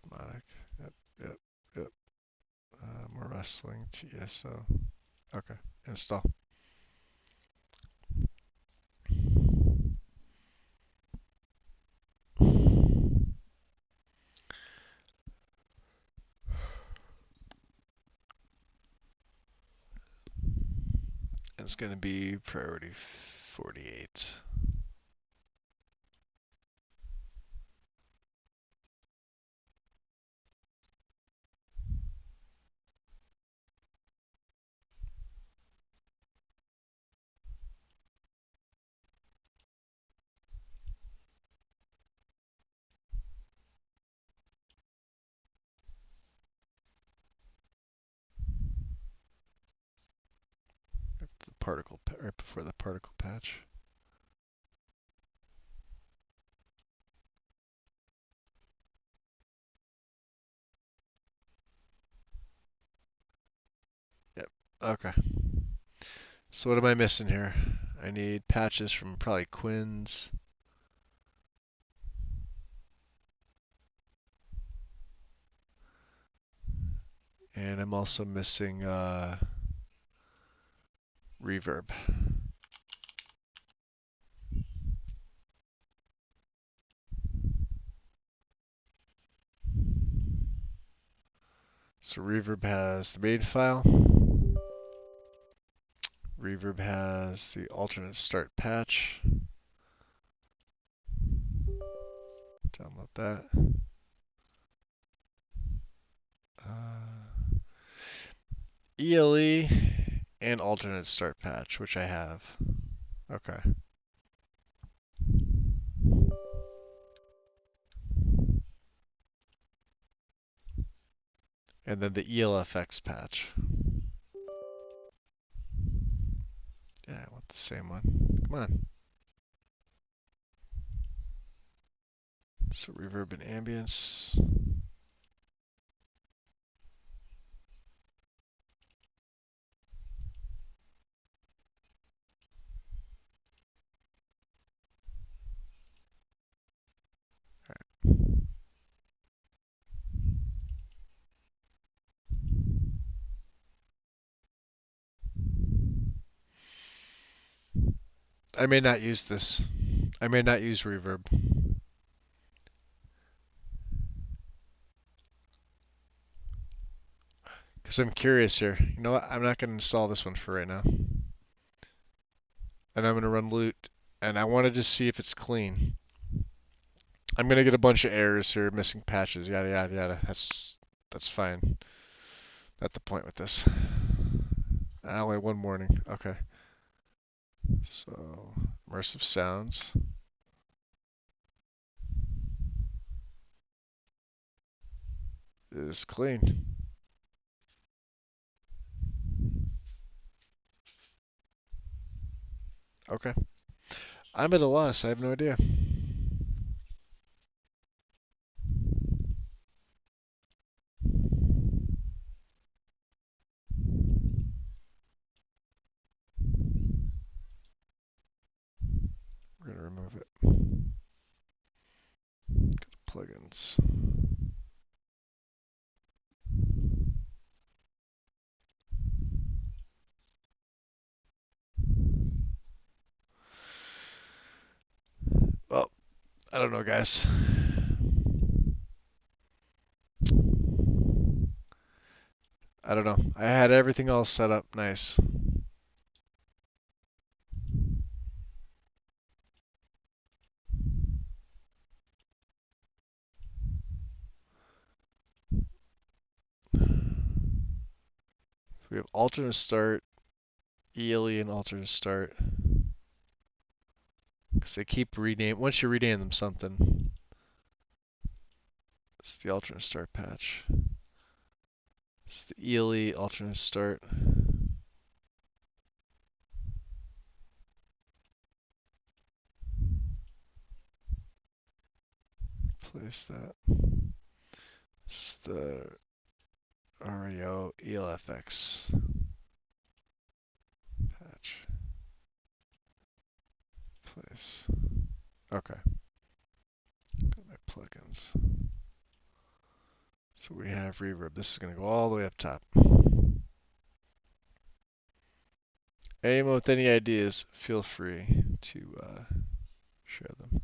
Demonic. Yep, yep, yep. More wrestling. TSO. Okay. Install. It's going to be priority 48. The particle right before the particle patch. Yep. Okay. So what am I missing here? I need patches from probably Quinn's. And I'm also missing reverb. So reverb has the main file. Reverb has the alternate start patch. Download that. ELE and alternate start patch, which I have. Okay. And then the ELFX patch. Yeah, I want the same one. Come on. So reverb and ambience. I may not use this. I may not use reverb. Because I'm curious here. You know what? I'm not going to install this one for right now. And I'm going to run loot. And I want to just see if it's clean. I'm going to get a bunch of errors here, missing patches, yada, yada, yada. That's fine. Not the point with this. Only one morning. Okay. So, immersive sounds. Is clean. Okay. I'm at a loss. I have no idea. We're going to remove it. Go to plugins. Well, I don't know, guys. I don't know. I had everything all set up nice. we have alternate start, alien alternate start. Because they keep renaming. Once you rename them something, it's the alternate start patch. It's the Ely alternate start. Place that. This is the REO ELFX patch. Place. Okay. Go to my plugins. So we have reverb. This is going to go all the way up top. Anyone with any ideas, feel free to share them.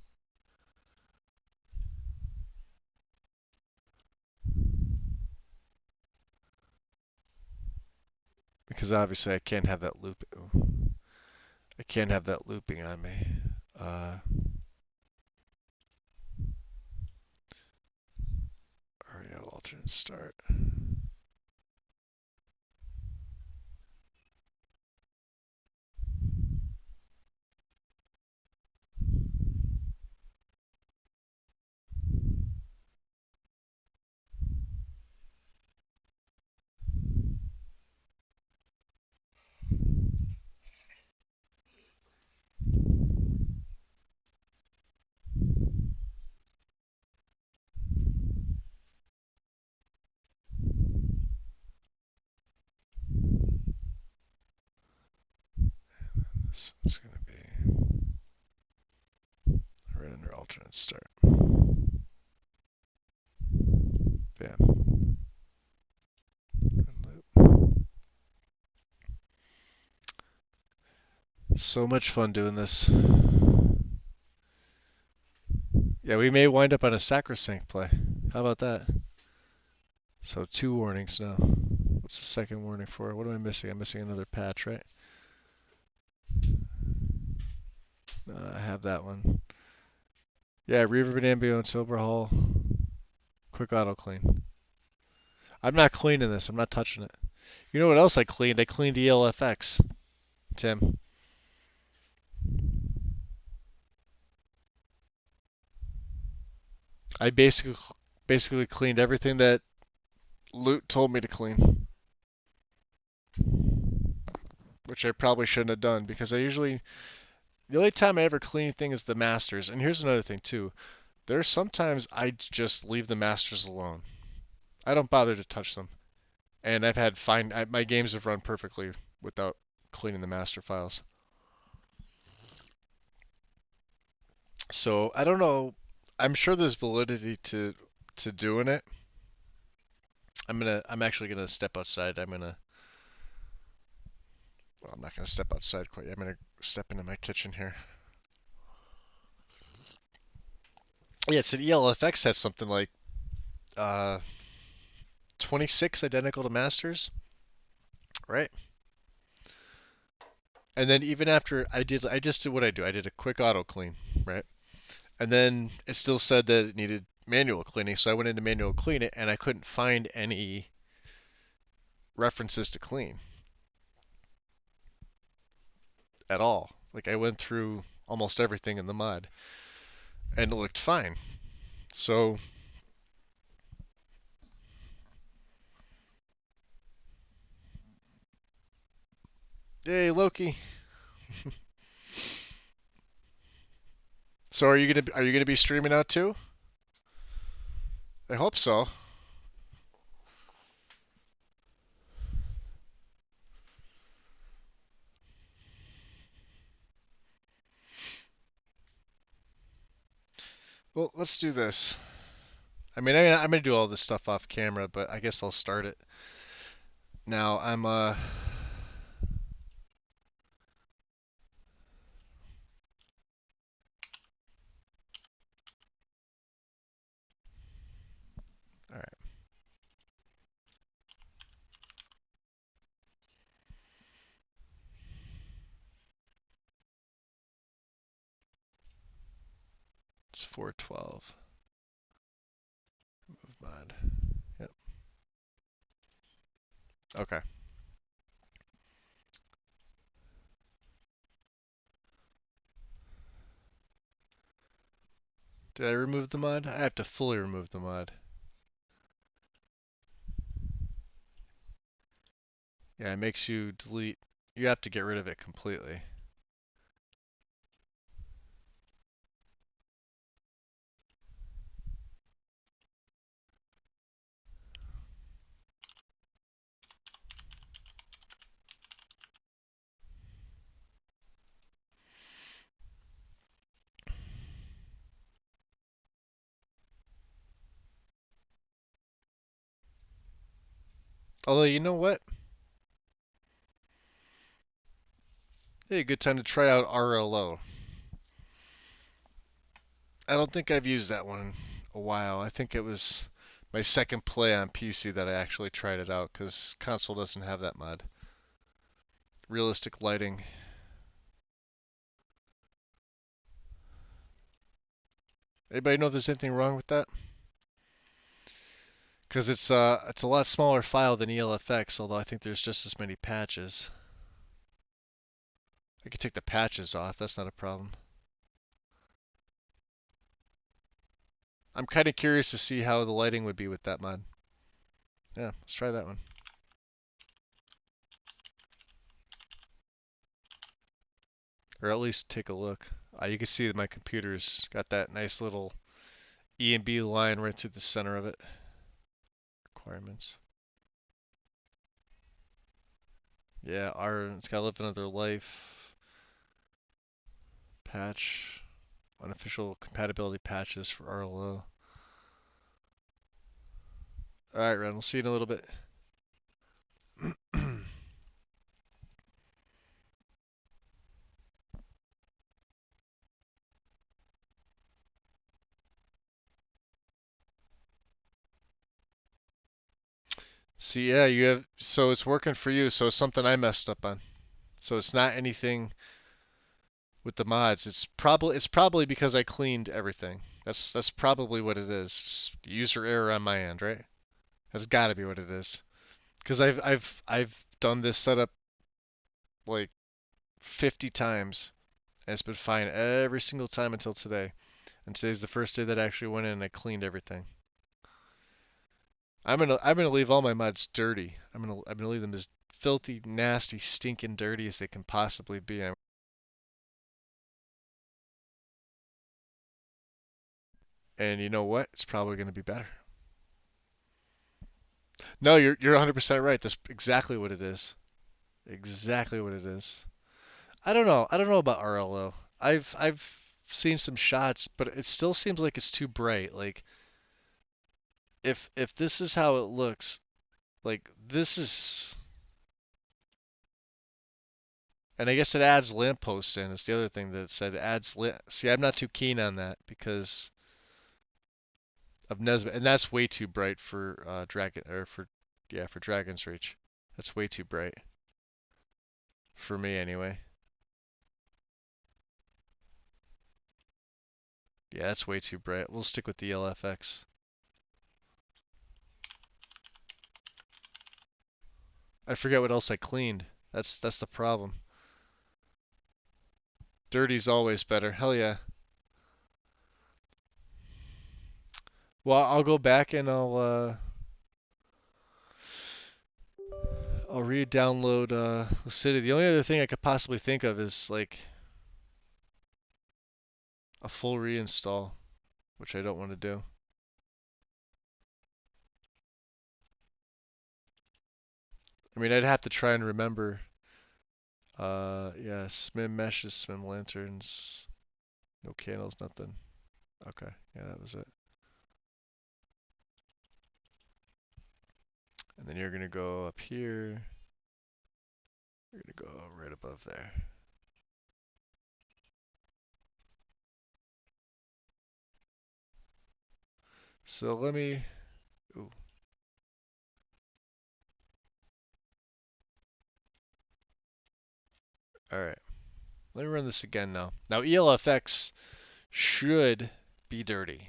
Because obviously I can't have that loop. I can't have that looping on me. REO alternate start. This one's going to be right under alternate start. Bam. So much fun doing this. Yeah, we may wind up on a sacrosanct play. How about that? So 2 warnings now. What's the second warning for? What am I missing? I'm missing another patch, right? I have that one. Yeah, reverb and ambience overhaul. Quick auto clean. I'm not cleaning this. I'm not touching it. You know what else I cleaned? I cleaned ELFX, Tim. I basically cleaned everything that Loot told me to clean, which I probably shouldn't have done because the only time I ever clean anything is the masters. And here's another thing too. There's sometimes I just leave the masters alone. I don't bother to touch them. And I've had my games have run perfectly without cleaning the master files. So I don't know. I'm sure there's validity to doing it. I'm actually gonna step outside. Well, I'm not gonna step outside quite yet. I'm gonna step into my kitchen here. Yeah, so ELFX has something like 26 identical to masters, right? And then even after I just did what I do. I did a quick auto clean, right? And then it still said that it needed manual cleaning, so I went into manual clean it, and I couldn't find any references to clean at all. Like I went through almost everything in the mod, and it looked fine. So yay, Loki. So are you gonna be streaming out too? I hope so. Well, let's do this. I'm gonna do all this stuff off camera, but I guess I'll start it now. All right. It's 412. Remove mod. Yep. Okay. Did I remove the mod? I have to fully remove the mod. Yeah, it makes you delete. You have to get rid of it completely. Although, you know what? Hey, good time to try out RLO. I don't think I've used that one in a while. I think it was my second play on PC that I actually tried it out, because console doesn't have that mod. Realistic lighting. Anybody know if there's anything wrong with that? Because it's a lot smaller file than ELFX, although I think there's just as many patches. I could take the patches off, that's not a problem. I'm kind of curious to see how the lighting would be with that mod. Yeah, let's try that one. Or at least take a look. You can see that my computer's got that nice little E and B line right through the center of it. Requirements. Yeah, it's gotta live another life. Patch. Unofficial compatibility patches for RLO. Alright, Ren, we'll see you in a little bit. See, yeah, you have, so it's working for you, so it's something I messed up on. So it's not anything with the mods. It's probably because I cleaned everything. That's probably what it is. It's user error on my end, right? That's got to be what it is. Because I've done this setup like 50 times, and it's been fine every single time until today. And today's the first day that I actually went in and I cleaned everything. I'm gonna leave all my mods dirty. I'm gonna leave them as filthy, nasty, stinking dirty as they can possibly be. And you know what? It's probably gonna be better. No, you're 100% right. That's exactly what it is. Exactly what it is. I don't know. I don't know about RLO. I've seen some shots, but it still seems like it's too bright. Like if this is how it looks, like this is, and I guess it adds lampposts in. It's the other thing that it said it adds See, I'm not too keen on that because of Nesbitt, and that's way too bright for Dragon or for yeah for Dragon's Reach. That's way too bright for me anyway. Yeah, that's way too bright. We'll stick with the LFX. I forget what else I cleaned. That's the problem. Dirty's always better. Hell yeah. Well, I'll go back and I'll re-download City. The only other thing I could possibly think of is like a full reinstall, which I don't want to do. I mean, I'd have to try and remember. Yeah, SMIM meshes, SMIM lanterns, no candles, nothing. Okay, yeah, that was it. And then you're gonna go up here. You're gonna go right above there. So let me. Ooh. All right. Let me run this again now. Now ELFX should be dirty.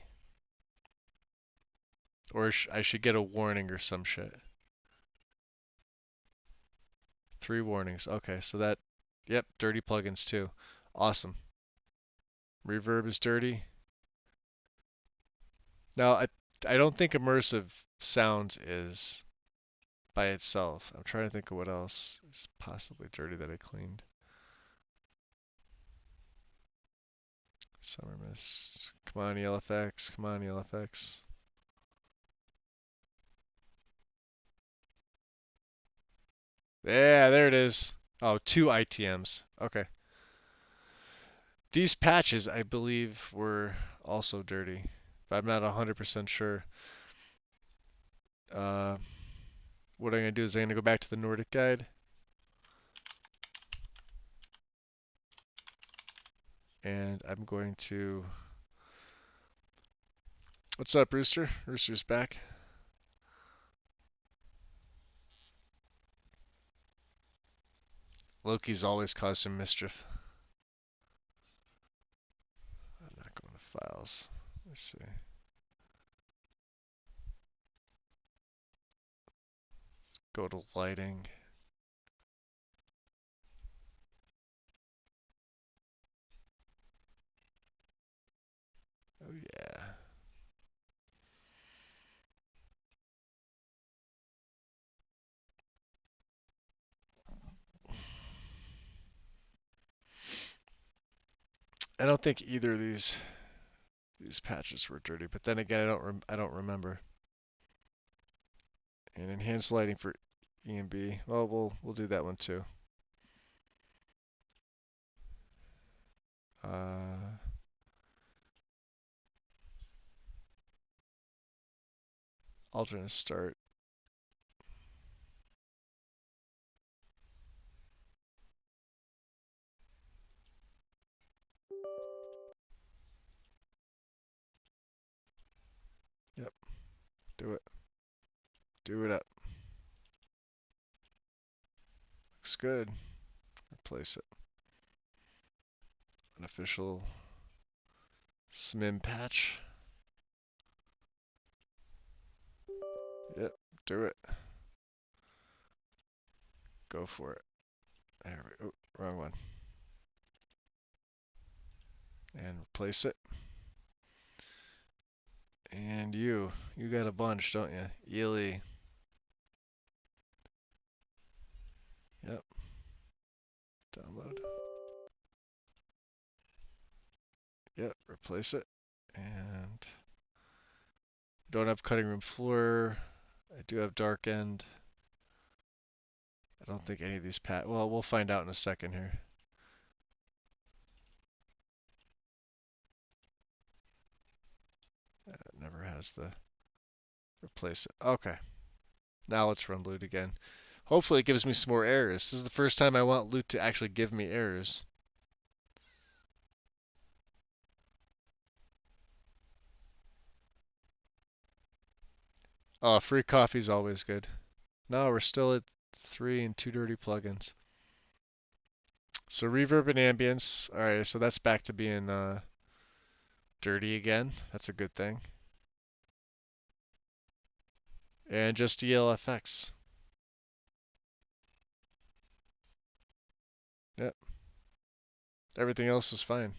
Or I should get a warning or some shit. 3 warnings. Okay, so that, yep, dirty plugins too. Awesome. Reverb is dirty. Now, I don't think immersive sounds is by itself. I'm trying to think of what else is possibly dirty that I cleaned. Summer mist. Come on, ELFX. Come on, ELFX. Yeah, there it is. Oh, 2 ITMs. Okay. These patches, I believe, were also dirty, but I'm not 100% sure. What I'm going to do is I'm going to go back to the Nordic guide. And I'm going to... What's up, Rooster? Rooster's back. Loki's always caused some mischief. I'm not going to files. Let's see. Let's go to lighting. Oh yeah. I don't think either of these patches were dirty, but then again, I don't remember. And enhanced lighting for E and B. Well, we'll do that one too. Alternate start. Yep. Do it. Do it up. Looks good. Replace it. Unofficial SMIM patch. Yep. Do it. Go for it. There we go. Oh, wrong one. And replace it. And you got a bunch, don't you? Ely. Yep. Download. Yep, replace it. And don't have cutting room floor. I do have dark end. I don't think any of these well, we'll find out in a second here. It never has the replace it. Okay. Now let's run loot again. Hopefully it gives me some more errors. This is the first time I want loot to actually give me errors. Oh, free coffee's always good. No, we're still at 3 and 2 dirty plugins. So reverb and ambience. Alright, so that's back to being dirty again. That's a good thing. And just ELFX. Yep. Everything else is fine.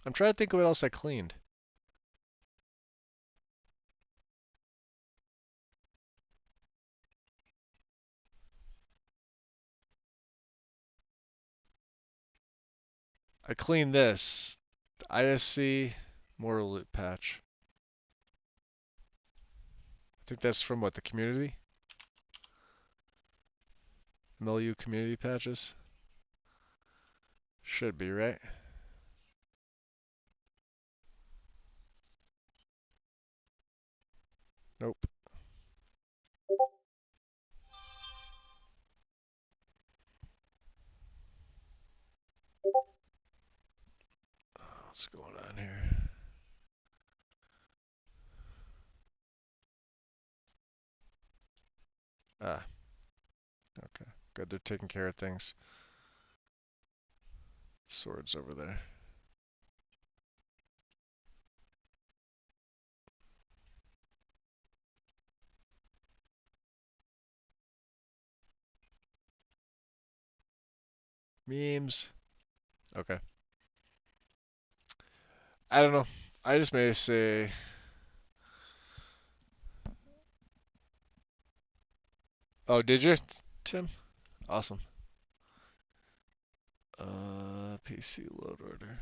I'm trying to think of what else I cleaned. I cleaned this. The ISC Moral Loot patch. I think that's from what, the community? MLU community patches? Should be, right? Nope. What's going on here? Ah. Okay. Good, they're taking care of things. Swords over there. Memes. Okay. I don't know. I just may say Oh, did you, Tim? Awesome. PC load order.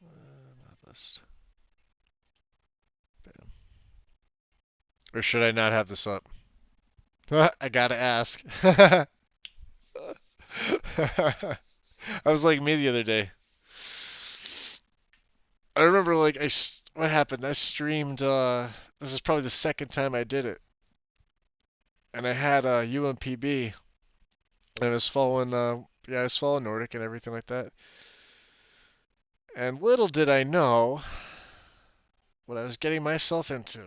Mod list. Bam. Or should I not have this up? I gotta ask. I was like me the other day. I remember like what happened? I streamed. This is probably the second time I did it, and I had UMPB, and I was following. Yeah, I was following Nordic and everything like that. And little did I know what I was getting myself into.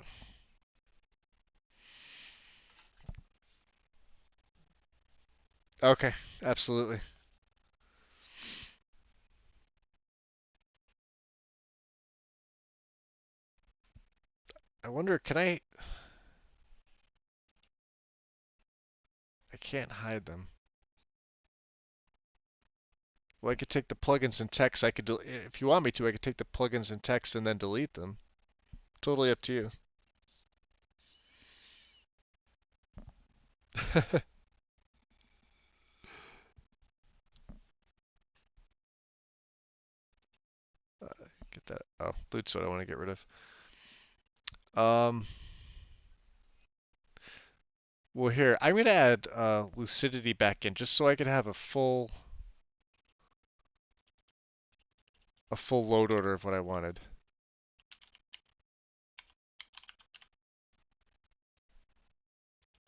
Okay, absolutely. I wonder, can I? I can't hide them. Well, I could take the plugins and text. I could, if you want me to, I could take the plugins and text and then delete them. Totally up to you. Get that. Oh, loot's what I want to get rid of. Um, well here, I'm gonna add lucidity back in just so I could have a full load order of what I wanted.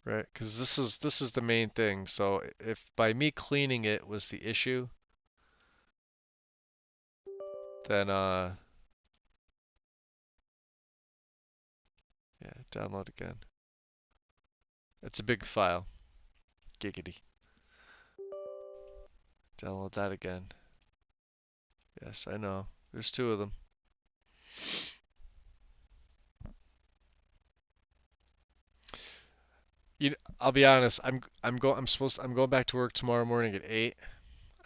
Right? Because this is the main thing. So if by me cleaning it was the issue, then yeah, download again. It's a big file. Giggity. Download that again. Yes, I know. There's two of them. I'll be honest. I'm going back to work tomorrow morning at 8.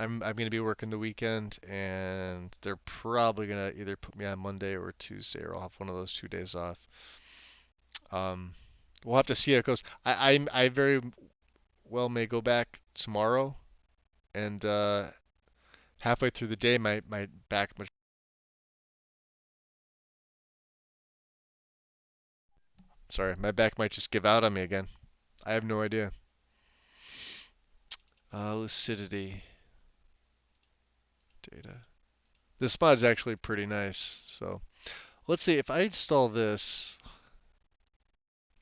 I'm gonna be working the weekend, and they're probably gonna either put me on Monday or Tuesday, or I'll have one of those 2 days off. Um, we'll have to see how it goes. I very well may go back tomorrow, and halfway through the day, my back much. Sorry, my back might just give out on me again. I have no idea. Lucidity data. This mod is actually pretty nice. So let's see if I install this.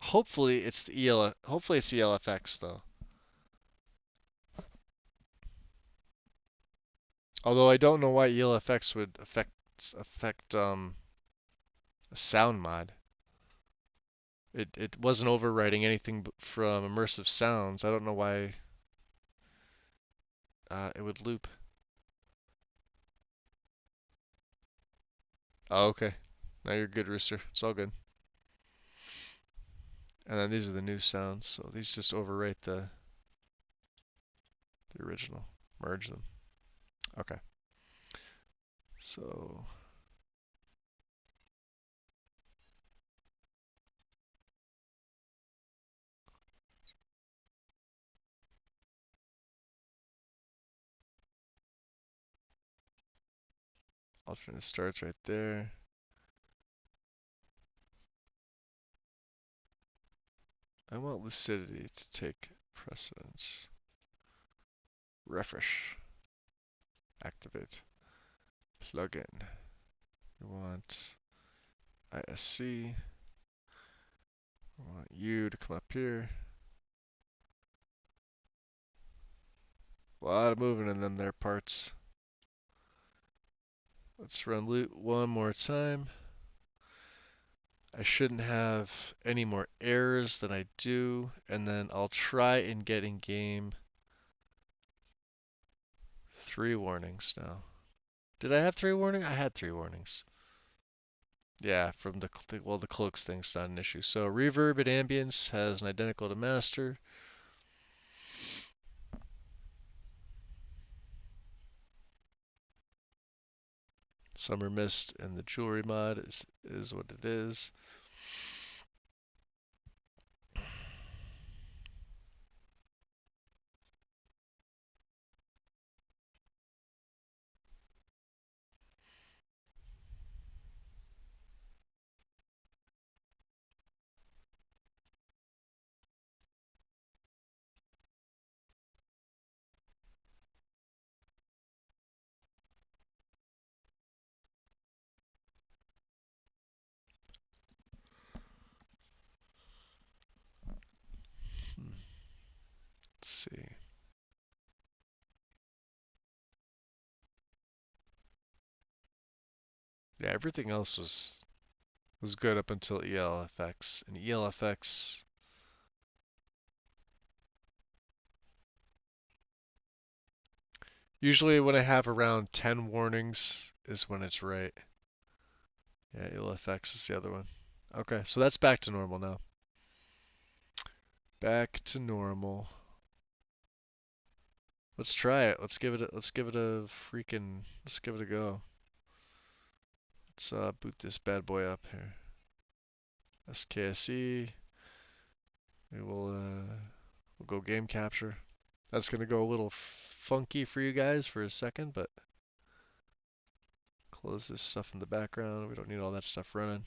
Hopefully it's the Hopefully it's the LFX though. Although I don't know why ELFX would affect a sound mod. It wasn't overwriting anything from immersive sounds. I don't know why it would loop. Oh, okay. Now you're good, Rooster. It's all good. And then these are the new sounds, so these just overwrite the original. Merge them. Okay. So alternate starts right there. I want lucidity to take precedence. Refresh. Activate. Plugin. We want ISC. We want you to come up here. A lot of moving in them there parts. Let's run loot one more time. I shouldn't have any more errors than I do, and then I'll try and get in game 3 warnings now. Did I have 3 warnings? I had 3 warnings. Yeah, from the cloaks thing's not an issue. So reverb and ambience has an identical to master. Summer mist and the jewelry mod is what it is. Yeah, everything else was good up until ELFX. And ELFX, usually when I have around 10 warnings is when it's right. Yeah, ELFX is the other one. Okay, so that's back to normal now. Back to normal. Let's try it. Let's give it a go. Let's boot this bad boy up here. SKSE. We'll go game capture. That's gonna go a little funky for you guys for a second, but close this stuff in the background. We don't need all that stuff running.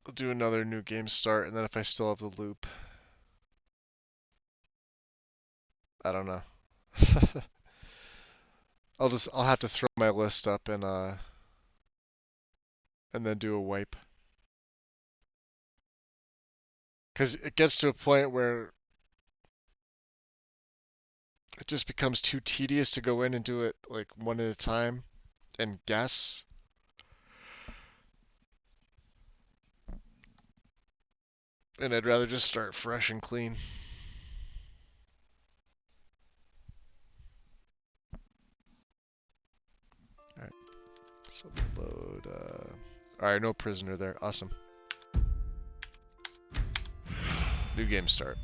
I'll do another new game start, and then if I still have the loop, I don't know. I'll have to throw my list up and then do a wipe. Cause it gets to a point where it just becomes too tedious to go in and do it like one at a time and guess. And I'd rather just start fresh and clean. Alright. So load alright, no prisoner there. Awesome. New game start.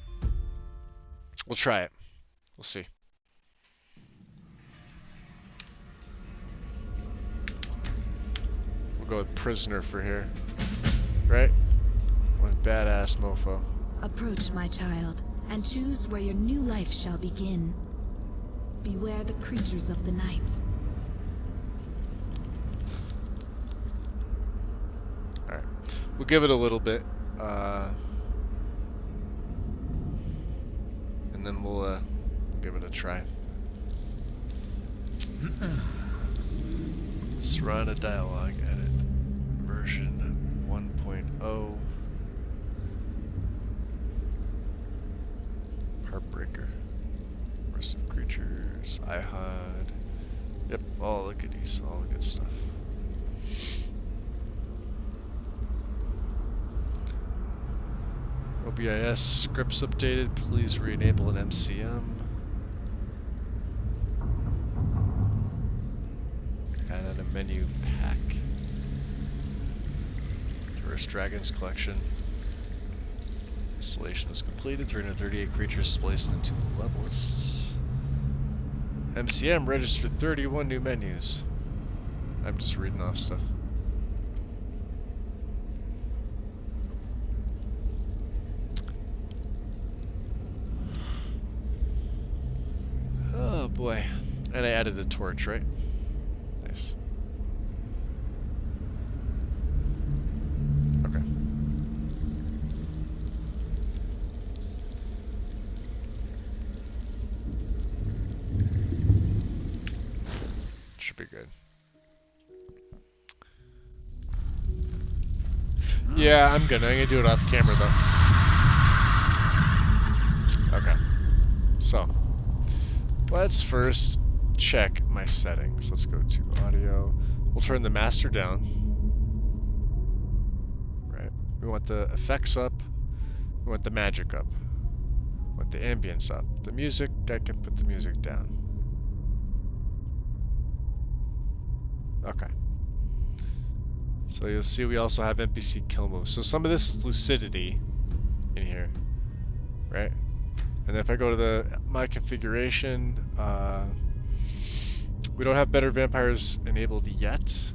We'll try it. We'll see. We'll go with prisoner for here. Right? One badass mofo. Approach, my child, and choose where your new life shall begin. Beware the creatures of the night. Alright. We'll give it a little bit. And then we'll give it a try. Let's run a dialogue edit. Version 1.0. Heartbreaker. Rest of creatures. iHUD. Yep, all the goodies, all the good stuff. OBIS scripts updated. Please re-enable an MCM. Add a menu pack. Tourist Dragons collection. Installation is completed. 338 creatures spliced into level lists. MCM registered 31 new menus. I'm just reading off stuff. Oh boy. And I added a torch, right? Nice. Okay. Should be good. Yeah, I'm gonna do it off camera though. Okay. So, let's first check my settings. Let's go to audio. We'll turn the master down. Right. We want the effects up. We want the magic up. We want the ambience up. The music, I can put the music down. Okay. So you'll see we also have NPC kill moves. So some of this is lucidity in here, right? And then if I go to my configuration, we don't have better vampires enabled yet.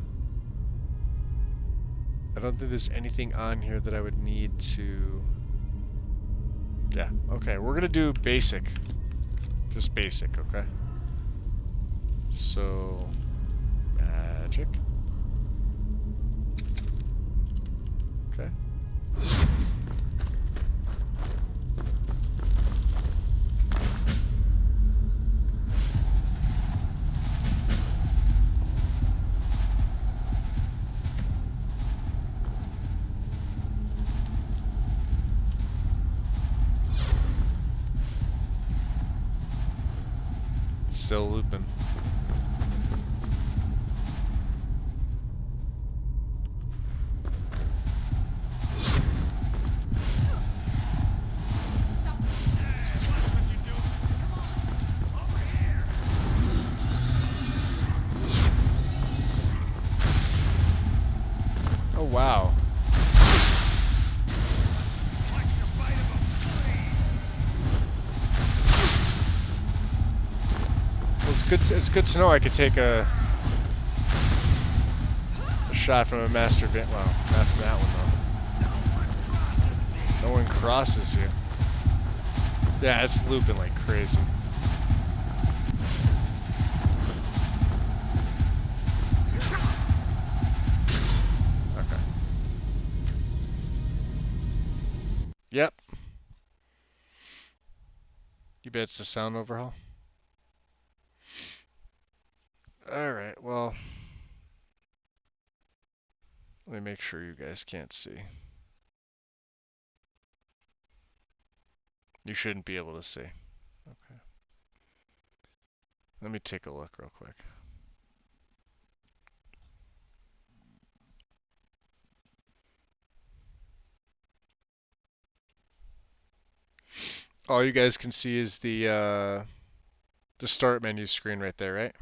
I don't think there's anything on here that I would need to... Yeah, okay, we're gonna do basic. Just basic, okay? So, magic. still looping. Oh wow. It's good to know I could take a shot from a master van. Well, not from that one though. No one crosses you. Yeah, it's looping like crazy. Okay. Yep. You bet it's a sound overhaul. Alright, well. Let me make sure you guys can't see. You shouldn't be able to see. Okay. Let me take a look real quick. All you guys can see is the start menu screen right there, right?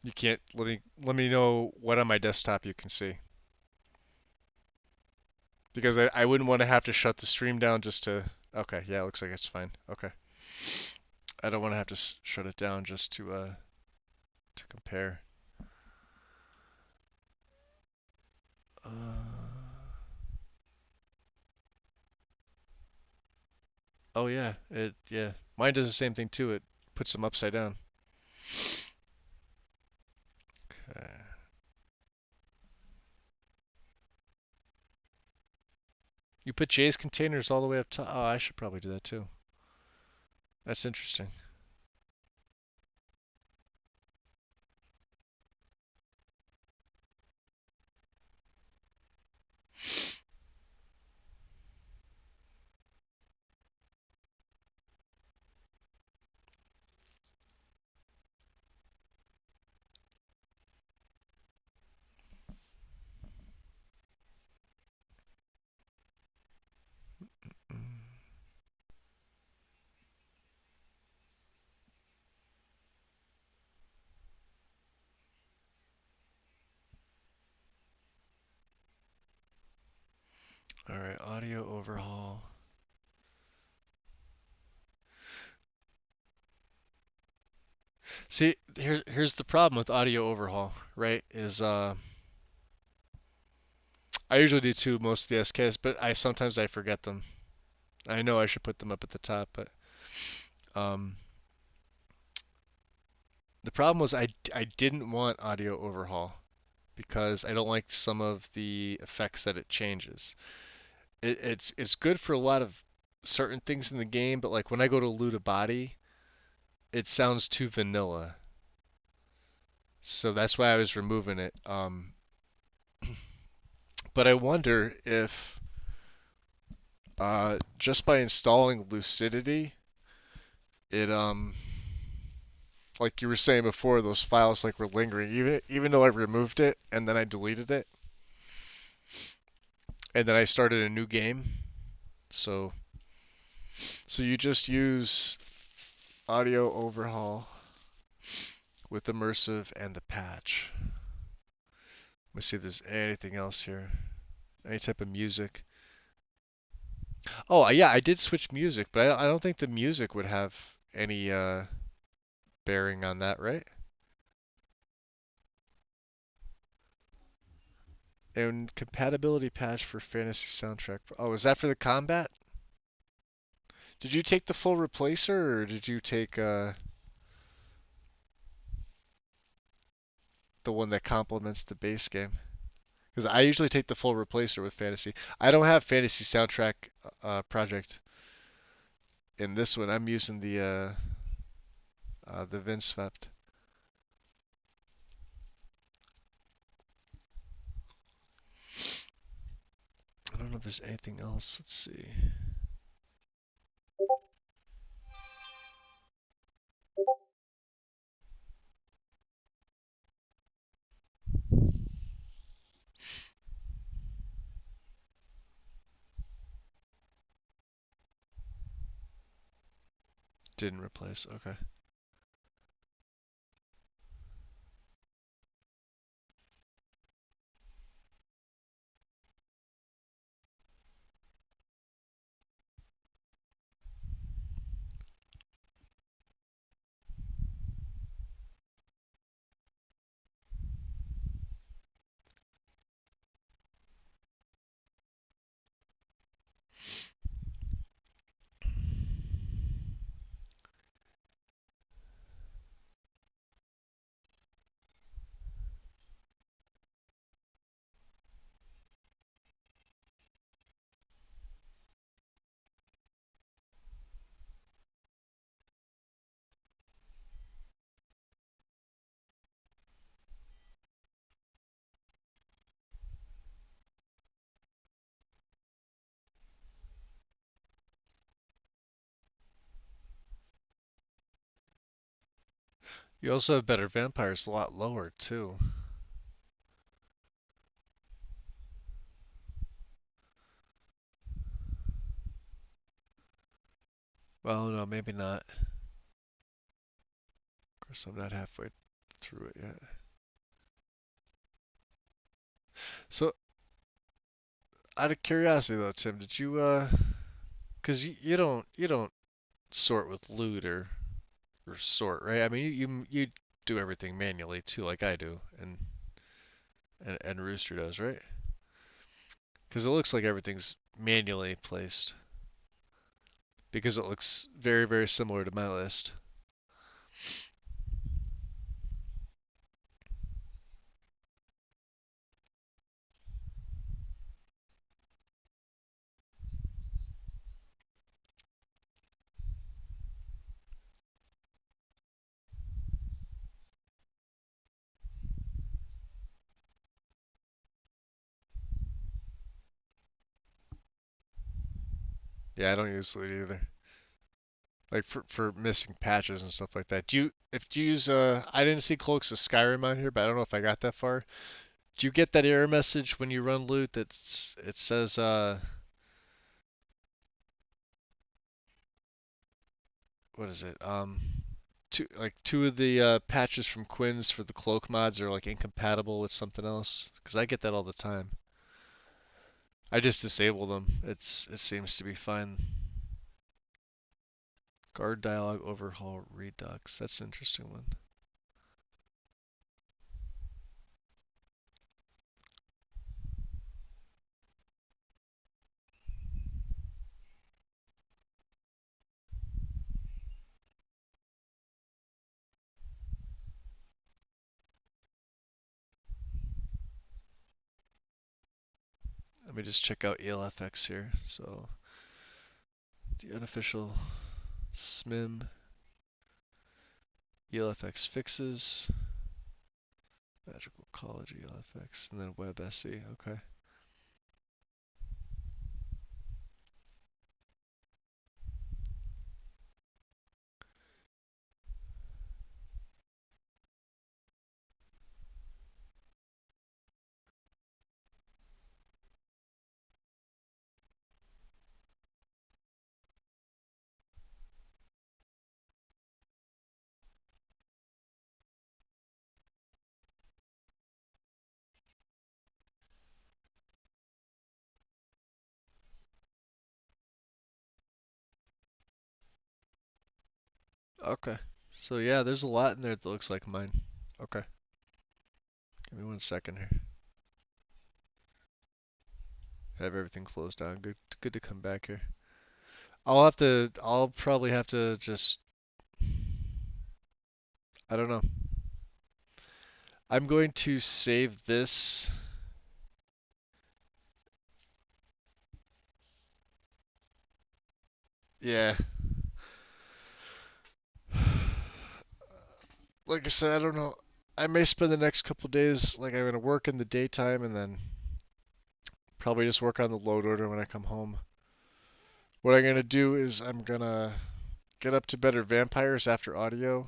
You can't let me know what on my desktop you can see. Because I wouldn't want to have to shut the stream down just to... Okay, yeah, it looks like it's fine. Okay. I don't want to have to shut it down just to compare. Oh yeah, yeah. Mine does the same thing too. It puts them upside down. Okay. You put J's containers all the way up top. Oh, I should probably do that too. That's interesting. All right, audio overhaul. See, here's the problem with audio overhaul, right? Is I usually do too most of the SKs, but sometimes I forget them. I know I should put them up at the top, but um, the problem was I didn't want audio overhaul because I don't like some of the effects that it changes. It's good for a lot of certain things in the game, but like when I go to loot a body, it sounds too vanilla. So that's why I was removing it. But I wonder if just by installing Lucidity, it like you were saying before, those files like were lingering, even though I removed it and then I deleted it, and then I started a new game. So you just use audio overhaul with immersive and the patch. Let me see if there's anything else here. Any type of music. Oh yeah, I did switch music, but I don't think the music would have any bearing on that, right? And compatibility patch for fantasy soundtrack. Oh, is that for the combat? Did you take the full replacer, or did you take the one that complements the base game? Because I usually take the full replacer with fantasy. I don't have fantasy soundtrack project in this one. I'm using the Vinswept. I don't know if there's anything else. Let's see. Didn't replace. Okay. You also have better vampires, a lot lower too. Well, no, maybe not. Of course, I'm not halfway through it yet. So, out of curiosity though, Tim, did you cause you don't sort with loot or sort, right? I mean, you do everything manually too, like I do, and Rooster does, right? Because it looks like everything's manually placed. Because it looks very, very similar to my list. Yeah, I don't use loot either. Like for missing patches and stuff like that. Do you use I didn't see Cloaks of Skyrim on here, but I don't know if I got that far. Do you get that error message when you run loot that's it says what is it? Two of the patches from Quinn's for the cloak mods are like incompatible with something else. Because I get that all the time. I just disable them. It seems to be fine. Guard dialogue overhaul redux. That's an interesting one. Let me just check out ELFX here. So the unofficial SMIM ELFX fixes, Magical College ELFX, and then WebSE. Okay. Okay. So yeah, there's a lot in there that looks like mine. Okay. Give me 1 second here. Have everything closed down. Good to come back here. I'll probably have to just, I don't know. I'm going to save this. Yeah. Like I said, I don't know. I may spend the next couple days, like I'm gonna work in the daytime and then probably just work on the load order when I come home. What I'm gonna do is I'm gonna get up to better vampires after audio,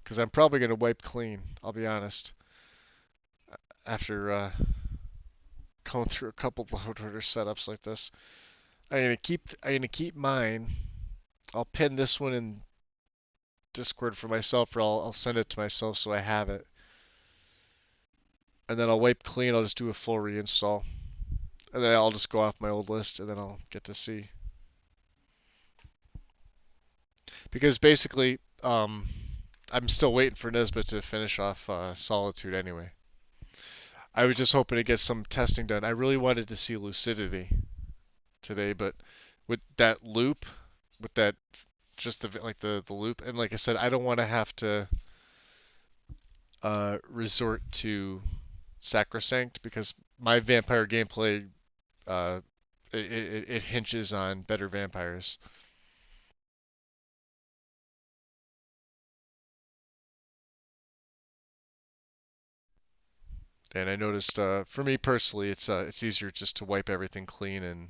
because I'm probably gonna wipe clean. I'll be honest. After going through a couple load order setups like this, I'm gonna keep mine, I'll pin this one in Discord for myself, or I'll send it to myself so I have it. And then I'll wipe clean. I'll just do a full reinstall. And then I'll just go off my old list, and then I'll get to see. Because basically, I'm still waiting for Nesbit to finish off Solitude anyway. I was just hoping to get some testing done. I really wanted to see Lucidity today, but with that loop, with that just the loop, and like I said, I don't want to have to resort to Sacrosanct because my vampire gameplay uh, it hinges on better vampires. And I noticed, for me personally, it's easier just to wipe everything clean and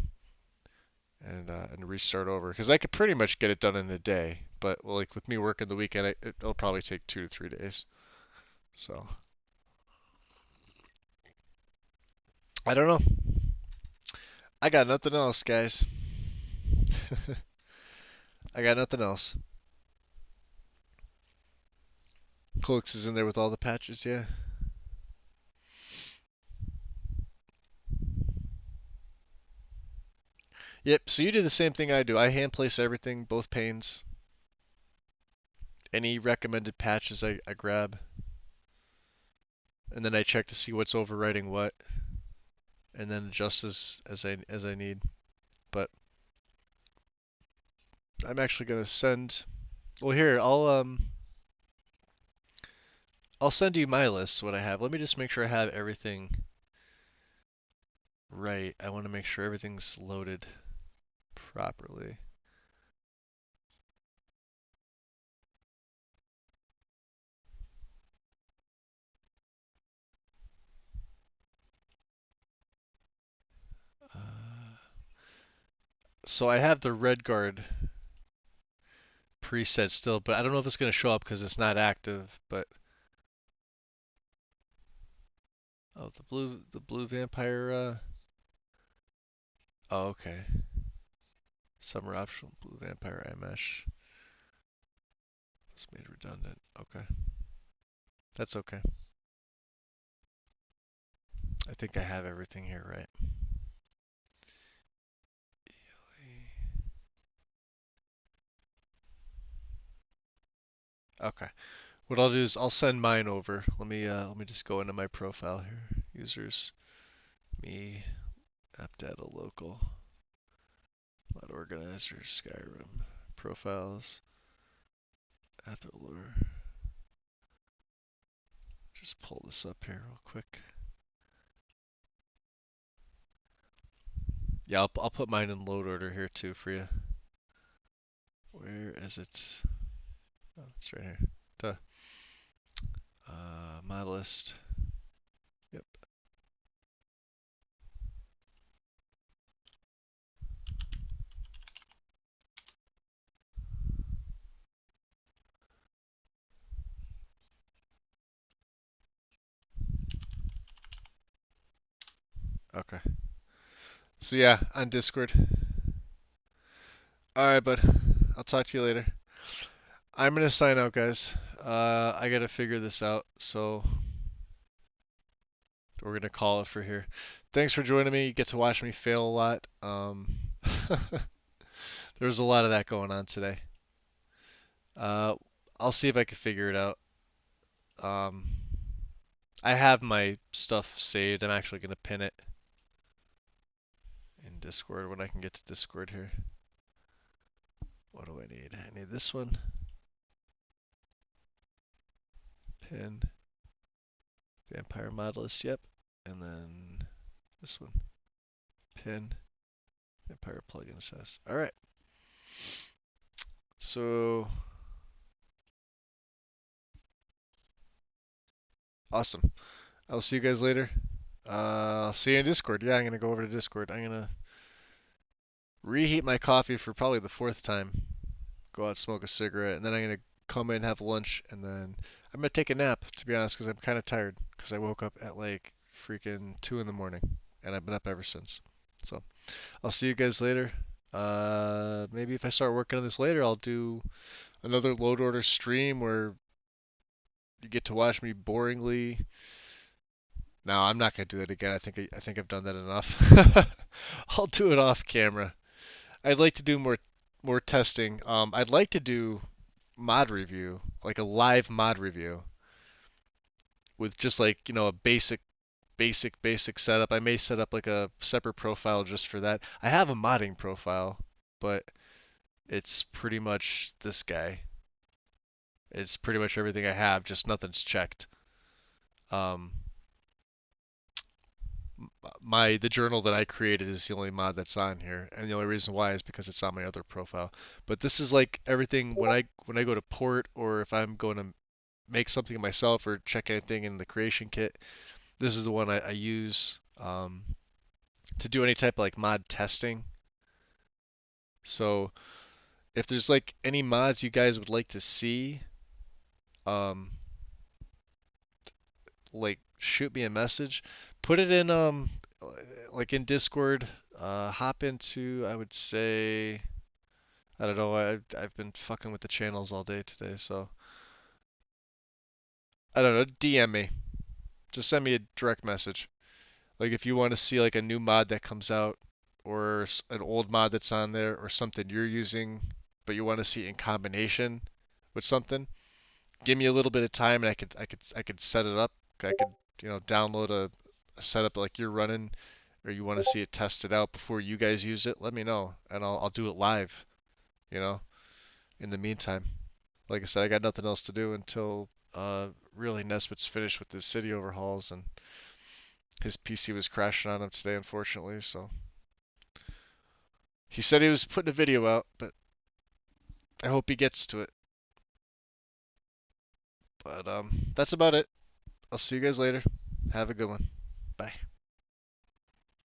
restart over because I could pretty much get it done in a day. But well, like with me working the weekend, it'll probably take 2 to 3 days. So I don't know. I got nothing else, guys. I got nothing else. Cloaks is in there with all the patches, yeah. Yep. So you do the same thing I do. I hand place everything, both panes. Any recommended patches I grab, and then I check to see what's overwriting what, and then adjust as I need. But I'm actually gonna send. Well, here I'll send you my list. What I have. Let me just make sure I have everything right. I want to make sure everything's loaded properly. So I have the Red Guard preset still, but I don't know if it's going to show up because it's not active. But oh, the blue vampire. Oh, okay. Summer optional blue vampire eye mesh. It's made redundant. Okay, that's okay. I think I have everything here right. Okay. What I'll do is I'll send mine over. Let me just go into my profile here. Users, me, app data local, mod organizer, Skyrim, profiles, Atherlore. Just pull this up here real quick. Yeah, I'll put mine in load order here too for you. Where is it? Oh, it's right here. Duh. My list. Yep. Okay. So yeah, on Discord. Alright, bud. I'll talk to you later. I'm gonna sign out, guys. I gotta figure this out, so we're gonna call it for here. Thanks for joining me. You get to watch me fail a lot. There was a lot of that going on today. Uh, I'll see if I can figure it out. Um, I have my stuff saved. I'm actually gonna pin it in Discord when I can get to Discord here. What do I need? I need this one. Pin. Vampire Modulus, yep. And then this one. Pin. Vampire Plugin Assess. Alright. So awesome. I'll see you guys later. I'll see you in Discord. Yeah, I'm gonna go over to Discord. I'm gonna reheat my coffee for probably the fourth time. Go out, smoke a cigarette, and then I'm gonna come in, have lunch, and then I'm gonna take a nap. To be honest, because I'm kind of tired. Because I woke up at like freaking 2 in the morning, and I've been up ever since. So I'll see you guys later. Maybe if I start working on this later, I'll do another load order stream where you get to watch me boringly. No, I'm not gonna do it again. I think I've done that enough. I'll do it off camera. I'd like to do more testing. I'd like to do mod review, like a live mod review with just like, a basic setup. I may set up like a separate profile just for that. I have a modding profile, but it's pretty much this guy. It's pretty much everything I have, just nothing's checked. Um, the journal that I created is the only mod that's on here, and the only reason why is because it's on my other profile. But this is like everything when I go to port, or if I'm going to make something myself or check anything in the creation kit. This is the one I use to do any type of like mod testing. So if there's like any mods you guys would like to see, um, like shoot me a message, put it in like in Discord. Hop into, I would say, I don't know. I've been fucking with the channels all day today, so I don't know. DM me. Just send me a direct message. Like if you want to see like a new mod that comes out, or an old mod that's on there, or something you're using, but you want to see in combination with something, give me a little bit of time, and I could set it up. I could download a setup like you're running, or you want to see it tested out before you guys use it. Let me know, and I'll do it live. You know, in the meantime, like I said, I got nothing else to do until really Nesbitt's finished with his city overhauls, and his PC was crashing on him today, unfortunately. So he said he was putting a video out, but I hope he gets to it. But that's about it. I'll see you guys later. Have a good one. Bye.